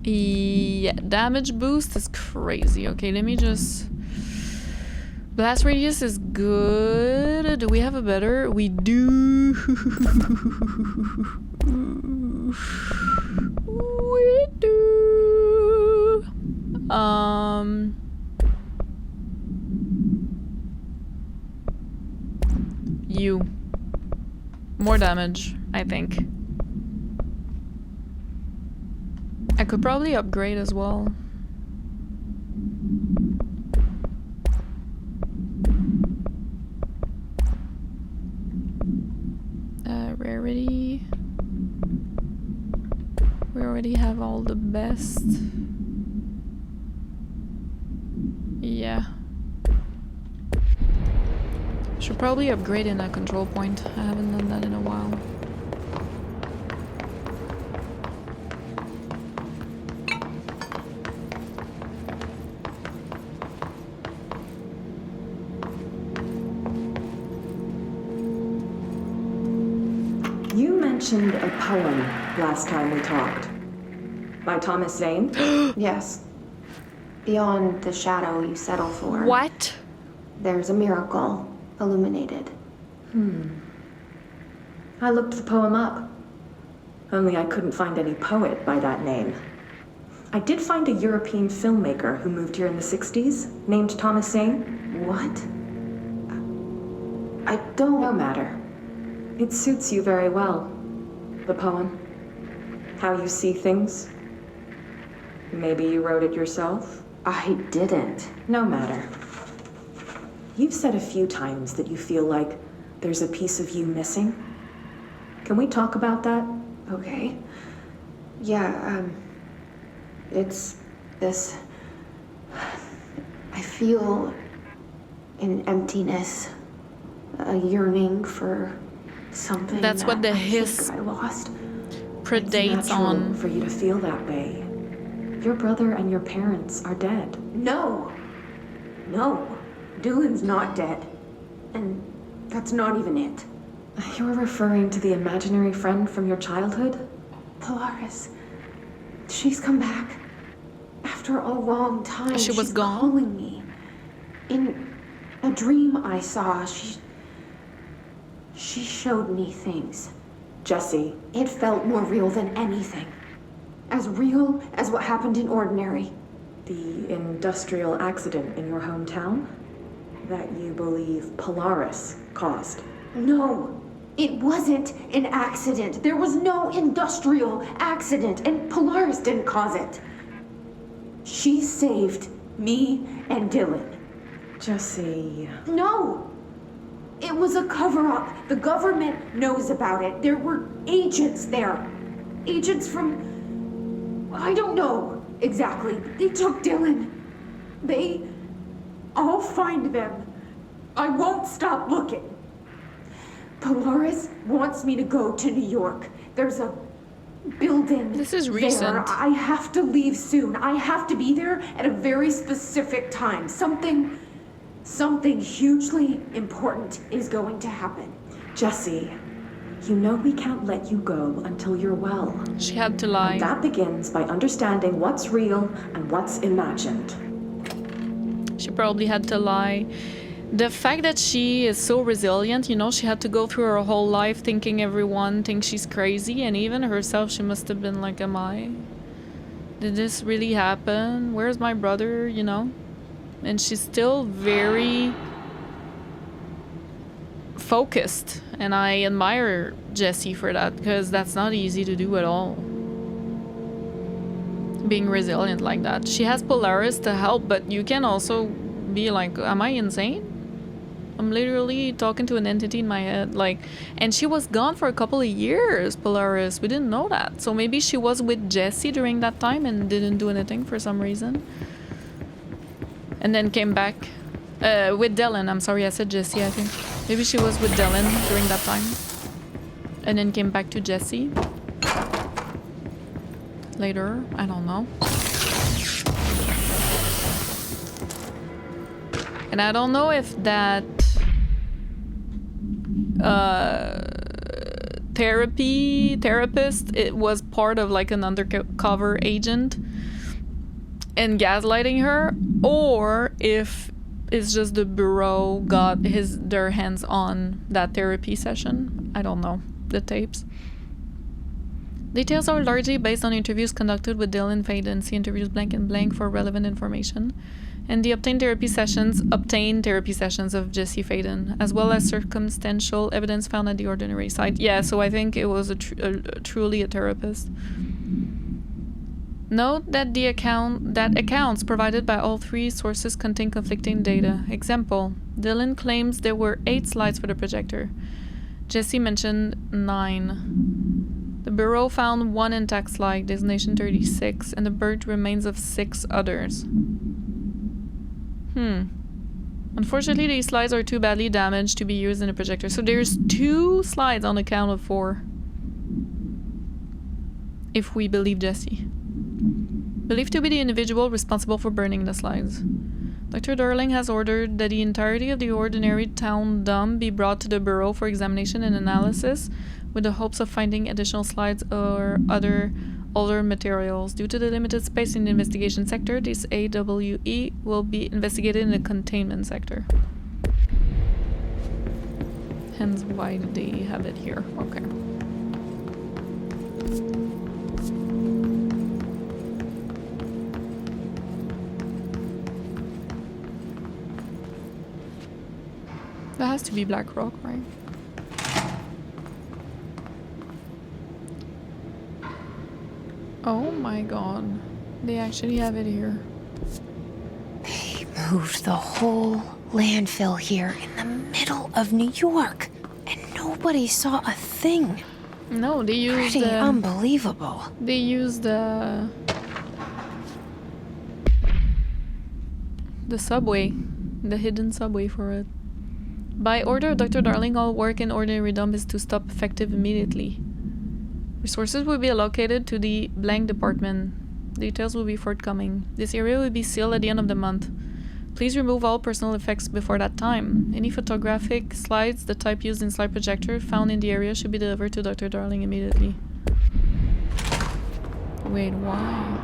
Yeah, damage boost is crazy. Okay, let me just... Blast radius is good. Do we have a better? We do. We do. You. More damage, I think. I could probably upgrade as well. Rarity. We already have all the best. Yeah. Should probably upgrade in a control point. I haven't done that in a while. You mentioned a poem last time we talked. By Thomas Zane? Yes. Beyond the shadow you settle for. What? There's a miracle illuminated. I looked the poem up. Only I couldn't find any poet by that name. I did find a European filmmaker who moved here in the 60s, named Thomas Sane. What? I don't... No matter. It suits you very well. The poem. How you see things. Maybe you wrote it yourself? I didn't. No matter. You've said a few times that you feel like there's a piece of you missing. Can we talk about that? Okay. Yeah, it's this... I feel an emptiness, a yearning for something. That's what the hiss I lost. predates on. For you to feel that way. Your brother and your parents are dead. No. No. Dylan's not dead. And that's not even it. You're referring to the imaginary friend from your childhood? Polaris. She's come back. After a long time. She was gone? Calling me. In a dream I saw, she showed me things. Jesse. It felt more real than anything. As real as what happened in Ordinary. The industrial accident in your hometown? That you believe Polaris caused? No, it wasn't an accident. There was no industrial accident, and Polaris didn't cause it. She saved me and Dylan. Jesse... No! It was a cover-up. The government knows about it. There were agents there. Agents from... I don't know exactly. They took Dylan. I'll find them. I won't stop looking. Polaris wants me to go to New York. There's a building. This is there. recent. I have to leave soon. I have to be there at a very specific time. Something hugely important is going to happen. Jesse, you know we can't let you go until you're well. She had to lie. And that begins by understanding what's real and what's imagined. She probably had to lie. The fact that she is so resilient, you know, she had to go through her whole life thinking everyone thinks she's crazy, and even herself, she must have been like, am I? Did this really happen? Where's my brother, you know? And she's still very focused, and I admire Jessie for that, because that's not easy to do at all. Being resilient like that. She has Polaris to help, but you can also be like, am I insane? I'm literally talking to an entity in my head, like, and she was gone for a couple of years, Polaris. We didn't know that. So maybe she was with Jessie during that time and didn't do anything for some reason. And then came back with Dylan. I'm sorry, I said Jessie, I think. Maybe she was with Dylan during that time. And then came back to Jessie. Later, I don't know. And I don't know if that therapist, it was part of like an undercover agent and gaslighting her, or if it's just the bureau got their hands on that therapy session. I don't know the tapes. Details are largely based on interviews conducted with Dylan Faden. See interviews blank and blank for relevant information. And the obtained therapy sessions of Jessie Faden, as well as circumstantial evidence found at the Ordinary site. Yeah, so I think it was truly a therapist. Note that accounts provided by all three sources contain conflicting data. Example, Dylan claims there were 8 slides for the projector. Jessie mentioned 9. The Bureau found 1 intact slide, designation 36, and the buried remains of 6 others. Unfortunately, these slides are too badly damaged to be used in the projector. So there's 2 slides on the count of 4. If we believe Jessie. Believed to be the individual responsible for burning the slides. Dr. Darling has ordered that the entirety of the Ordinary town dump be brought to the Bureau for examination and analysis, with the hopes of finding additional slides or other older materials. Due to the limited space in the investigation sector, this AWE will be investigated in the containment sector. Hence why they have it here. Okay. That has to be Black Rock, right? Oh my god. They actually have it here. They moved the whole landfill here in the middle of New York, and nobody saw a thing. No, they used Pretty unbelievable. They used the subway, the hidden subway for it. By order of Dr. Darling, all work in ordinary dump is to stop effective immediately. Resources will be allocated to the blank department. Details will be forthcoming. This area will be sealed at the end of the month. Please remove all personal effects before that time. Any photographic slides, the type used in slide projector, found in the area should be delivered to Dr. Darling immediately. Wait, why?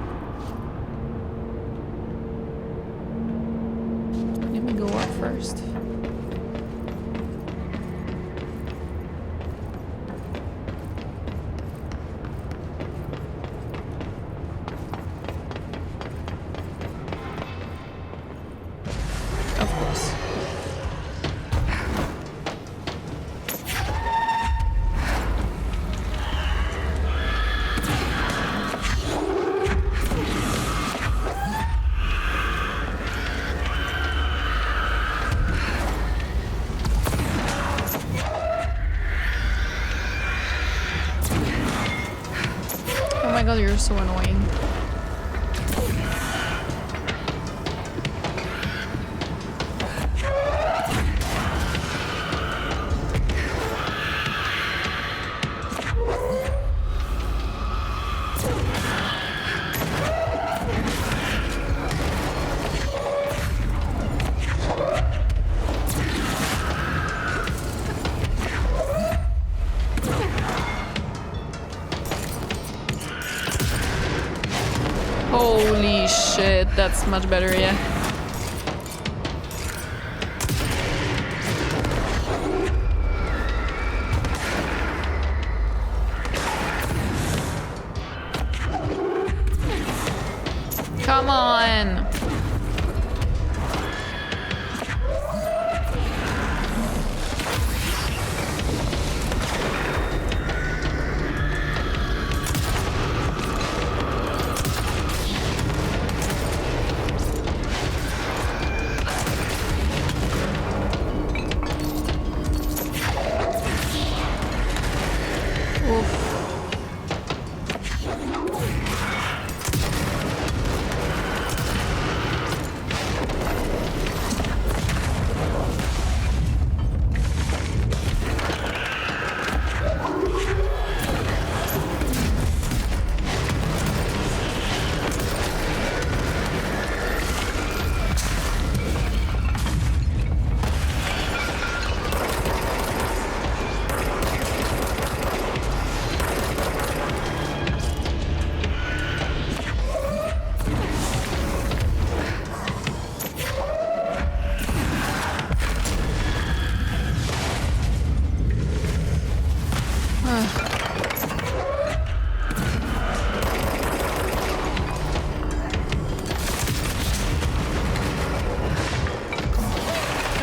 Let me go up first. Oh my god, you're so annoying. Holy shit, that's much better, yeah. Come on.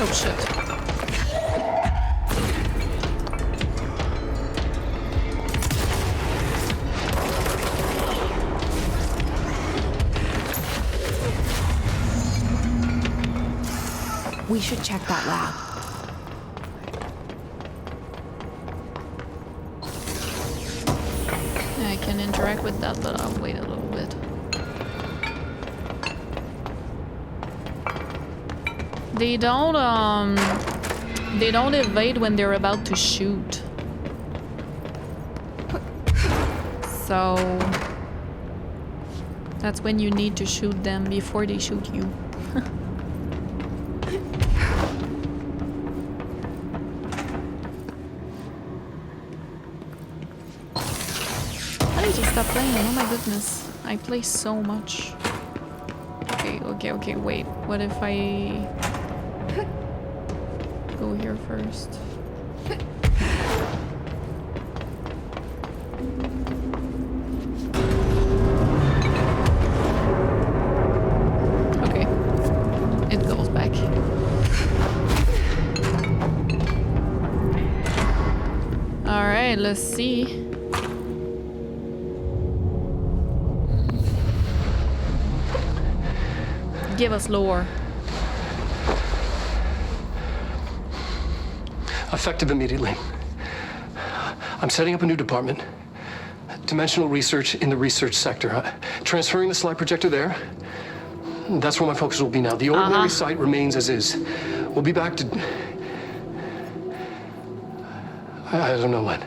Oh shit. We should check that lab. I can interact with that, but I'll wait a little bit. They don't evade when they're about to shoot. So that's when you need to shoot them before they shoot you. I need to stop playing, oh my goodness. I play so much. Okay, wait. What if I go here first? Alright, let's see. Give us lore. Effective immediately. I'm setting up a new department. Dimensional research in the research sector. Transferring the slide projector there. That's where my focus will be now. The ordinary site remains as is. We'll be back to... I don't know when.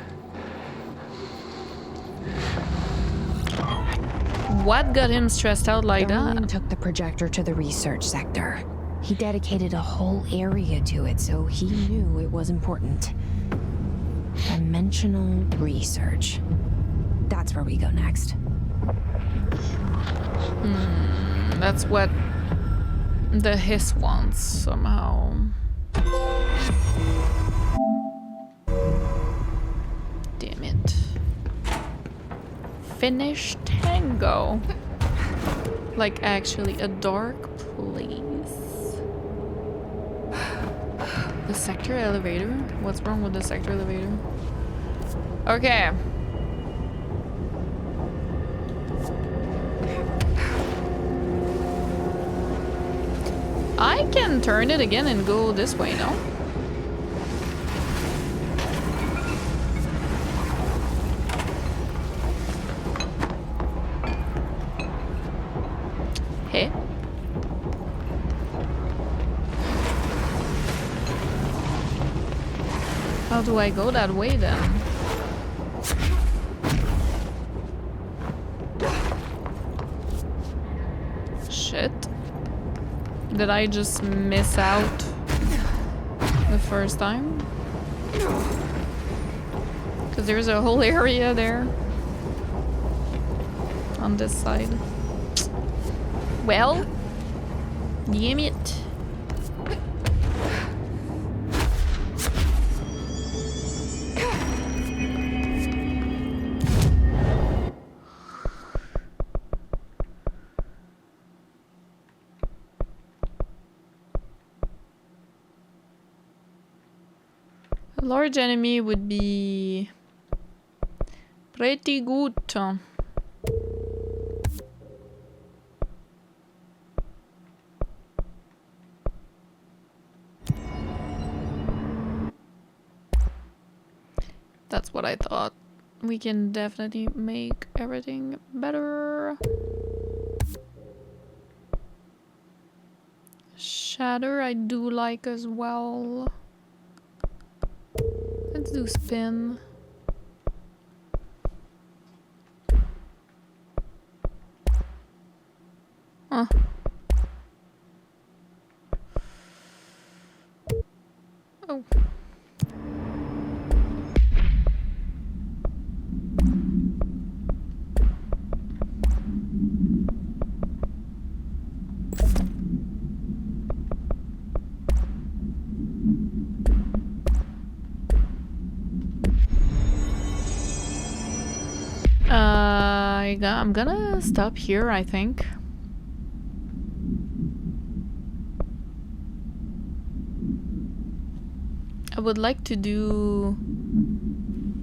What got him stressed out like Darwin that? took the projector to the research sector. He dedicated a whole area to it, so he knew it was important. Dimensional research. That's where we go next. That's what the hiss wants somehow. Damn it. Finish tango. Like actually a dark place. The sector elevator? What's wrong with the sector elevator? Okay. I can turn it again and go this way, no? Hey. How do I go that way then? Shit. Did I just miss out the first time? Because there's a whole area there on this side. Well, damn it. A large enemy would be pretty good. That's what I thought. We can definitely make everything better. Shatter I do like as well. Let's do spin. Huh. Oh. I'm gonna stop here, I think. I would like to do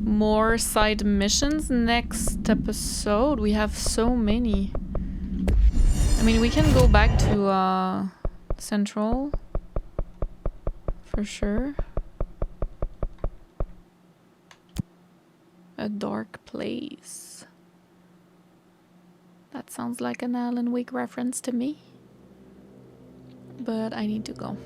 more side missions next episode. We have so many. I mean, we can go back to Central for sure. A dark place. That sounds like an Alan Wake reference to me. But I need to go.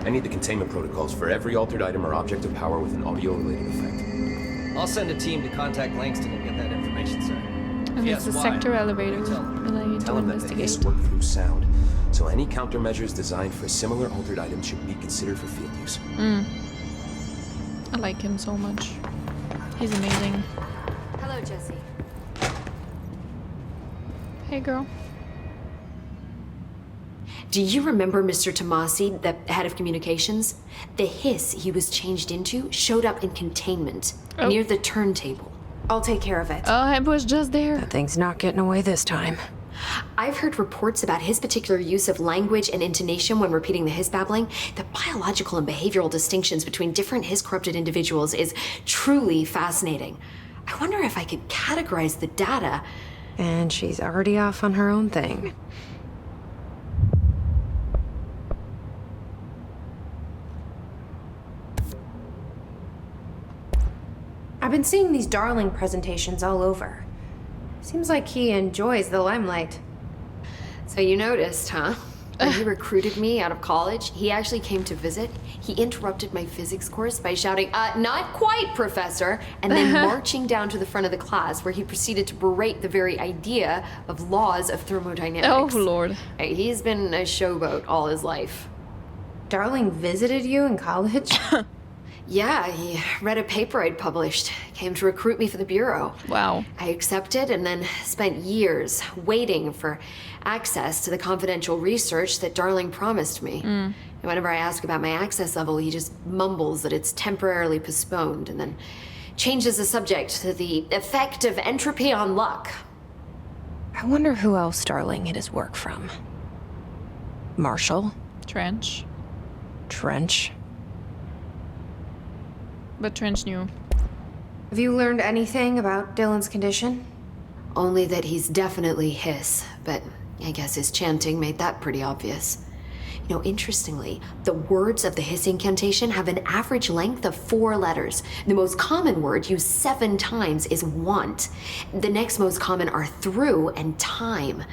I need the containment protocols for every altered item or object of power with an audio-related effect. I'll send a team to contact Langston and get that information, sir. And it's the sector elevator that I need to Tell him that the hiss investigate. work through sound, so any countermeasures designed for similar altered items should be considered for field use. I like him so much. He's amazing. Hello, Jesse. Hey, girl. Do you remember Mr. Tomasi, the head of communications? The hiss he was changed into showed up in containment, Oh. near the turntable. I'll take care of it. Oh, I was just there. That thing's not getting away this time. I've heard reports about his particular use of language and intonation when repeating the hiss babbling. The biological and behavioral distinctions between different hiss-corrupted individuals is truly fascinating. I wonder if I could categorize the data. And she's already off on her own thing. I've been seeing these Darling presentations all over. Seems like he enjoys the limelight. So you noticed, huh? When he recruited me out of college, he actually came to visit. He interrupted my physics course by shouting, "Not quite, Professor," and then marching down to the front of the class where he proceeded to berate the very idea of laws of thermodynamics. Oh, Lord. He's been a showboat all his life. Darling visited you in college? Yeah, he read a paper I'd published, came to recruit me for the Bureau. Wow. I accepted and then spent years waiting for access to the confidential research that Darling promised me. And whenever I ask about my access level, he just mumbles that it's temporarily postponed and then changes the subject to the effect of entropy on luck. I wonder who else Darling hid his work from. Marshall? Trench. Trench? But Trench knew. Have you learned anything about Dylan's condition? Only that he's definitely hiss, but I guess his chanting made that pretty obvious. You know, interestingly, the words of the hiss incantation have an average length of 4 letters. The most common word used 7 times is want. The next most common are through and time.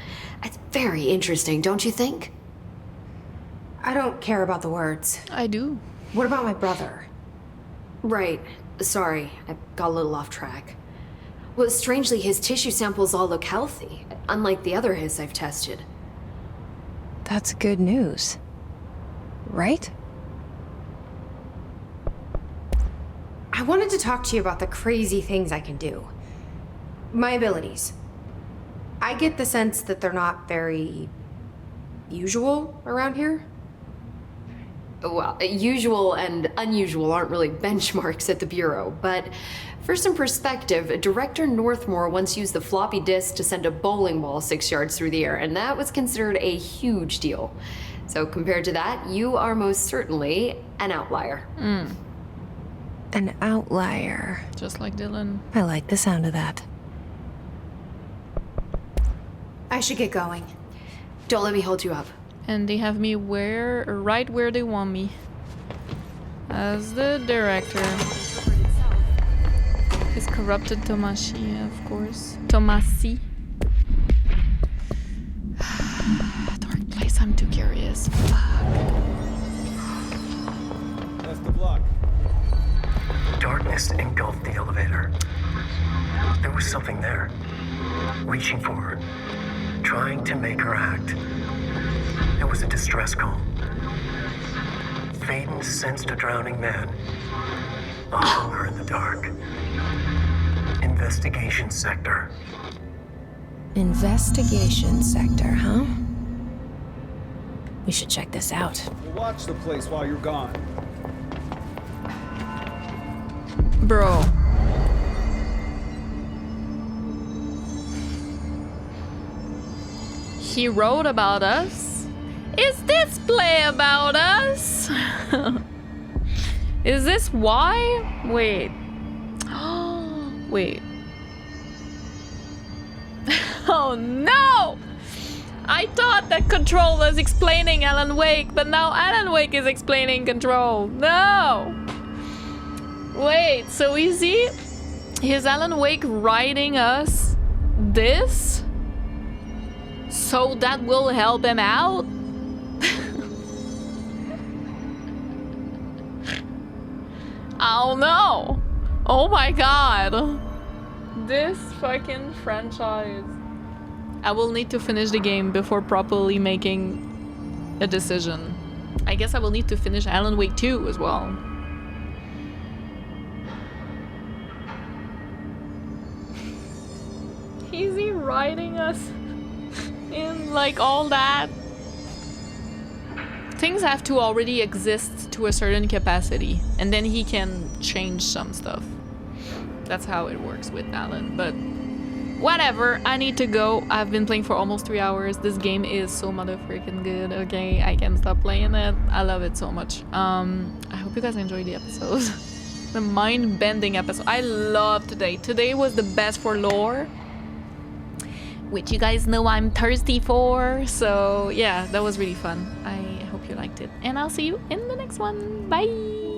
It's very interesting, don't you think? I don't care about the words. I do. What about my brother? Right. Sorry, I got a little off track. Well, strangely, his tissue samples all look healthy, unlike the other hiss I've tested. That's good news. Right? I wanted to talk to you about the crazy things I can do. My abilities. I get the sense that they're not very usual around here. Well, usual and unusual aren't really benchmarks at the Bureau, but for some perspective, Director Northmore once used the floppy disk to send a bowling ball 6 yards through the air, and that was considered a huge deal. So compared to that, you are most certainly an outlier. An outlier. Just like Dylan. I like the sound of that. I should get going. Don't let me hold you up. And they have me right where they want me. As the director. His corrupted Tomasi, of course. Tomasi. Dark place, I'm too curious. Fuck. Best of luck. Darkness engulfed the elevator. There was something there, reaching for her, trying to make her act. It was a distress call. Faden sensed a drowning man, a hunger in the dark. Investigation sector. Investigation sector, huh? We should check this out. We'll watch the place while you're gone. Bro. He wrote about us? Is this play about us? Is this why? Wait. Wait. Oh no! I thought that Control was explaining Alan Wake, but now Alan Wake is explaining Control. No! Wait, so is Alan Wake writing us this? So that will help him out? Oh no! Oh my god! This fucking franchise. I will need to finish the game before properly making a decision. I guess I will need to finish Alan Wake 2 as well. Is he writing us in like all that? Things have to already exist to a certain capacity, and then he can change some stuff. That's how it works with Alan, but whatever, I need to go. I've been playing for almost 3 hours. This game is so motherfucking good, okay? I can't stop playing it. I love it so much. I hope you guys enjoyed the episode. The mind-bending episode. I love today. Today was the best for lore, which you guys know I'm thirsty for. So yeah, that was really fun. I hope you liked it. And I'll see you in the next one. Bye!